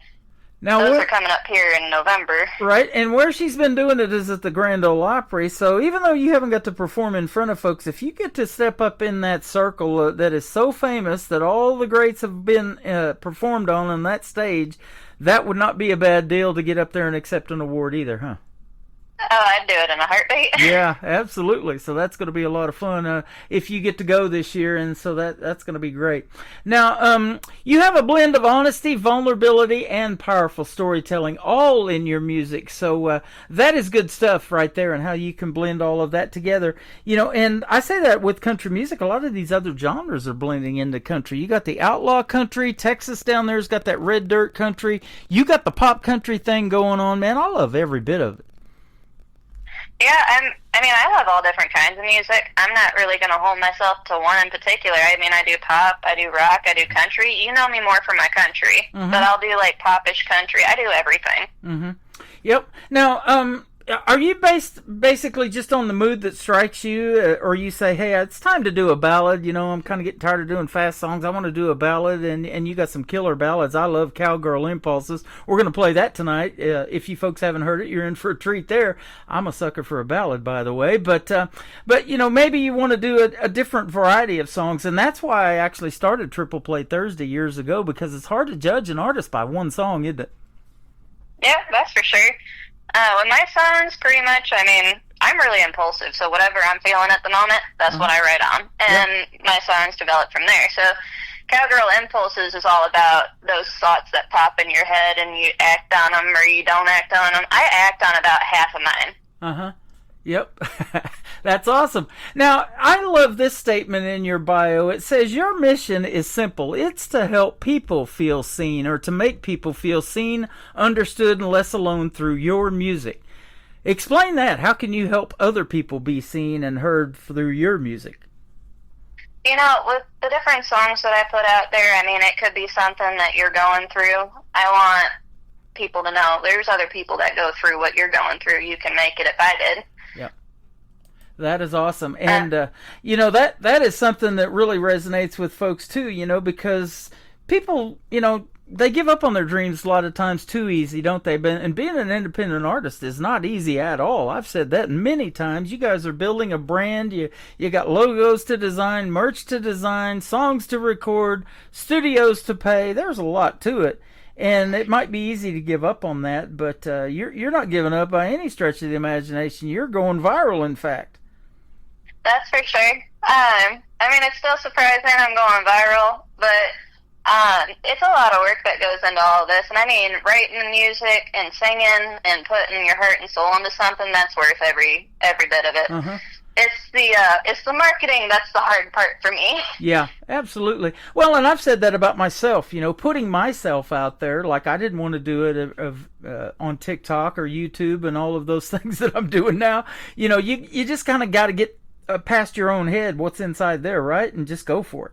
Now, those are coming up here in November. Right, and where she's been doing it is at the Grand Ole Opry, so even though you haven't got to perform in front of folks, if you get to step up in that circle that is so famous that all the greats have been performed on that stage, that would not be a bad deal to get up there and accept an award either, huh? Oh, I'd do it in a heartbeat. Yeah, absolutely. So that's going to be a lot of fun if you get to go this year, and so that's going to be great. Now, you have a blend of honesty, vulnerability, and powerful storytelling all in your music. So that is good stuff right there, and how you can blend all of that together. And I say that with country music, a lot of these other genres are blending into country. You got the outlaw country, Texas down there's got that red dirt country. You got the pop country thing going on, man. I love every bit of it. Yeah, I love all different kinds of music. I'm not really going to hold myself to one in particular. I mean, I do pop, I do rock, I do country. You know me more for my country, but I'll do like popish country. I do everything. Yep. Now, are you basically just on the mood that strikes you, or you say, hey, it's time to do a ballad, I'm kind of getting tired of doing fast songs, I want to do a ballad, and you got some killer ballads. I love Cowgirl Impulses. We're going to play that tonight. If you folks haven't heard it, you're in for a treat there. I'm a sucker for a ballad, by the way, but maybe you want to do a different variety of songs, and that's why I actually started Triple Play Thursday years ago, because it's hard to judge an artist by one song, isn't it? Yeah, that's for sure. With my songs, pretty much, I'm really impulsive, so whatever I'm feeling at the moment, that's what I write on, and my songs develop from there. So Cowgirl Impulses is all about those thoughts that pop in your head, and you act on them or you don't act on them. I act on about half of mine. Yep. That's awesome. Now, I love this statement in your bio. It says, your mission is simple. It's to help people feel seen, or to make people feel seen, understood, and less alone through your music. Explain that. How can you help other people be seen and heard through your music? With the different songs that I put out there, it could be something that you're going through. I want people to know there's other people that go through what you're going through. You can make it if I did. Yep. That is awesome. And, that is something that really resonates with folks, too, because people, they give up on their dreams a lot of times too easy, don't they? And being an independent artist is not easy at all. I've said that many times. You guys are building a brand. You got logos to design, merch to design, songs to record, studios to pay. There's a lot to it. And it might be easy to give up on that, but you're not giving up by any stretch of the imagination. You're going viral, in fact. That's for sure. It's still surprising I'm going viral, but it's a lot of work that goes into all of this. And writing music and singing and putting your heart and soul into something, that's worth every bit of it. it's the marketing that's the hard part for me. Yeah, absolutely. Well, and I've said that about myself, you know, putting myself out there. Like, I didn't want to do it on TikTok or YouTube and all of those things that I'm doing now. You know, you just kind of got to get past your own head what's inside there, right? And just go for it.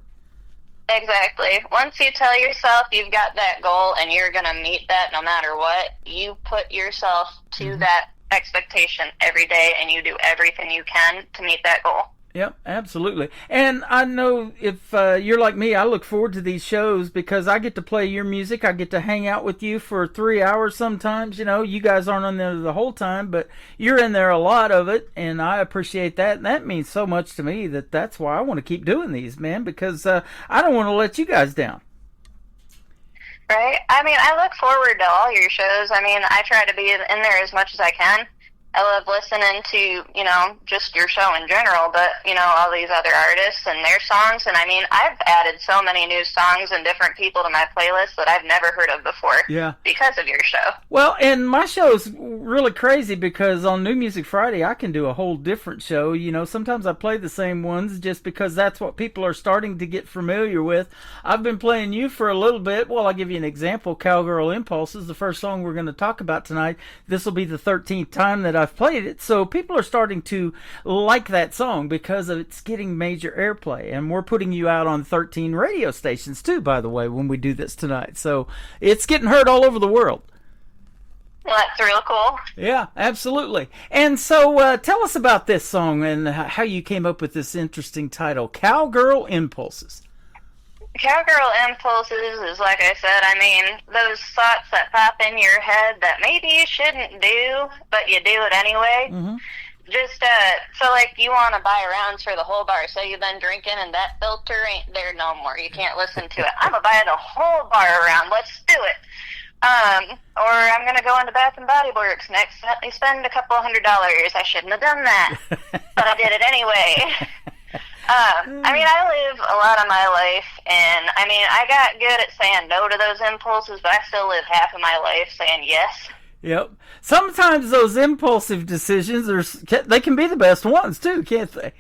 Exactly. Once you tell yourself you've got that goal and you're going to meet that no matter what, you put yourself to that expectation every day and you do everything you can to meet that goal. Yep, absolutely. And I know if you're like me, I look forward to these shows because I get to play your music. I get to hang out with you for 3 hours sometimes. You know, you guys aren't on there the whole time, but you're in there a lot of it, and I appreciate that. And that means so much to me that's why I want to keep doing these, man, because I don't want to let you guys down. Right? I mean, I look forward to all your shows. I mean, I try to be in there as much as I can. I love listening to, you know, just your show in general, but, you know, all these other artists and their songs. And, I mean, I've added so many new songs and different people to my playlist that I've never heard of before because of your show. Well, and my show's really crazy because on New Music Friday, I can do a whole different show. You know, sometimes I play the same ones just because that's what people are starting to get familiar with. I've been playing you for a little bit. Well, I'll give you an example. Cowgirl Impulses, the first song we're going to talk about tonight. This will be the 13th time that I've played it, so people are starting to like that song because of it's getting major airplay, and we're putting you out on 13 radio stations too, by the way, when we do this tonight, so it's getting heard all over the world. Well, that's real cool. Yeah, absolutely. And so tell us about this song and how you came up with this interesting title, Cowgirl Impulses. Cowgirl Impulses is, like I said, I mean, those thoughts that pop in your head that maybe you shouldn't do, but you do it anyway. Mm-hmm. Just, so, like, you want to buy rounds for the whole bar. Say you've been drinking and that filter ain't there no more. You can't listen to it. I'm going to buy the whole bar around. Let's do it. Or I'm going to go into Bath & Body Works and accidentally spend a couple $100. I shouldn't have done that, but I did it anyway. I mean, I live a lot of my life, and, I mean, I got good at saying no to those impulses, but I still live half of my life saying yes. Yep. Sometimes those impulsive decisions, they can be the best ones, too, can't they?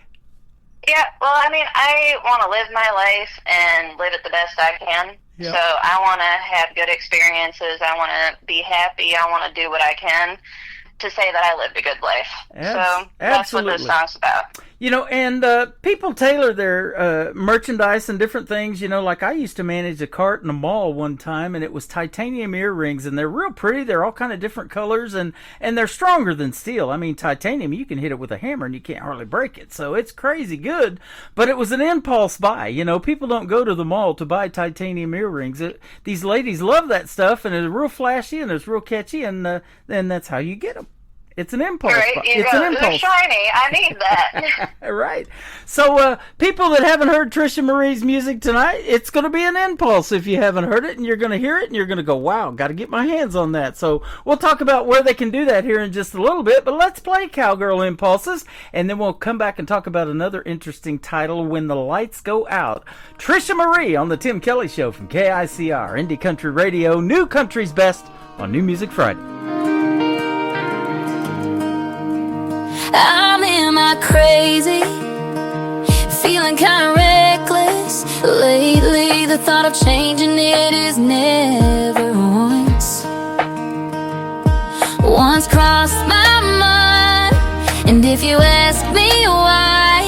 Yeah, well, I mean, I want to live my life and live it the best I can. Yep. So I want to have good experiences. I want to be happy. I want to do what I can to say that I lived a good life. So that's what this song's about. You know, and people tailor their merchandise and different things. You know, like I used to manage a cart in a mall one time, and it was titanium earrings, and they're real pretty. They're all kind of different colors, and they're stronger than steel. I mean, titanium, you can hit it with a hammer, and you can't hardly break it. So it's crazy good, but it was an impulse buy. You know, people don't go to the mall to buy titanium earrings. These ladies love that stuff, and it's real flashy, and it's real catchy, and then that's how you get them. It's an impulse. Right, it's an impulse. They're shiny. I need that. Right. So, people that haven't heard Trisha Marie's music tonight, it's going to be an impulse if you haven't heard it, and you're going to hear it, and you're going to go, wow, got to get my hands on that. So we'll talk about where they can do that here in just a little bit, but let's play Cowgirl Impulses, and then we'll come back and talk about another interesting title, When the Lights Go Out. Trisha Marie on the Tim Kelly Show from KICR, Indie Country Radio, New Country's Best on New Music Friday. I'm in my crazy, feeling kinda reckless. Lately the thought of changing it is never once crossed my mind. And if you ask me why,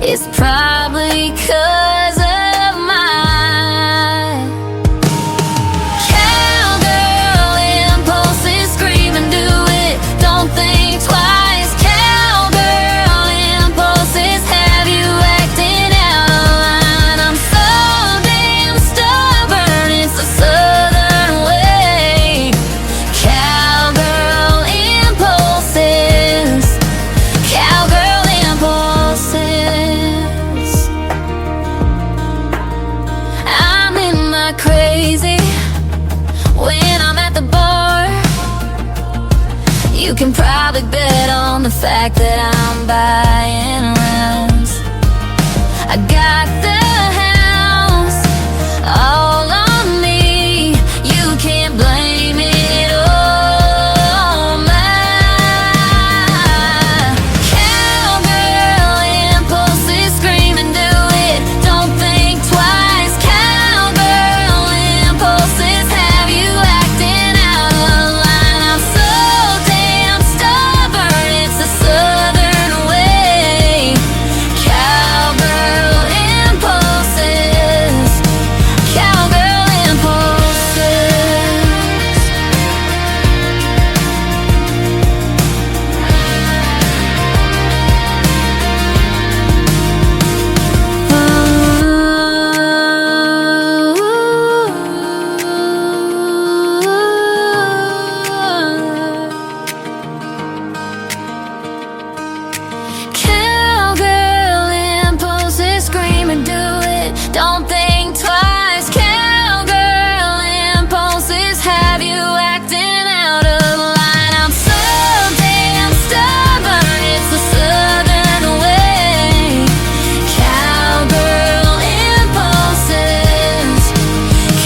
it's probably 'cause of my cowgirl impulses. Scream and do it, don't think twice. You can probably bet on the fact that I'm buying rounds. I got the house all on me. You can't blame it all on my cowgirl Don't think twice, cowgirl impulses have you acting out of line. I'm so damn stubborn, it's the southern way. Cowgirl impulses,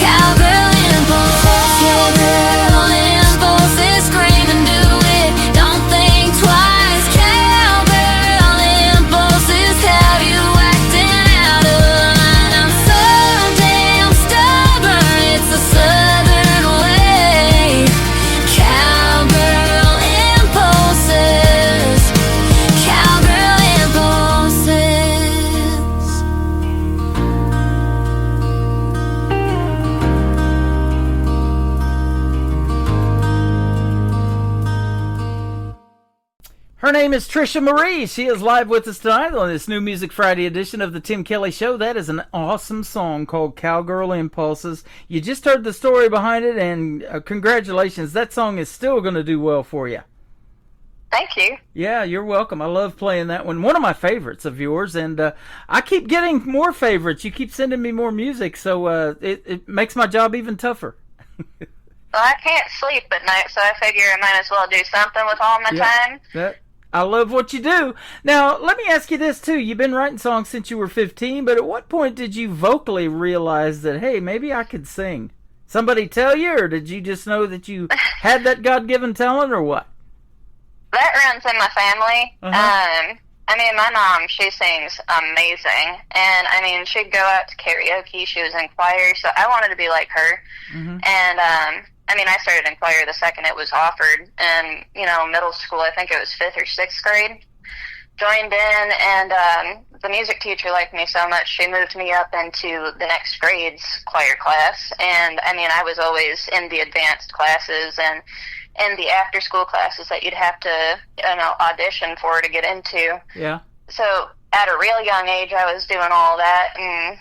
cowgirl impulses, cowgirl impulses, scream and do it. Don't think twice, cowgirl impulses have you acting out of line. I'm so damn stubborn, it's the southern way. Cowgirl impulses, cowgirl impulses. Her name is Trisha Marie. She is live with us tonight on this new Music Friday edition of the Tim Kelly Show. That is an awesome song called Cowgirl Impulses. You just heard the story behind it, and congratulations. That song is still going to do well for you. Thank you. Yeah, you're welcome. I love playing that one. One of my favorites of yours, and I keep getting more favorites. You keep sending me more music, so it makes my job even tougher. Well, I can't sleep at night, so I figure I might as well do something with all my time. I love what you do. Now, let me ask you this, too. You've been writing songs since you were 15, but at what point did you vocally realize that, hey, maybe I could sing? Somebody tell you, or did you just know that you had that God-given talent, or what? That runs in my family. I mean, my mom, she sings amazing. And, I mean, she'd go out to karaoke. She was in choir, so I wanted to be like her. And, I mean, I started in choir the second it was offered. And, you know, middle school, I think it was 5th or 6th grade. Joined in, and the music teacher liked me so much, she moved me up into the next grade's choir class. And, I mean, I was always in the advanced classes and in the after-school classes that you'd have to, you know, audition for to get into. Yeah. So at a real young age, I was doing all that, and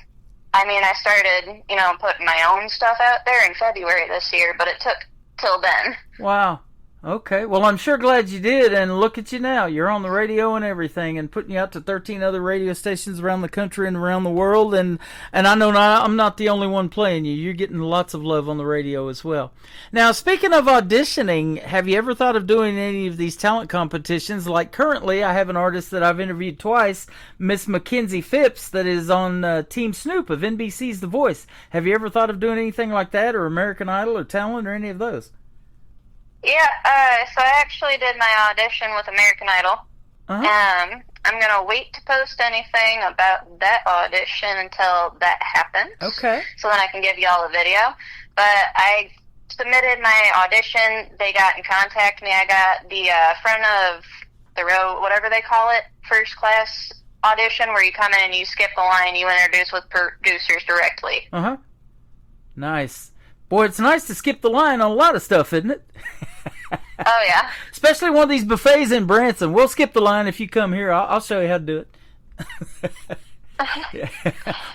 I mean, I started, you know, putting my own stuff out there in February this year, but it took till then. Wow. Okay. Well, I'm sure glad you did, and look at you now. You're on the radio and everything, and putting you out to 13 other radio stations around the country and around the world, and I know I'm not the only one playing you. You're getting lots of love on the radio as well. Now, speaking of auditioning, have you ever thought of doing any of these talent competitions? Like currently, I have an artist that I've interviewed twice, Miss Mackenzie Phipps, that is on Team Snoop of NBC's The Voice. Have you ever thought of doing anything like that, or American Idol, or Talent, or any of those? Yeah, so I actually did my audition with American Idol. I'm going to wait to post anything about that audition until that happens. Okay. So then I can give y'all a video. But I submitted my audition. They got in contact with me. I got the front of the row, whatever they call it, first class audition, where you come in and you skip the line, you introduce with producers directly. Nice. Boy, it's nice to skip the line on a lot of stuff, isn't it? Oh, yeah. Especially one of these buffets in Branson. We'll skip the line if you come here. I'll show you how to do it.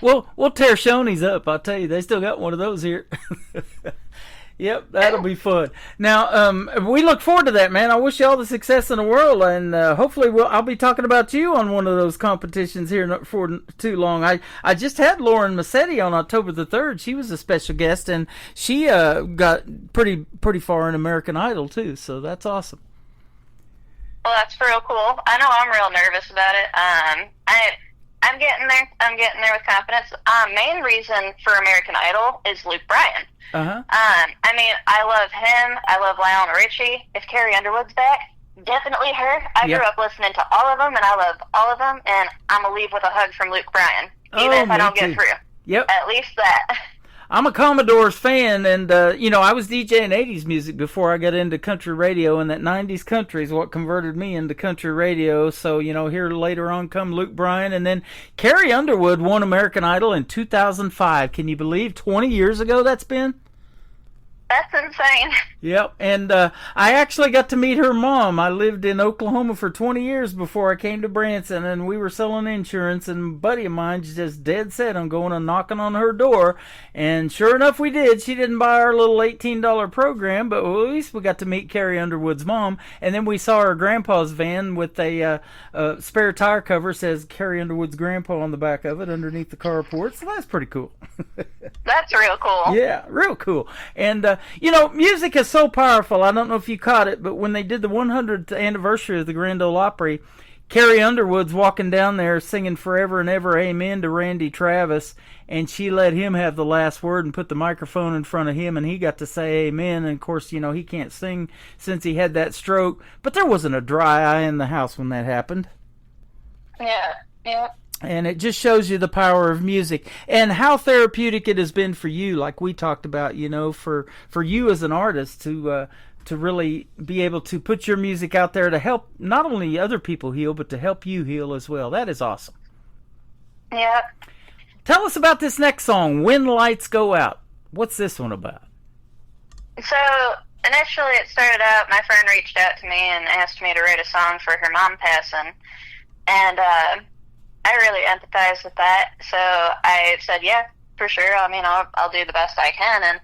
We'll tear Shoney's up. I'll tell you, they still got one of those here. Yep, that'll be fun. Now, we look forward to that, man. I wish you all the success in the world, and hopefully I'll be talking about you on one of those competitions here not for too long. I just had Lauren Massetti on October the 3rd. She was a special guest, and she got pretty far in American Idol, too, so that's awesome. Well, that's real cool. I know I'm real nervous about it. I'm getting there. I'm getting there with confidence. Main reason for American Idol is Luke Bryan. I mean, I love him. I love Lionel Richie. If Carrie Underwood's back, definitely her. I grew up listening to all of them, and I love all of them, and I'm going to leave with a hug from Luke Bryan, even if I don't get through. Yep. At least that. I'm a Commodores fan, and, you know, I was DJing 80s music before I got into country radio, and that 90s country is what converted me into country radio. So, you know, here later on come Luke Bryan, and then Carrie Underwood won American Idol in 2005. Can you believe 20 years ago that's been? That's insane. Yep, and I actually got to meet her mom. I lived in Oklahoma for 20 years before I came to Branson, and we were selling insurance, and a buddy of mine's just dead set on going and knocking on her door, and sure enough we did. She didn't buy our little $18 program, but at least we got to meet Carrie Underwood's mom, and then we saw her grandpa's van with a spare tire cover, says Carrie Underwood's grandpa on the back of it underneath the carport, so that's pretty cool. That's real cool. Yeah, real cool. And, music is so powerful. I don't know if you caught it, but when they did the 100th anniversary of the Grand Ole Opry, Carrie Underwood's walking down there singing Forever and Ever Amen to Randy Travis, and she let him have the last word and put the microphone in front of him, and he got to say amen. And, of course, he can't sing since he had that stroke, but there wasn't a dry eye in the house when that happened. Yeah. And it just shows you the power of music and how therapeutic it has been for you, like we talked about, for you as an artist to really be able to put your music out there to help not only other people heal, but to help you heal as well. That is awesome. Yeah. Tell us about this next song, When Lights Go Out. What's this one about? So initially it started out, my friend reached out to me and asked me to write a song for her mom passing. And I really empathize with that, so I said, yeah, for sure. I'll do the best I can. And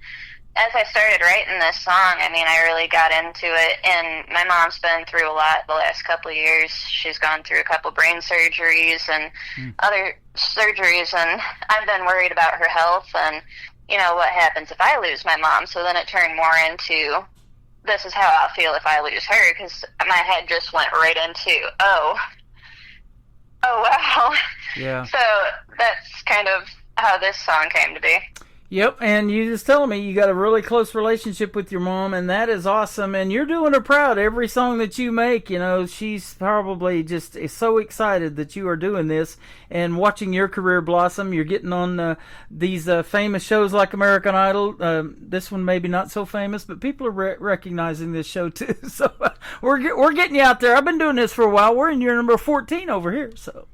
as I started writing this song, I really got into it. And my mom's been through a lot the last couple of years. She's gone through a couple brain surgeries and other surgeries, and I've been worried about her health and, what happens if I lose my mom. So then it turned more into, this is how I'll feel if I lose her, because my head just went right into, oh, wow. Yeah. So that's kind of how this song came to be. Yep, and you just telling me you got a really close relationship with your mom, and that is awesome, and you're doing her proud. Every song that you make, she's probably just is so excited that you are doing this and watching your career blossom. You're getting on these famous shows like American Idol. This one maybe not so famous, but people are recognizing this show too. So we're getting you out there. I've been doing this for a while. We're in year number 14 over here, so...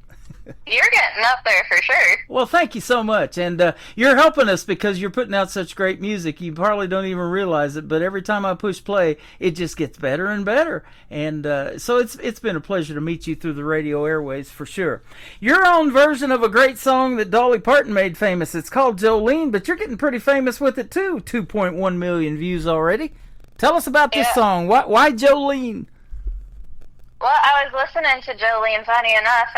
You're getting up there for sure. Well, thank you so much. And you're helping us because you're putting out such great music. You probably don't even realize it, but every time I push play, it just gets better and better. And so it's been a pleasure to meet you through the radio airways for sure. Your own version of a great song that Dolly Parton made famous. It's called Jolene, but you're getting pretty famous with it too. 2.1 million views already. Tell us about this song. Why Jolene? Well, I was listening to Jolene, funny enough,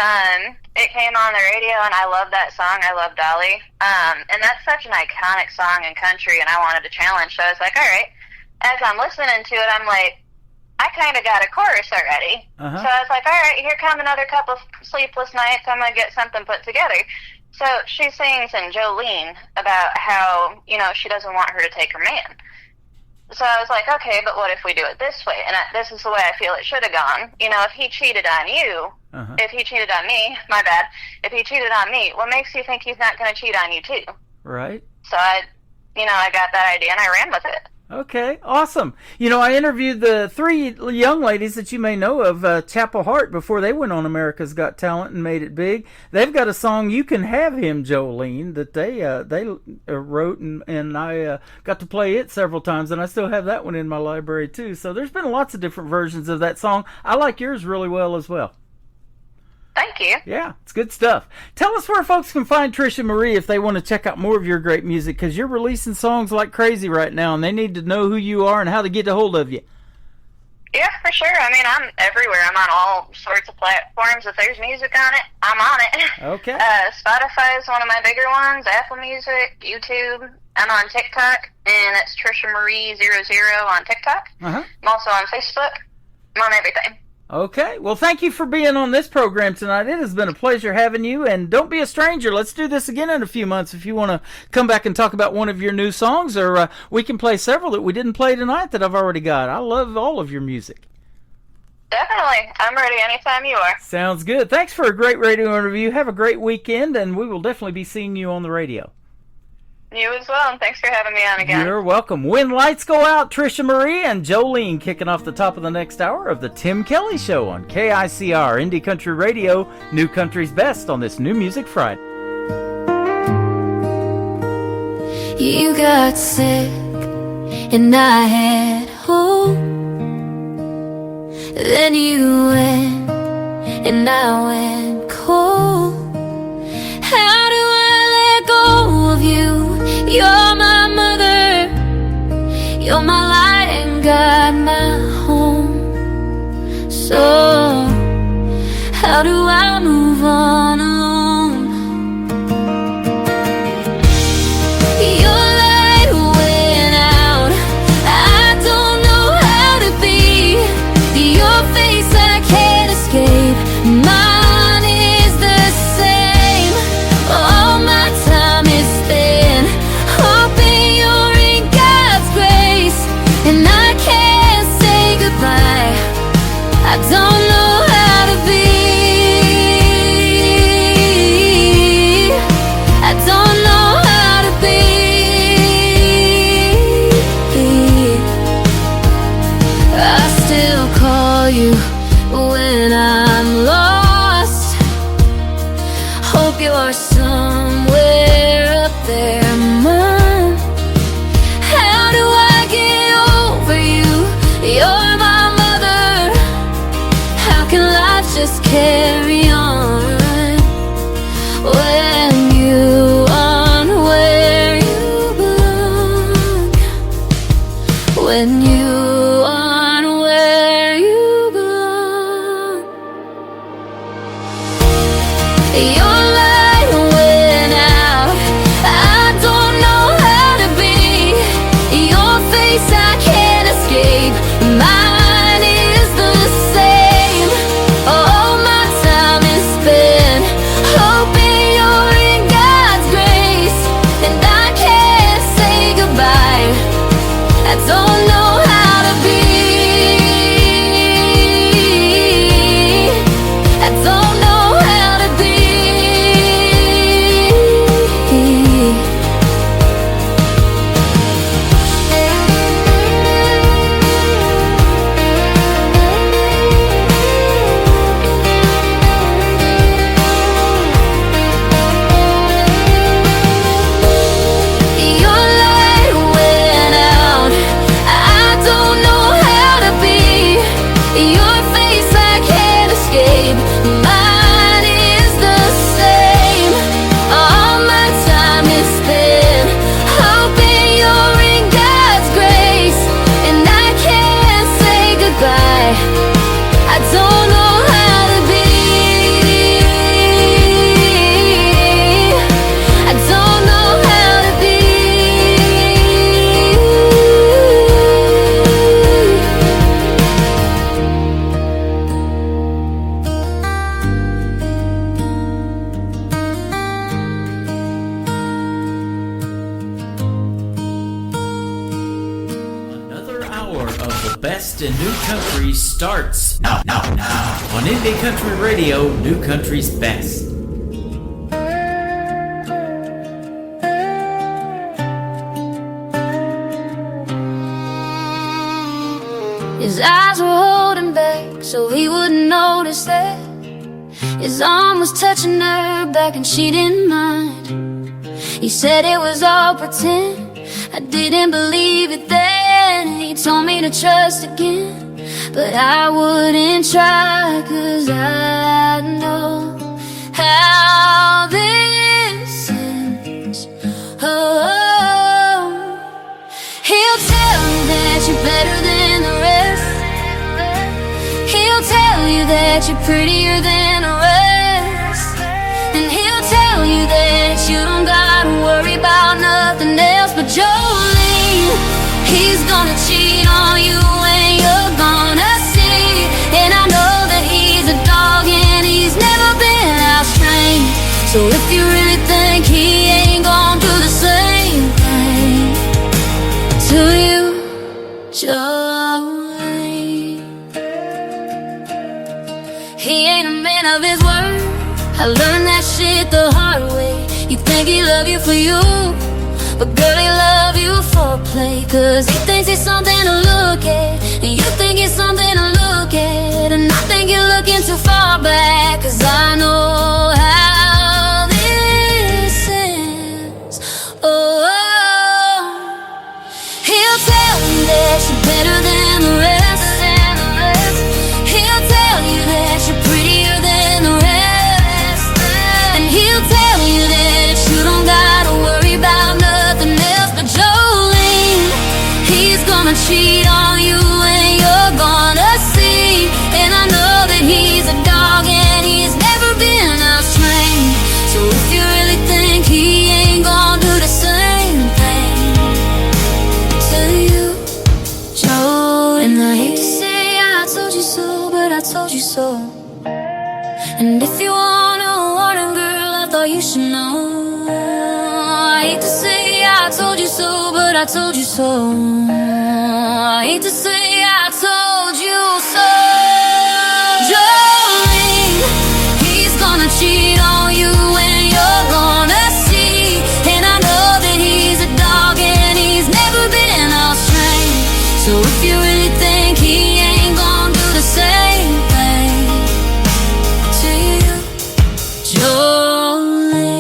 it came on the radio, and I love that song. I love Dolly. And that's such an iconic song in country, and I wanted to challenge. So I was like, all right. As I'm listening to it, I'm like, I kind of got a chorus already. So I was like, all right, here come another couple sleepless nights. I'm going to get something put together. So she sings in Jolene about how, she doesn't want her to take her man. So I was like, okay, but what if we do it this way? And this is the way I feel it should have gone. If he cheated on you, if he cheated on me, my bad, if he cheated on me, what makes you think he's not going to cheat on you too? Right. So I got that idea and I ran with it. Okay, awesome. I interviewed the 3 young ladies that you may know of, Chapel Hart, before they went on America's Got Talent and made it big. They've got a song, You Can Have Him, Jolene, that they wrote, and I got to play it several times, and I still have that one in my library too. So there's been lots of different versions of that song. I like yours really well as well. Thank you. Yeah, it's good stuff. Tell us where folks can find Trisha Marie if they want to check out more of your great music, because you're releasing songs like crazy right now, and they need to know who you are and how to get a hold of you. Yeah, for sure. I'm everywhere. I'm on all sorts of platforms. If there's music on it, I'm on it. Okay. Spotify is one of my bigger ones, Apple Music, YouTube. I'm on TikTok, and it's Trisha Marie 00 on TikTok. I'm also on Facebook. I'm on everything. Okay, well, thank you for being on this program tonight. It has been a pleasure having you, and don't be a stranger. Let's do this again in a few months if you want to come back and talk about one of your new songs, or we can play several that we didn't play tonight that I've already got. I love all of your music. Definitely. I'm ready anytime you are. Sounds good. Thanks for a great radio interview. Have a great weekend, and we will definitely be seeing you on the radio. You as well, and thanks for having me on again. You're welcome. When Lights Go Out, Trisha Marie and Jolene kicking off the top of the next hour of the Tim Kelly Show on KICR, Indie Country Radio, New Country's Best on this New Music Friday. You got sick and I had hope. Then you went, and I went cold. How do I let go of you? You're my mother, you're my light and God, my home. So how do I move on alone? Your light went out, I don't know how to be. Your face I can't escape, mine is the same. All my time is spent hoping you're in God's grace, and I can't say goodbye. I don't know how to be. I don't know how to be. I still call you when I'm lost. Hope you're somewhere up there, Mom. How do I get over you? You're my mother. How can life just carry on when you aren't where you belong? When you aren't where you belong. Your light went out, I don't know how to be. Your face I can't escape, mine is the same. All my time is spent hoping you're in God's grace, and I can't say goodbye. I don't know how to be. I don't know how to be. Your light went out, I don't know how to be. Your face I can't escape, mine is the same. All my time is spent hoping you're in God's grace, and I can't say goodbye. I don't know how to be. I don't know how to be. Another hour of the best in new country starts now on Indie Country Radio, New Country's Best. His eyes were holding back so he wouldn't notice that. His arm was touching her back and she didn't mind. He said it was all pretend, I didn't believe it then. He told me to trust again, but I wouldn't try, 'cause I know how this ends. Oh, he'll tell you that you're better than the rest. He'll tell you that you're prettier than the rest. And he'll tell you that you don't gotta worry about nothing else. But Jolene, he's gonna cheat on you and you're gonna see. And I know that he's a dog and he's never been out-trained. So if you really think he ain't gonna do the same thing to you, Jolene, he ain't a man of his word. I learned that shit the hard way. You think he love you for you, but girl, he love you for play. 'Cause he thinks he's something to look at, and you think it's something to look at. And I think you're looking too far back, 'cause I know how this ends. Oh, he'll tell so. And if you want a warning, girl, I thought you should know. I hate to say I told you so, but I told you so. I hate to say I told you so. Jolene, he's gonna cheat on you and you're gonna see. And I know that he's a dog and he's never been out-trained. So if you really think he ain't gonna do the same thing to you, Jolene.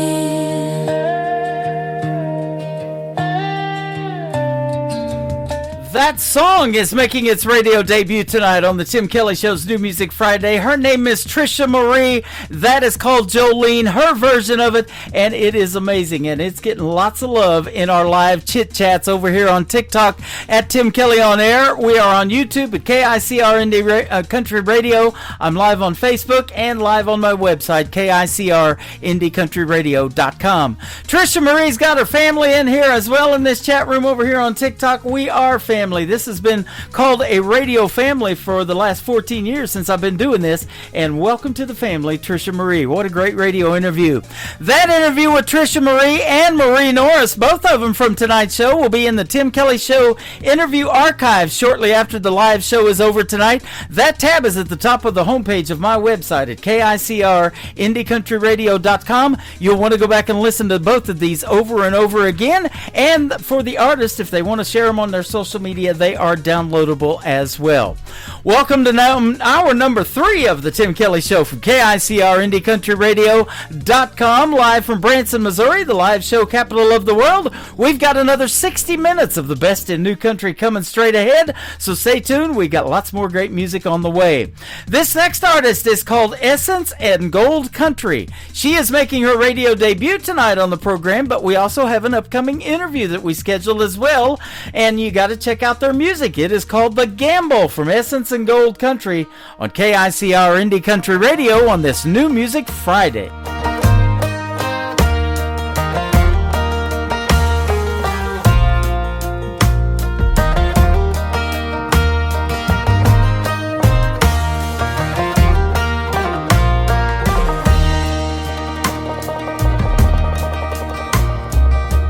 That song is making its radio debut tonight on the Tim Kelly Show's New Music Friday. Her name is Trisha Marie. That is called Jolene, her version of it, and it is amazing. And it's getting lots of love in our live chit chats over here on TikTok at Tim Kelly on Air. We are on YouTube at KICR Indie Country Radio. I'm live on Facebook and live on my website, KICRIndieCountryRadio.com. Trisha Marie's got her family in here as well in this chat room over here on TikTok. We are family. This has been called a radio family for the last 14 years since I've been doing this. And welcome to the family, Trisha Marie. What a great radio interview. That interview with Trisha Marie and Marie Norris, both of them from tonight's show, will be in the Tim Kelly Show interview archive shortly after the live show is over tonight. That tab is at the top of the homepage of my website at KICRIndieCountryRadio.com. You'll want to go back and listen to both of these over and over again. And for the artists, if they want to share them on their social media, they are downloadable as well. Welcome to hour number 3 of the Tim Kelly Show from KICRIndieCountryRadio.com, live from Branson, Missouri, the live show capital of the world. We've got another 60 minutes of the best in new country coming straight ahead, so stay tuned. We got lots more great music on the way. This next artist is called Essence and Gold Country. She is making her radio debut tonight on the program, but we also have an upcoming interview that we scheduled as well, and you got to check out their music. It is called The Gamble from Essence and Gold Country on KICR Indie Country Radio on this New Music Friday.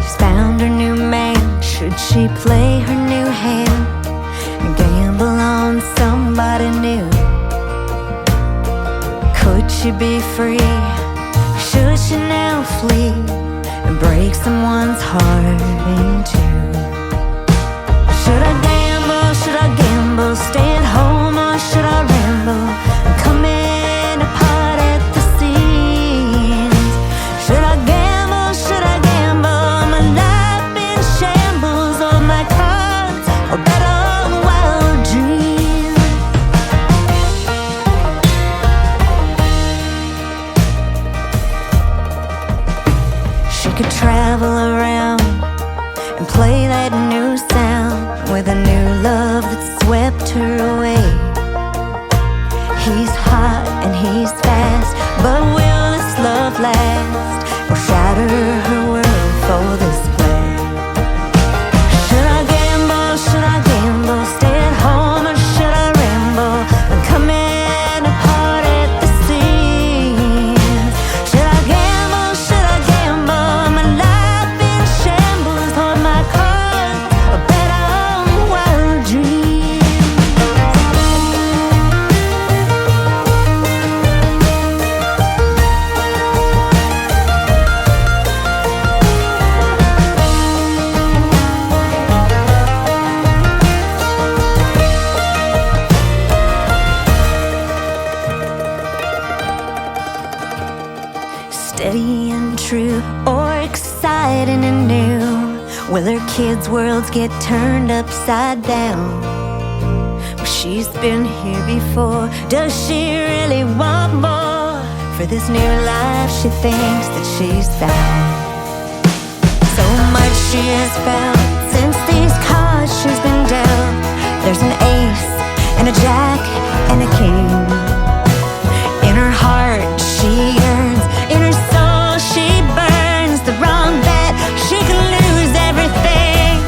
She's found her new man. Should she play her new hand and gamble on somebody new? Could she be free? Should she now flee and break someone's heart in two? Should I gamble? Should I gamble? Stay at home or should I ramble and come in apart at the seams? Should I gamble? Should I gamble? My life in shambles, all my cards or bet on wild dreams. She could travel around and play that new sound with a new love that swept her away. He's hot and he's fast, but will this love last or shatter her world for this play? Should I gamble? Should I gamble? Stay at home or should I ramble and come in apart at the seams? Should I gamble? Should I gamble? My life in shambles, hold my cards or bet on wild dreams. Steady and true or exciting and new? Will her kids' worlds get turned upside down? Well, she's been here before. Does she really want more? For this new life she thinks that she's found. So much she has found since these cards she's been dealt. There's an ace and a jack and a king. In her heart she yearns, in her soul she burns. The wrong bet, she could lose everything.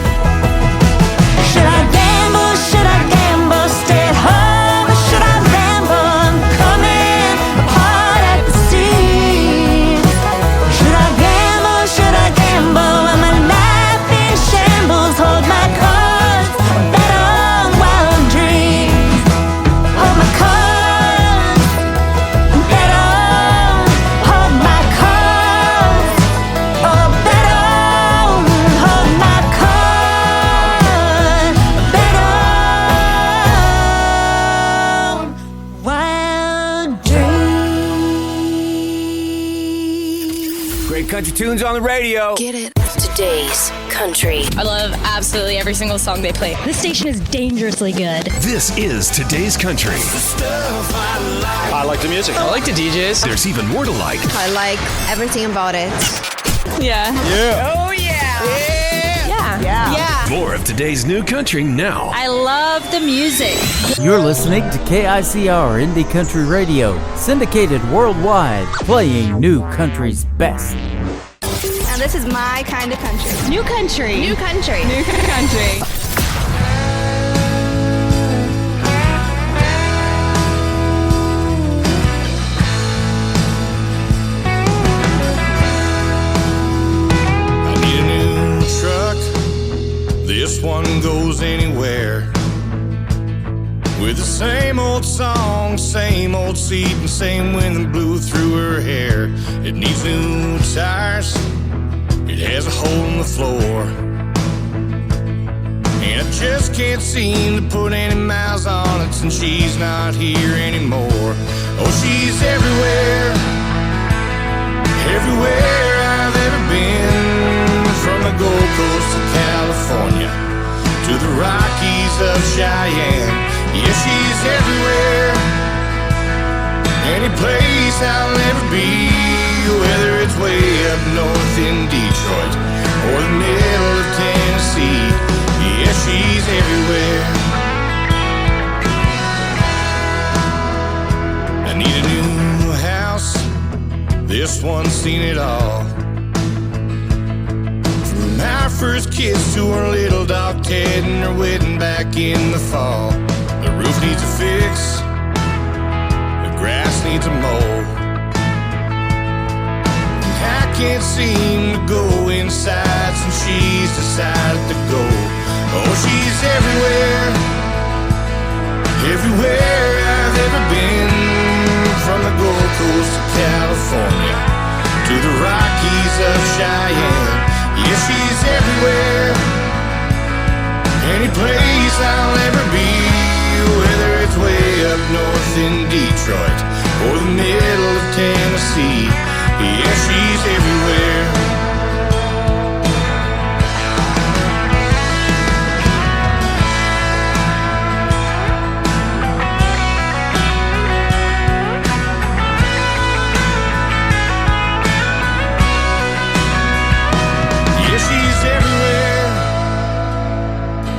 Should I gamble? Should I gamble? Stay at home or should I ramble and come Great country tunes on the radio. Get it. Today's country. I love absolutely every single song they play. This station is dangerously good. This is Today's Country. I like the music. I like the DJs. There's even more to like. I like everything about it. Yeah. Yeah. Oh, yeah. Yeah. More of today's new country now. I love the music. You're listening to KICR Indie Country Radio, syndicated worldwide, playing new country's best. Now this is my kind of country. New country. New country. New country. This one goes anywhere. With the same old song, same old seat, and same wind that blew through her hair. It needs new tires, it has a hole in the floor, and I just can't seem to put any miles on it since she's not here anymore. Oh, she's everywhere, everywhere I've ever been. From the Gold Coast to California to the Rockies of Cheyenne. Yeah, she's everywhere, any place I'll ever be. Whether it's way up north in Detroit or the middle of Tennessee. Yeah, she's everywhere. I need a new house, this one's seen it all. Our first kiss to her little dog Ted and her wedding back in the fall. The roof needs a fix, the grass needs a mow. I can't seem to go inside since she's decided to go. Oh, she's everywhere, everywhere I've ever been. From the Gold Coast to California to the Rockies of Cheyenne. Yeah, she's everywhere, any place I'll ever be. Whether it's way up north in Detroit or the middle of Tennessee. Yeah, she's everywhere.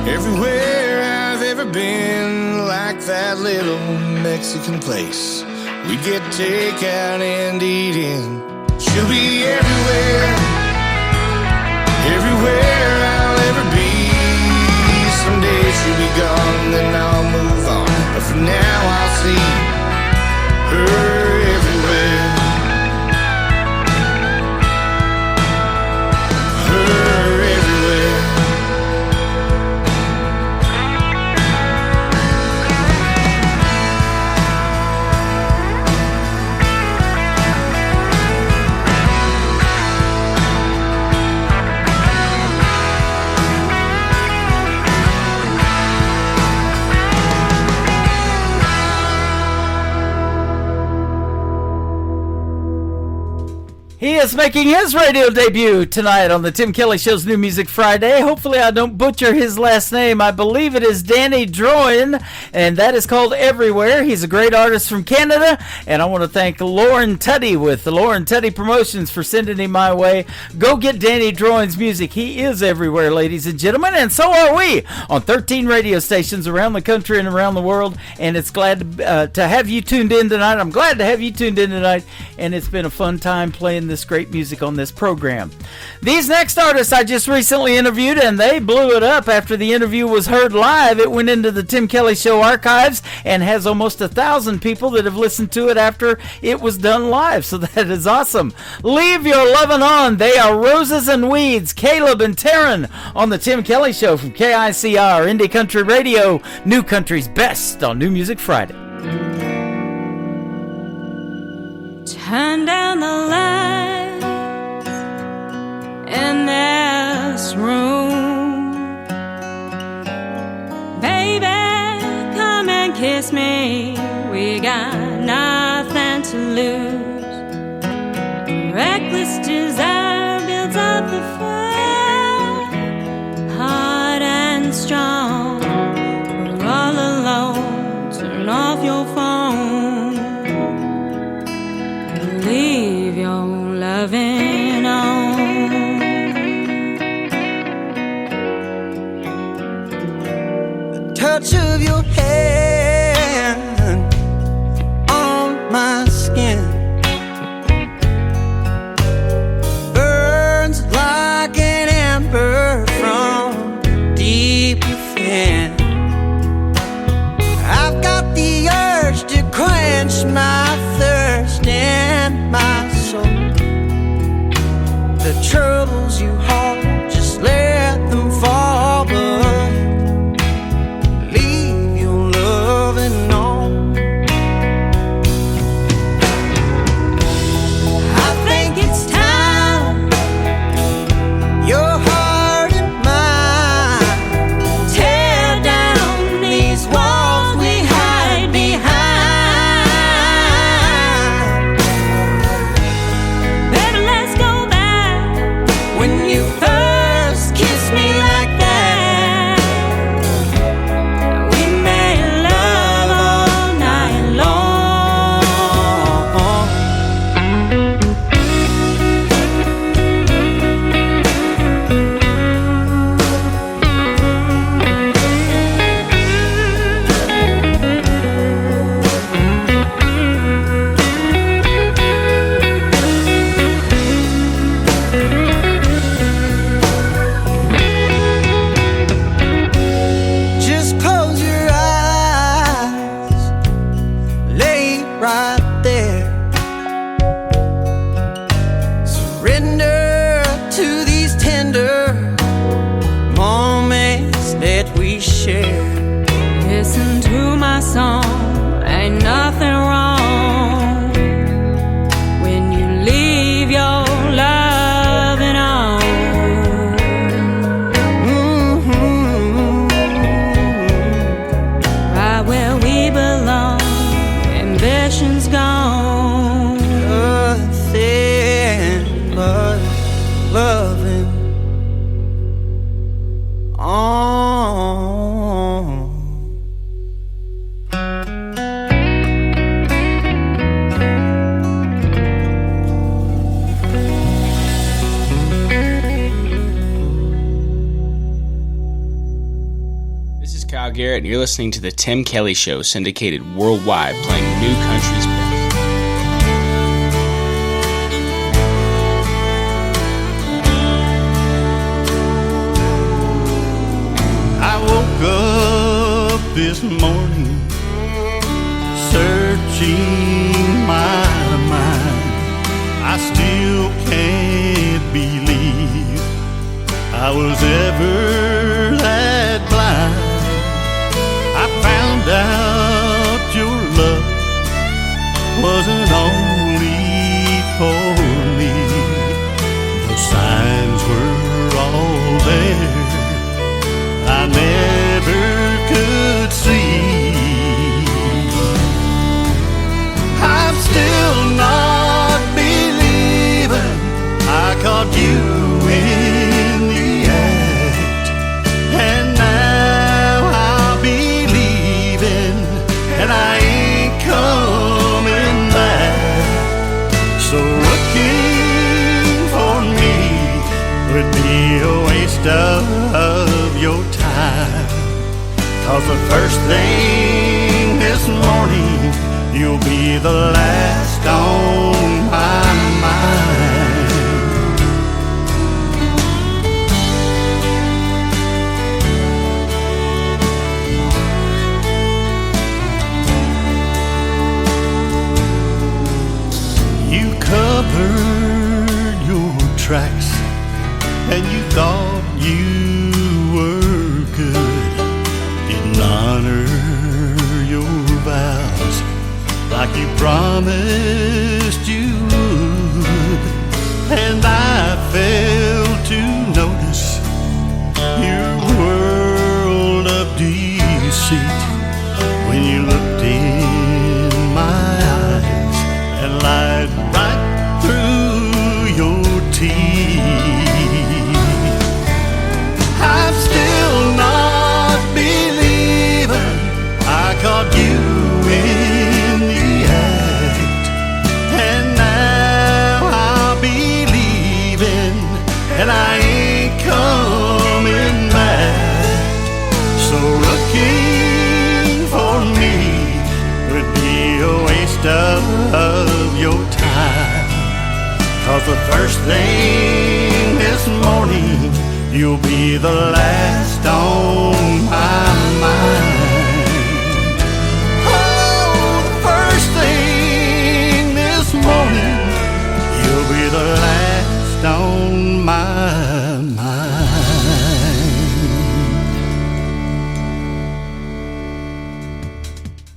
Everywhere I've ever been, like that little Mexican place we get takeout and eat in. She'll be everywhere, everywhere I'll ever be. Someday she'll be gone, then I'll move on. But for now I'll see her everywhere. Her everywhere. He is making his radio debut tonight on the Tim Kelly Show's New Music Friday. Hopefully I don't butcher his last name. I believe it is Danny Droin, and that is called Everywhere. He's a great artist from Canada, and I want to thank Lauren Tuddy with the Lauren Tuddy Promotions for sending him my way. Go get Danny Droin's music. He is everywhere, ladies and gentlemen, and so are we on 13 radio stations around the country and around the world, and it's glad to have you tuned in tonight. I'm glad to have you tuned in tonight, and it's been a fun time playing this great music on this program. These next artists I just recently interviewed, and they blew it up after the interview was heard live. It went into the Tim Kelly Show archives and has almost 1,000 people that have listened to it after it was done live, so that is awesome. Leave Your Lovin' On. They are Roses and Weeds, Caleb and Taryn on the Tim Kelly Show from KICR Indie Country Radio, New Country's Best on New Music Friday. Turn down the lights in this room. Baby, come and kiss me. We got nothing to lose. Reckless desire skin burns like an ember from deep within. I've got the urge to quench my thirst in my soul. The troubles you hold, just let them fall, but leave your loving on. I think it's time your heart and mine tear down these walls we hide behind. Baby, let's go back when you first kissed me like that. We made love all night long. Just close your eyes, lay right there. Surrender to these tender moments that we share. Listen to my song, ain't nothing wrong when you leave your loving on. Right where we belong, ambition's gone. Nothing but loving on. This is Kyle Garrett, and you're listening to The Tim Kelly Show, syndicated worldwide, playing new country's best. I woke up this morning searching my mind. I still can't believe I was ever that blind. I found out your love wasn't only for me. The signs were all there I never could see. I'm still not believing I caught you in the act, and now I'll be leaving, and I ain't coming back. So looking for me would be a waste of your time, 'cause the first thing this morning you'll be the last on my mind. You covered your tracks and you thought you were good, didn't honor your vows like you promised you would. And I failed to notice your world of deceit when you looked in my eyes and lied right through your teeth. I'm still not believing I caught you in the act, and now I'll be leaving, and I ain't coming thing this morning, you'll be the last on my mind. Oh, the first thing this morning, you'll be the last on my mind.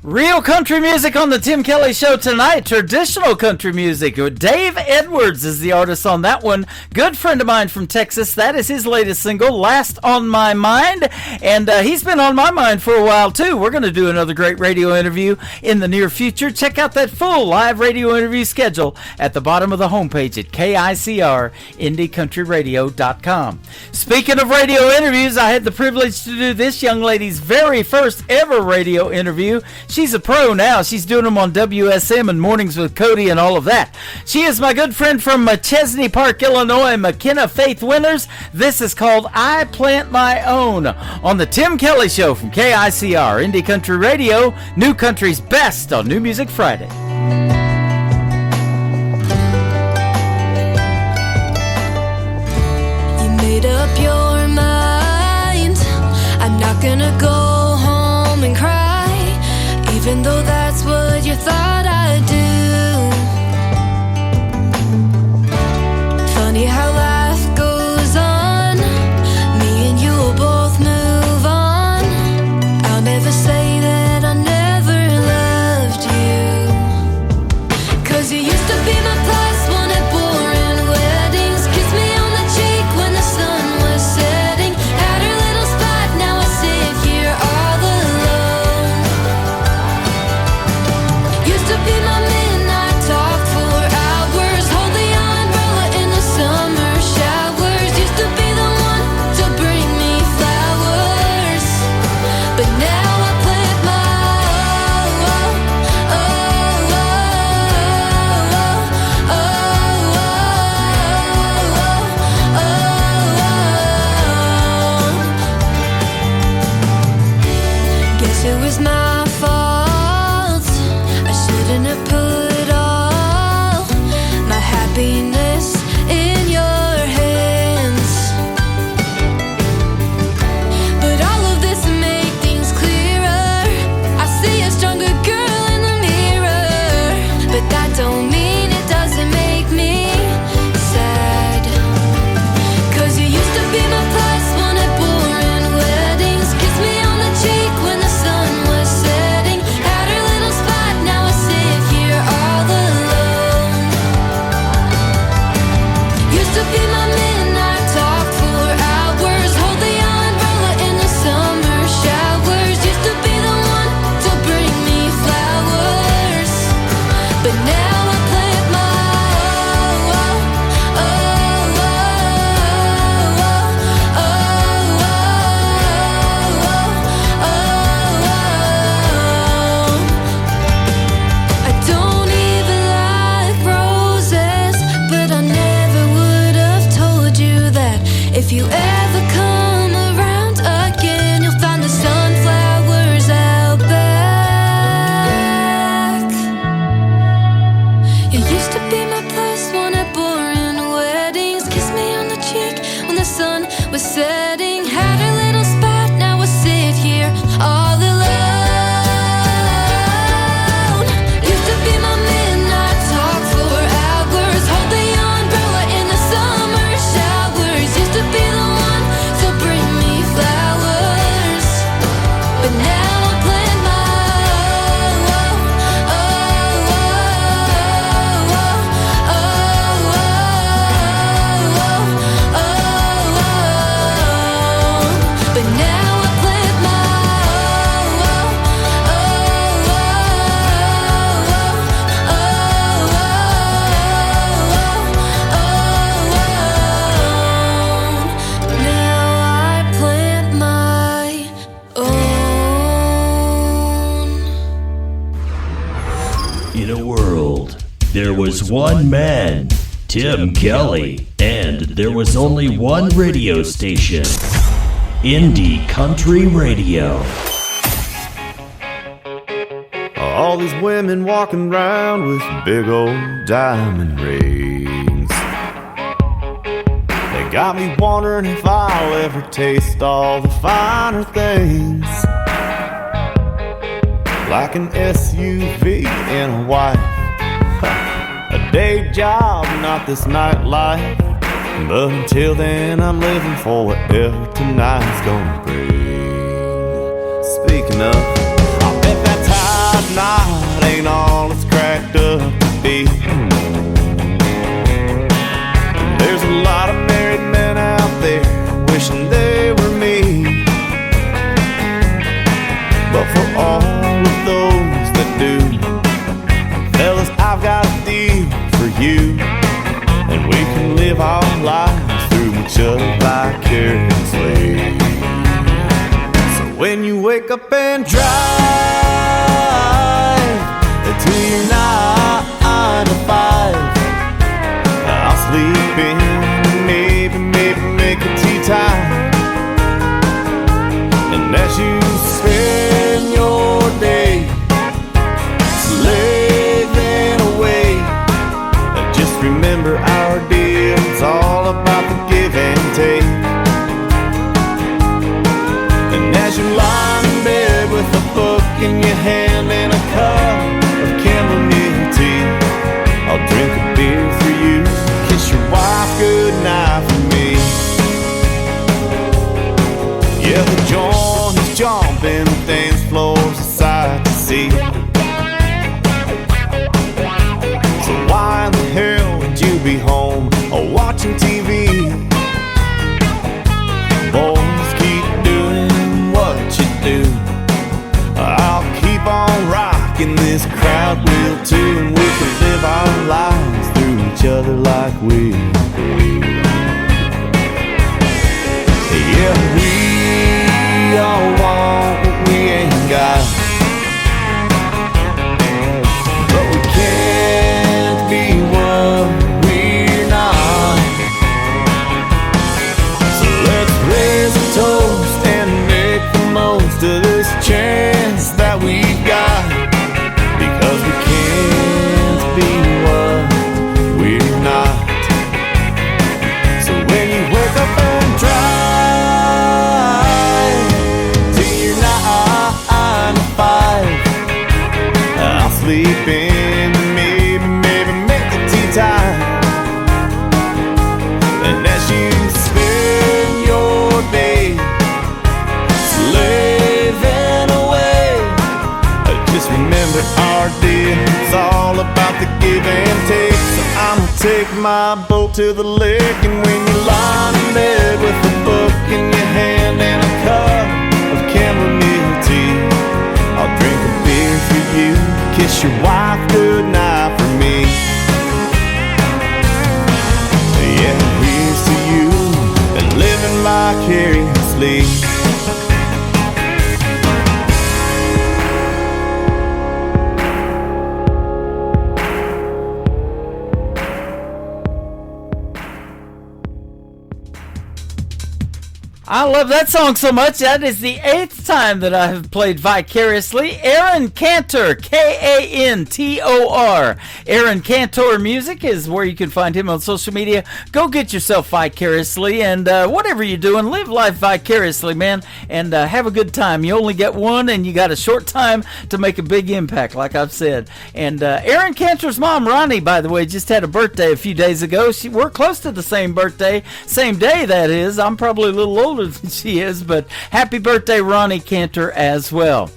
Real country music on the Tim Kelly Show tonight. Traditional country music. Dave Edwards is the artist on that one. Good friend of mine from Texas. That is his latest single, Last on My Mind. And he's been on my mind for a while, too. We're going to do another great radio interview in the near future. Check out that full live radio interview schedule at the bottom of the homepage at KICR-IndieCountryRadio.com. Speaking of radio interviews, I had the privilege to do this young lady's very first ever radio interview. She's a pro now. She's doing them on WSM and Mornings with Cody and all of that. She is my good friend from Chesney Park, Illinois, McKenna Faith Winters. This is called I Plant My Own on the Tim Kelly Show from KICR, Indie Country Radio, New Country's best on New Music Friday. You made up your mind. I'm not gonna go home and cry, even though that's what you thought I'd do. Funny how life goes on. Me and you will both move on. I'll never say that I never loved you, 'cause you used to be my plus one at boring weddings. Kiss me on the cheek when the sun was setting. Had her little spot, now I sit here all alone. Used to be my midnight talk for hours. Hold the umbrella in the summer showers. Used to be the one to bring me flowers, but now I plant my own. Guess it was my fault. I shouldn't have put all my happiness in your hands. But all of this make things clearer. I see a stronger girl in the mirror, but that don't mean it doesn't make me sad. 'Cause you used to be my plus one at boring weddings. Kiss me on the cheek when the sun was setting. Had her little spot, now I sit here all alone. Used to be my midnight talk for hours. Hold the umbrella in the summer showers. Used to be the one to bring me flowers, but now I plant my own. I don't even like roses, but I never would have told you that. If you ever come around again, you'll find the sunflowers out back. You used to be my plus one at boring weddings. Kiss me on the cheek when the sun was setting. Had a little spot, now I sit here all alone. Used to be my midnight talk for hours. Hold the umbrella in the summer showers. Used to be the one to bring me flowers, but now I plant my own. But now I plant my own. Now I plant my own. In a world, there was one man, Tim Kelly, and there was only one radio station, Indie Country Radio. All these women walking around with big old diamond rings. got me wondering if I'll ever taste all the finer things, like an SUV and a wife, a day job, not this nightlife. But until then, I'm living for whatever tonight's gonna bring. Speaking of, I bet that tired night ain't all it's cracked up to be. There's a lot of married men out there wishing they were me. But for all of those that do, fellas, I've got a deal for you. And we can live our lives through each other vicariously. So when you wake up and drive to your 9 to 5, I'll sleep in, maybe make a tea time. And as you spend your day slaving away, just remember our deal's all about the give and take. And as you lie in bed with a book in your hand and a cup of chamomile tea, I'll drink a beer for you, kiss your wife goodnight for me. Yeah, the joint is jumping, the dance floor's a sight to see. So why in the hell would you be home or watching TV? Boys, keep doing what you do. I'll keep on rocking this crowd wheel too, and we can live our lives through each other like we do. Yeah, we all want what we ain't got, but we can't be what we're not. So let's raise a toast and make the most of this chance that we've got, because we can't be what we're not. So when you wake up and drive to your 9 to 5, I'll sleep in, maybe make the tea time. And as you spend your day slaving away, just remember our deal's all about the give and take. So I'ma take my boat to the lake, and when you lie in bed with a book in your hand and a cup of chamomile tea, I'll drink a beer for you, kiss your wife goodnight for me. Yeah, here's to you and living vicariously. I love that song so much. That is the 8th time that I have played Vicariously. Aaron Cantor, Kantor. Aaron Cantor Music is where you can find him on social media. Go get yourself Vicariously, and whatever you're doing, live life vicariously, man, and have a good time. You only get one, and you got a short time to make a big impact, like I've said. And Aaron Cantor's mom, Ronnie, by the way, just had a birthday a few days ago. We're close to the same birthday, same day, that is. I'm probably a little older than she is, but happy birthday, Ronnie Cantor, as well.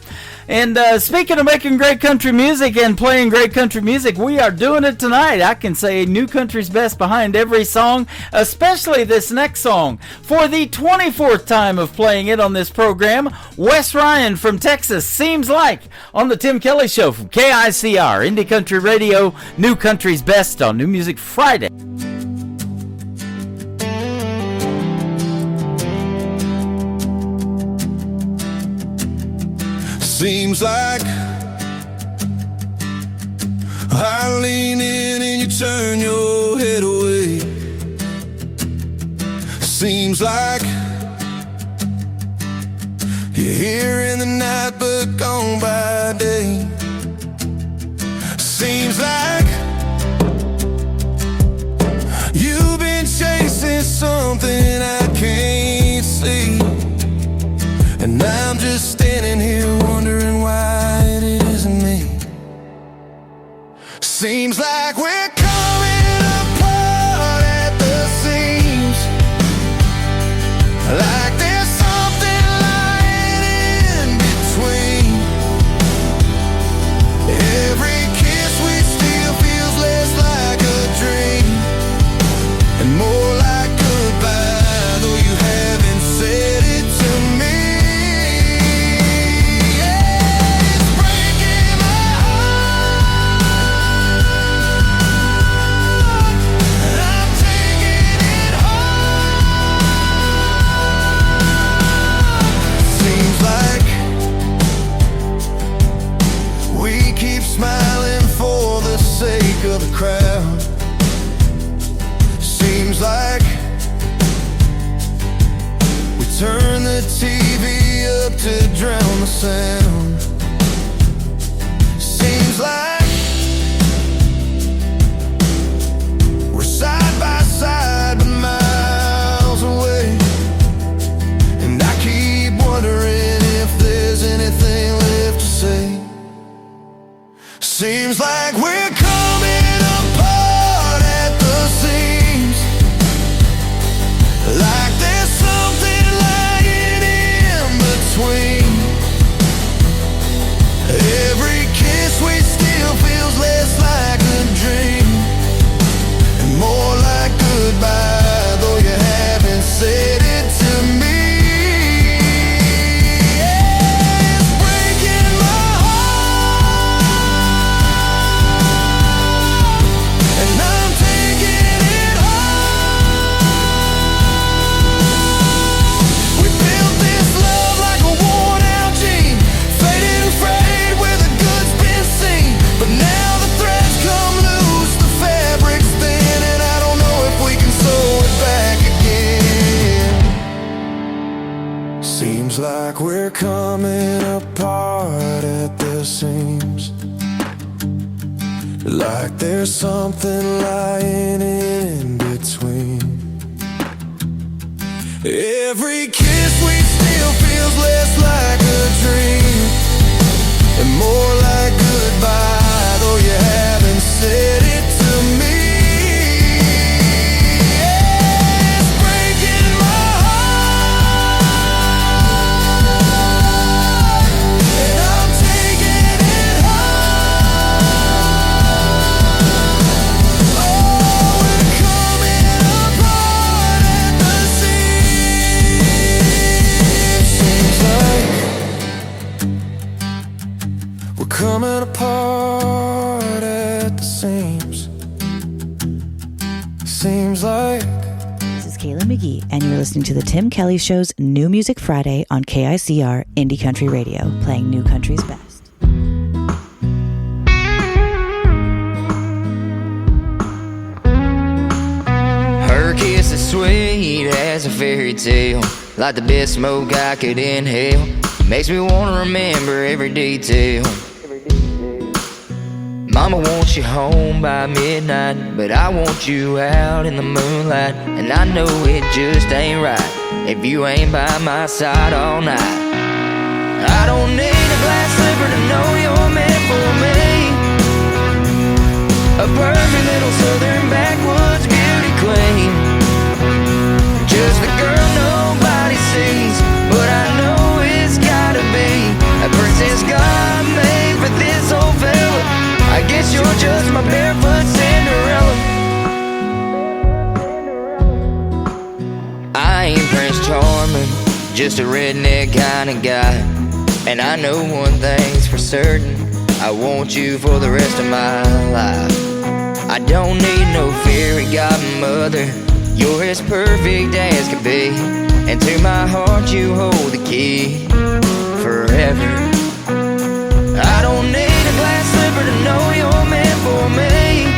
And speaking of making great country music and playing great country music, we are doing it tonight. I can say New Country's best behind every song, especially this next song. For the 24th time of playing it on this program, Wes Ryan from Texas, Seems Like, on the Tim Kelly Show from KICR, Indie Country Radio, New Country's best on New Music Friday. Seems like I lean in and you turn your head away. Seems like you're here in the night but gone by day. Seems like you've been chasing something Seems like we're coming apart at the seams, like there's something lying in between. Every kiss we steal feels less like a dream and more like goodbye, though you haven't said it to me. Yeah, it's breaking my heart, and I'm taking it hard. Seems like we keep smiling for the sake of the crowd. Seems like we turn the TV up to drown the sound. Seems like we're side by side but miles away, and I keep wondering if there's anything left to say. Seems like we're coming apart at the seams, like there's something lying in between. Every kiss we steal feels less like a dream and more like goodbye, though you haven't said it to me. Yeah, it's breaking my heart, and I'm taking it hard. We built this love like a worn-out jean, faded and frayed where the good's been seen. But now the threads come loose, the fabric's thin, and I don't know if we can sew it back again. Seems like we're coming apart at the seams, like there's something lying in between. Every kiss we steal feels less like a dream and more like goodbye, though you haven't said it to me. Yeah, it's breaking my heart, and I'm taking it hard. Oh, we're coming apart at the seams. Seems like we're coming apart at the seams. Seems like This is Kayla McGee, and you're listening to the Tim Kelly Show's New Music Friday on KICR Indie Country Radio, playing new country's best. Her kiss is sweet as a fairy tale, like the best smoke I could inhale. Makes me want to remember every detail. Mama wants you home by midnight, but I want you out in the moonlight. And I know it just ain't right if you ain't by my side all night. I don't need a glass slipper to know you're meant for me, a perfect little southern backwoods beauty queen, just the girl nobody sees, but I know it's gotta be a princess God made for this old fella. I guess you're just my barefoot Cinderella. I ain't Prince Charming, just a redneck kind of guy. And I know one thing's for certain, I want you for the rest of my life. I don't need no fairy godmother, you're as perfect as could be. And to my heart you hold the key forever. I don't need a glass slipper to know you're meant for me,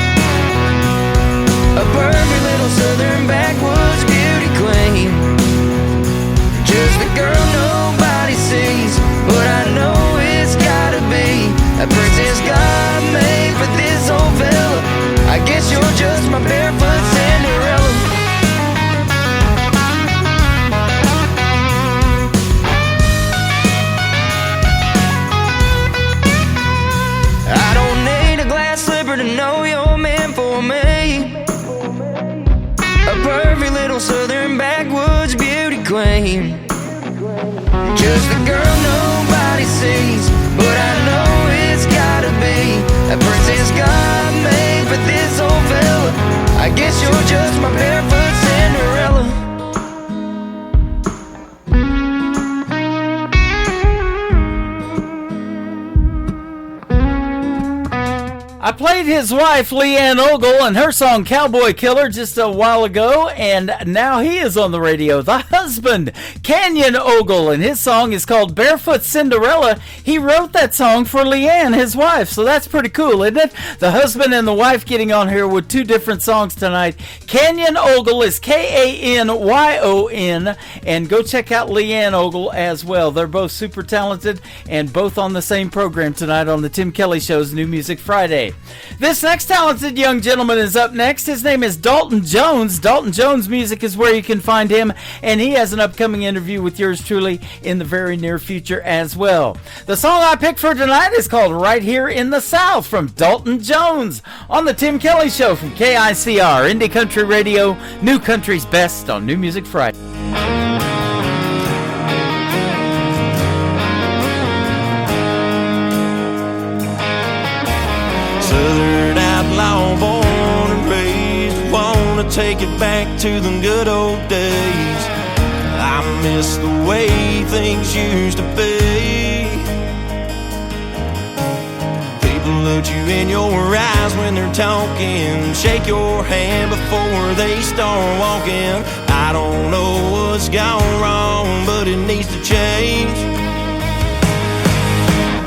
a perfect little southern backwoods beauty queen, just the girl nobody sees, but I know it's gotta be a princess God made for this old fella. I guess you're just my barefoot Cinderella. I don't need a glass slipper to know southern backwoods beauty queen. Just a girl nobody sees, but I know it's gotta be a princess God made for this old fella. I guess you're just my barefoot Cinderella. I played his wife, Leanne Ogle, and her song Cowboy Killer just a while ago, and now he is on the radio. The husband, Canyon Ogle, and his song is called Barefoot Cinderella. He wrote that song for Leanne, his wife, so that's pretty cool, isn't it? The husband and the wife getting on here with two different songs tonight. Canyon Ogle is Kanyon, and go check out Leanne Ogle as well. They're both super talented and both on the same program tonight on the Tim Kelly Show's New Music Friday. This next talented young gentleman is up next. His name is Dalton Jones. Dalton Jones Music is where you can find him, and he has an upcoming interview with yours truly in the very near future as well. The song I picked for tonight is called Right Here in the South from Dalton Jones on the Tim Kelly Show from KICR, Indie Country Radio, New Country's Best on New Music Friday. Southern outlaw, born and raised, wanna take it back to the good old days. I miss the way things used to be. People look you in your eyes when they're talking, shake your hand before they start walking. I don't know what's gone wrong, but it needs to change.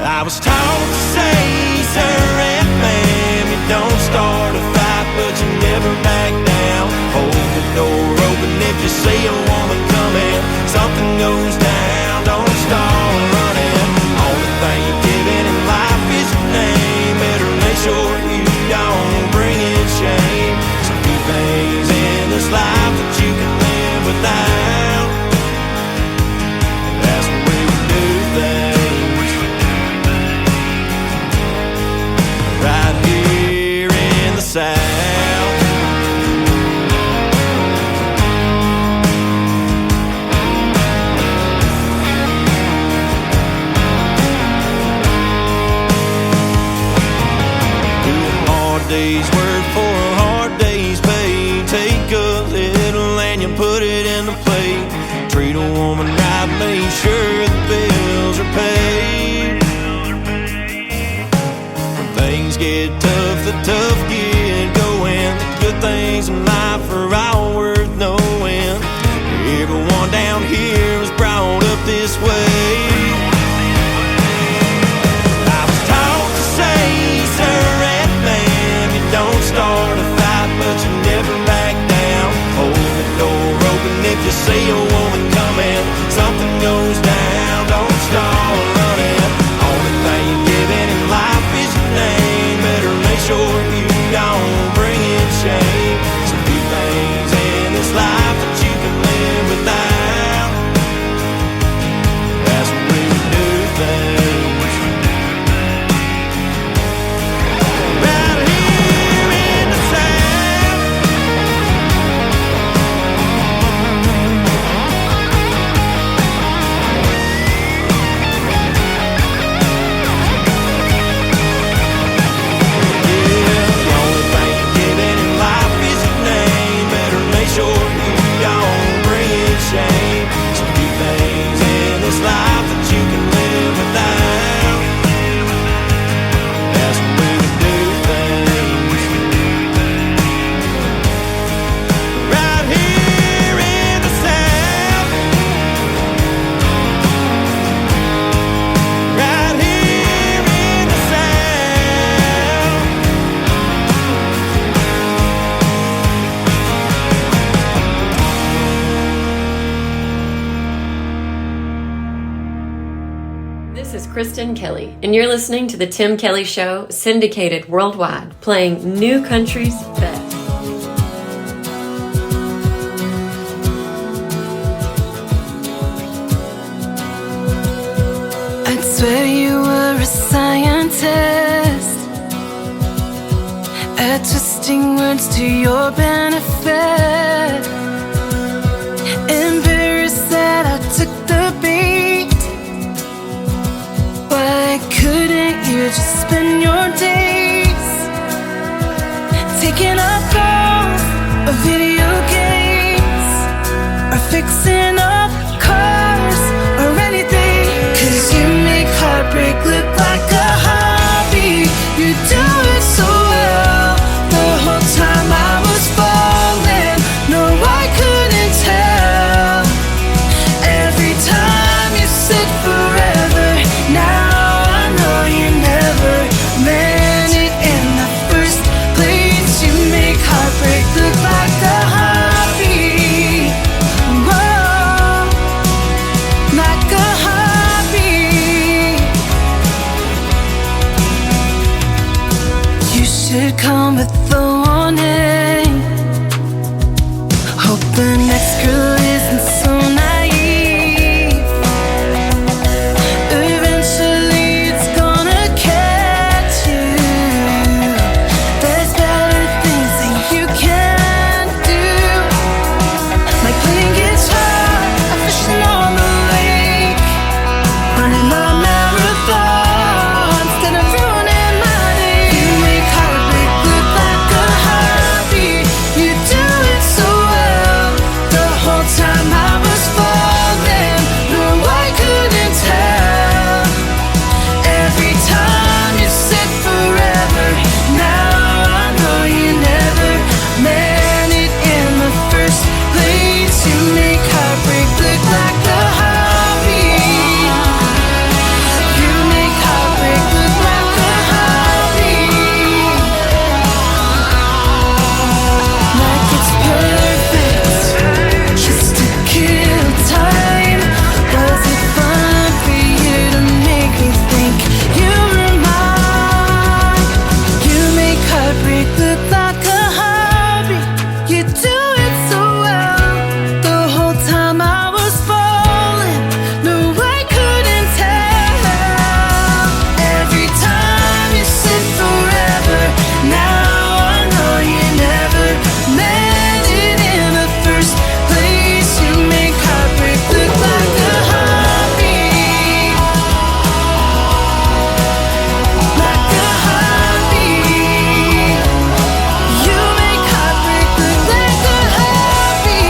I was taught to say, sir and ma'am, you don't start a fight, but you never back down. Hold the door open if you see a woman coming. Something goes down, don't start running. Only thing you're giving in life is your name. Better make sure you don't bring in shame. Some few things in this life that you can live without. That's the way we do things. Right here in the South. Do a hard day's work for a hard day's pay. Take a little and you put it in the plate. Treat a woman right, make sure the bills are paid. Things get tough, the tough get going. The good things in life are all worth knowing. Everyone down here was brought up this way. I was taught to say, sir and ma'am, you don't start a fight, but you never back down. Hold the door open if you see a woman coming. Something goes down, don't start running. Only thing you're giving in life is your name. Better make sure you don't bring in shame. Some few things in this life that you can live without. That's the way we do things. Right here in the South. Kristen Kelly, and you're listening to The Tim Kelly Show, syndicated worldwide, playing New Country's best. I'd swear you were a scientist at twisting words to your benefit. that I took the beat. Why couldn't you just spend your days taking up golf or video games or fixing up cars or anything? 'Cause you make heartbreak look like a hobby. You do it so well. The whole time I was falling, no, I couldn't tell. Every time you said forever, now I know you never meant it in the first place. You make heartbreak look like a hobby. Whoa, like a hobby. You should come with the warning. Hope the next girl isn't so naive. Eventually it's gonna catch you. There's better things that you can do, like playing guitar or fishing on the lake, running a marathon instead of ruining my day. You make heartbreak look like a hobby. You do it so well. The whole time I was falling, no, I couldn't tell. Every time you said forever, now I know you never meant it in the first place. You make heartbreak look like a hobby. You make heartbreak look like a hobby. Like it's perfect, just to kill time. Was it fun for you to make me think you were mine? You make heartbreak look like a hobby. You do it so well. The whole time I was falling, no, I couldn't tell. Every time you said forever, now I know you never meant it in the first place. You make heartbreak look like a hobby. Like a hobby. You make heartbreak look like a hobby.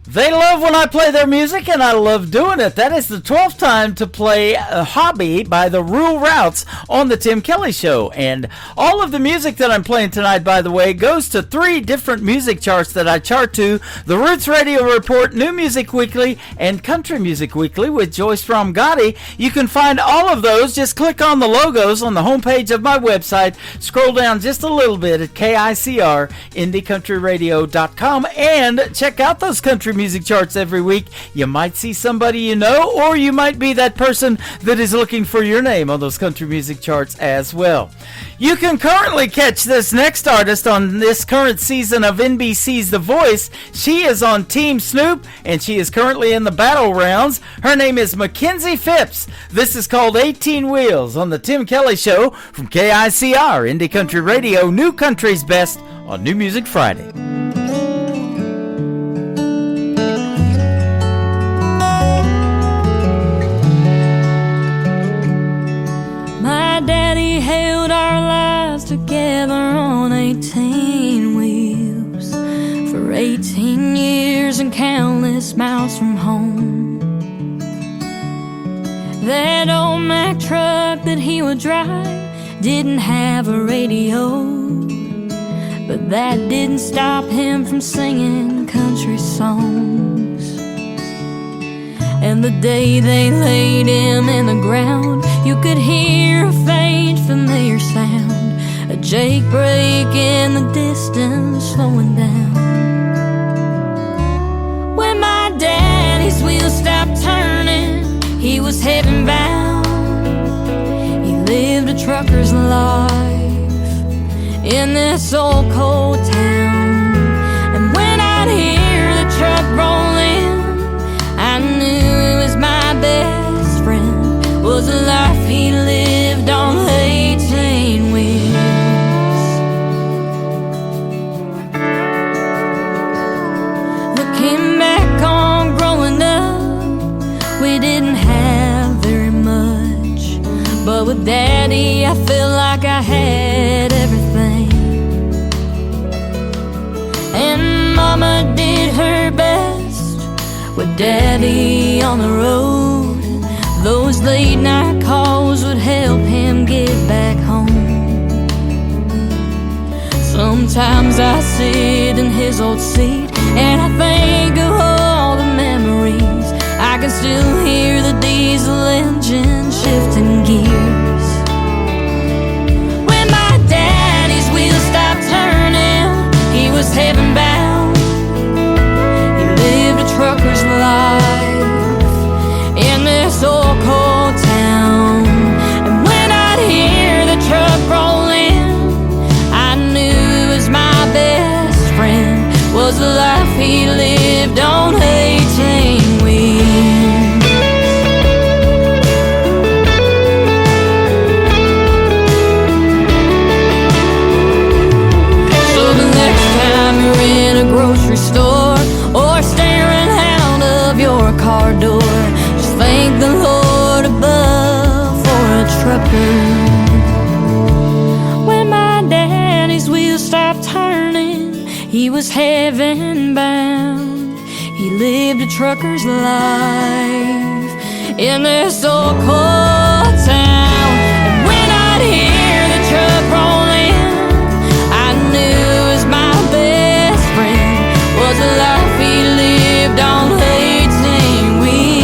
They love when I play their music, and I love doing it. That is the 12th time to play Hobby by the Rural Routes on the Tim Kelly Show. And all of the music that I'm playing tonight, by the way, goes to 3 different music charts that I chart to: the Roots Radio Report, New Music Weekly, and Country Music Weekly with Joyce Gotti. You can find all of those. Just click on the logos on the homepage of my website. Scroll down just a little bit at KICR, IndieCountryRadio.com, and check out those country music charts every week. You might see somebody you know, or you might be that person that is looking for your name on those country music charts as well. You can currently catch this next artist on this current season of NBC's The Voice. She is on Team Snoop, and she is currently in the battle rounds. Her name is Mackenzie Phipps. This is called 18 Wheels on the Tim Kelly Show from KICR, Indie Country Radio, New Country's Best on New Music Friday. My daddy held our lives together on 18 wheels for 18 years and countless miles from home. That old Mack truck that he would drive didn't have a radio, but that didn't stop him from singing country songs. And the day they laid him in the ground, you could hear a faint familiar sound, a jake brake in the distance slowing down. When my daddy's wheels stopped turning, he was heaven bound. He lived a trucker's life in this old cold town. And when I'd hear the truck roll in, I knew it was my best friend, was the life he lived Daddy, I felt like I had everything, and Mama did her best with Daddy on the road. Those late night calls would help him get back home. Sometimes I sit in his old seat and I think of all the memories. I can still hear the diesel engine shifting gears. When my daddy's wheels stopped turning, he was heaven bound. He lived a trucker's life in this old cold town. And when I'd hear the truck roll in, I knew it was my best friend. Was the life he lived on 18 wheels. So the next time you're in a grocery store or staring out of your car door, just thank the Lord above for a trucker. When my daddy's wheels stopped turning, he was heaven bound. He lived a trucker's life in this old cold town. And when I'd hear the truck roll in, I knew it was my best friend. Was the life he lived on 18 wheels.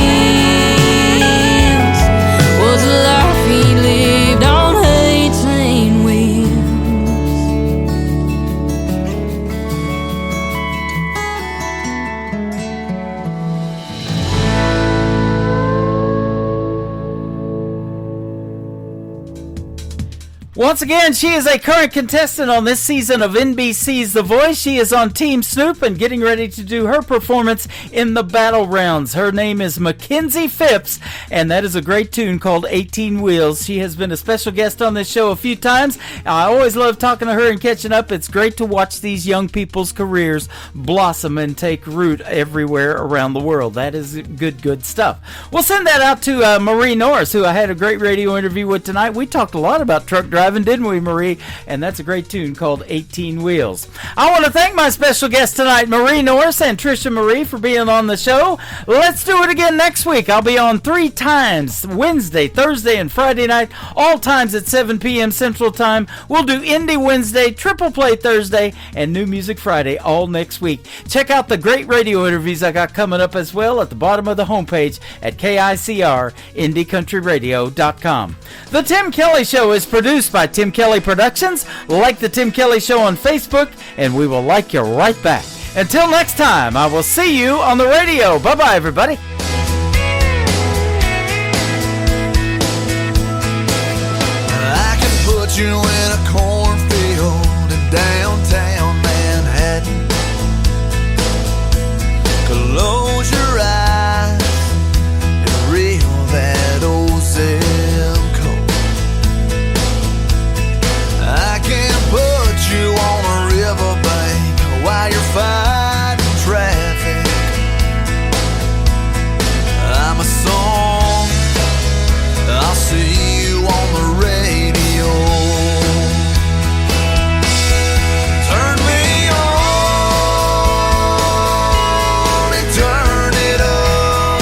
Was the life he lived on 18 wheels. Once again, she is a current contestant on this season of NBC's The Voice. She is on Team Snoop and getting ready to do her performance in the battle rounds. Her name is Mackenzie Phipps, and that is a great tune called 18 Wheels. She has been a special guest on this show a few times. I always love talking to her and catching up. It's great to watch these young people's careers blossom and take root everywhere around the world. That is good stuff. We'll send that out to Marie Norris, who I had a great radio interview with tonight. We talked a lot about truck driving, didn't we, Marie? And that's a great tune called 18 Wheels. I want to thank my special guests tonight, Marie Norris and Trisha Marie, for being on the show. Let's do it again next week. I'll be on 3 times, Wednesday, Thursday, and Friday night, all times at 7 p.m. Central Time. We'll do Indie Wednesday, Triple Play Thursday, and New Music Friday all next week. Check out the great radio interviews I got coming up as well at the bottom of the homepage at KICR-IndieCountryRadio.com. The Tim Kelly Show is produced by Tim Kelly Productions. Like the Tim Kelly Show on Facebook, and we will like you right back. Until next time, I will see you on the radio. Bye-bye, everybody. I can put you in a cornfield in downtown Manhattan. Close your eyes and reel that old zip code. I can put you on a riverbank while you're fighting traffic. I'm a song, I'll see you on the radio. Turn me on and turn it up.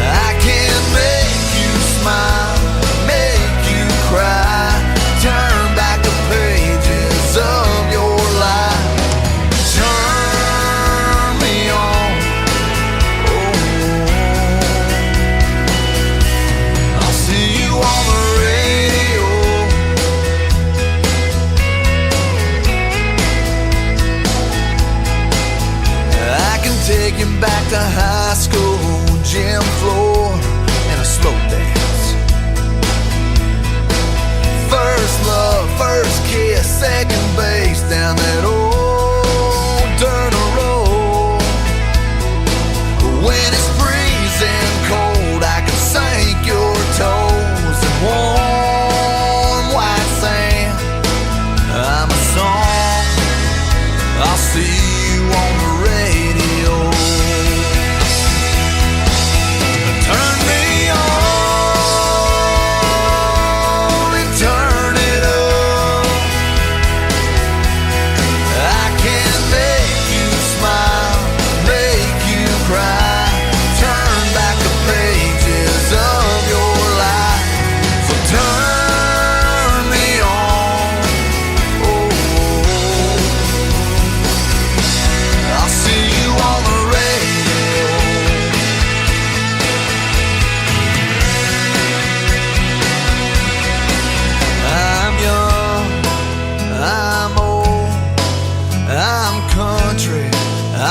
I can make you smile, make you cry, turn back the pages of your life. Turn me on, oh, I'll see you on the radio. I can take you back to high school, gym floor, and a slow dance. First love, first kiss, second base down that old dirt road. When it's freezing cold, I can sink your toes in warm white sand. I'm a song, I'll see you on the radio. Turn me on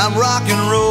I'm rock and roll.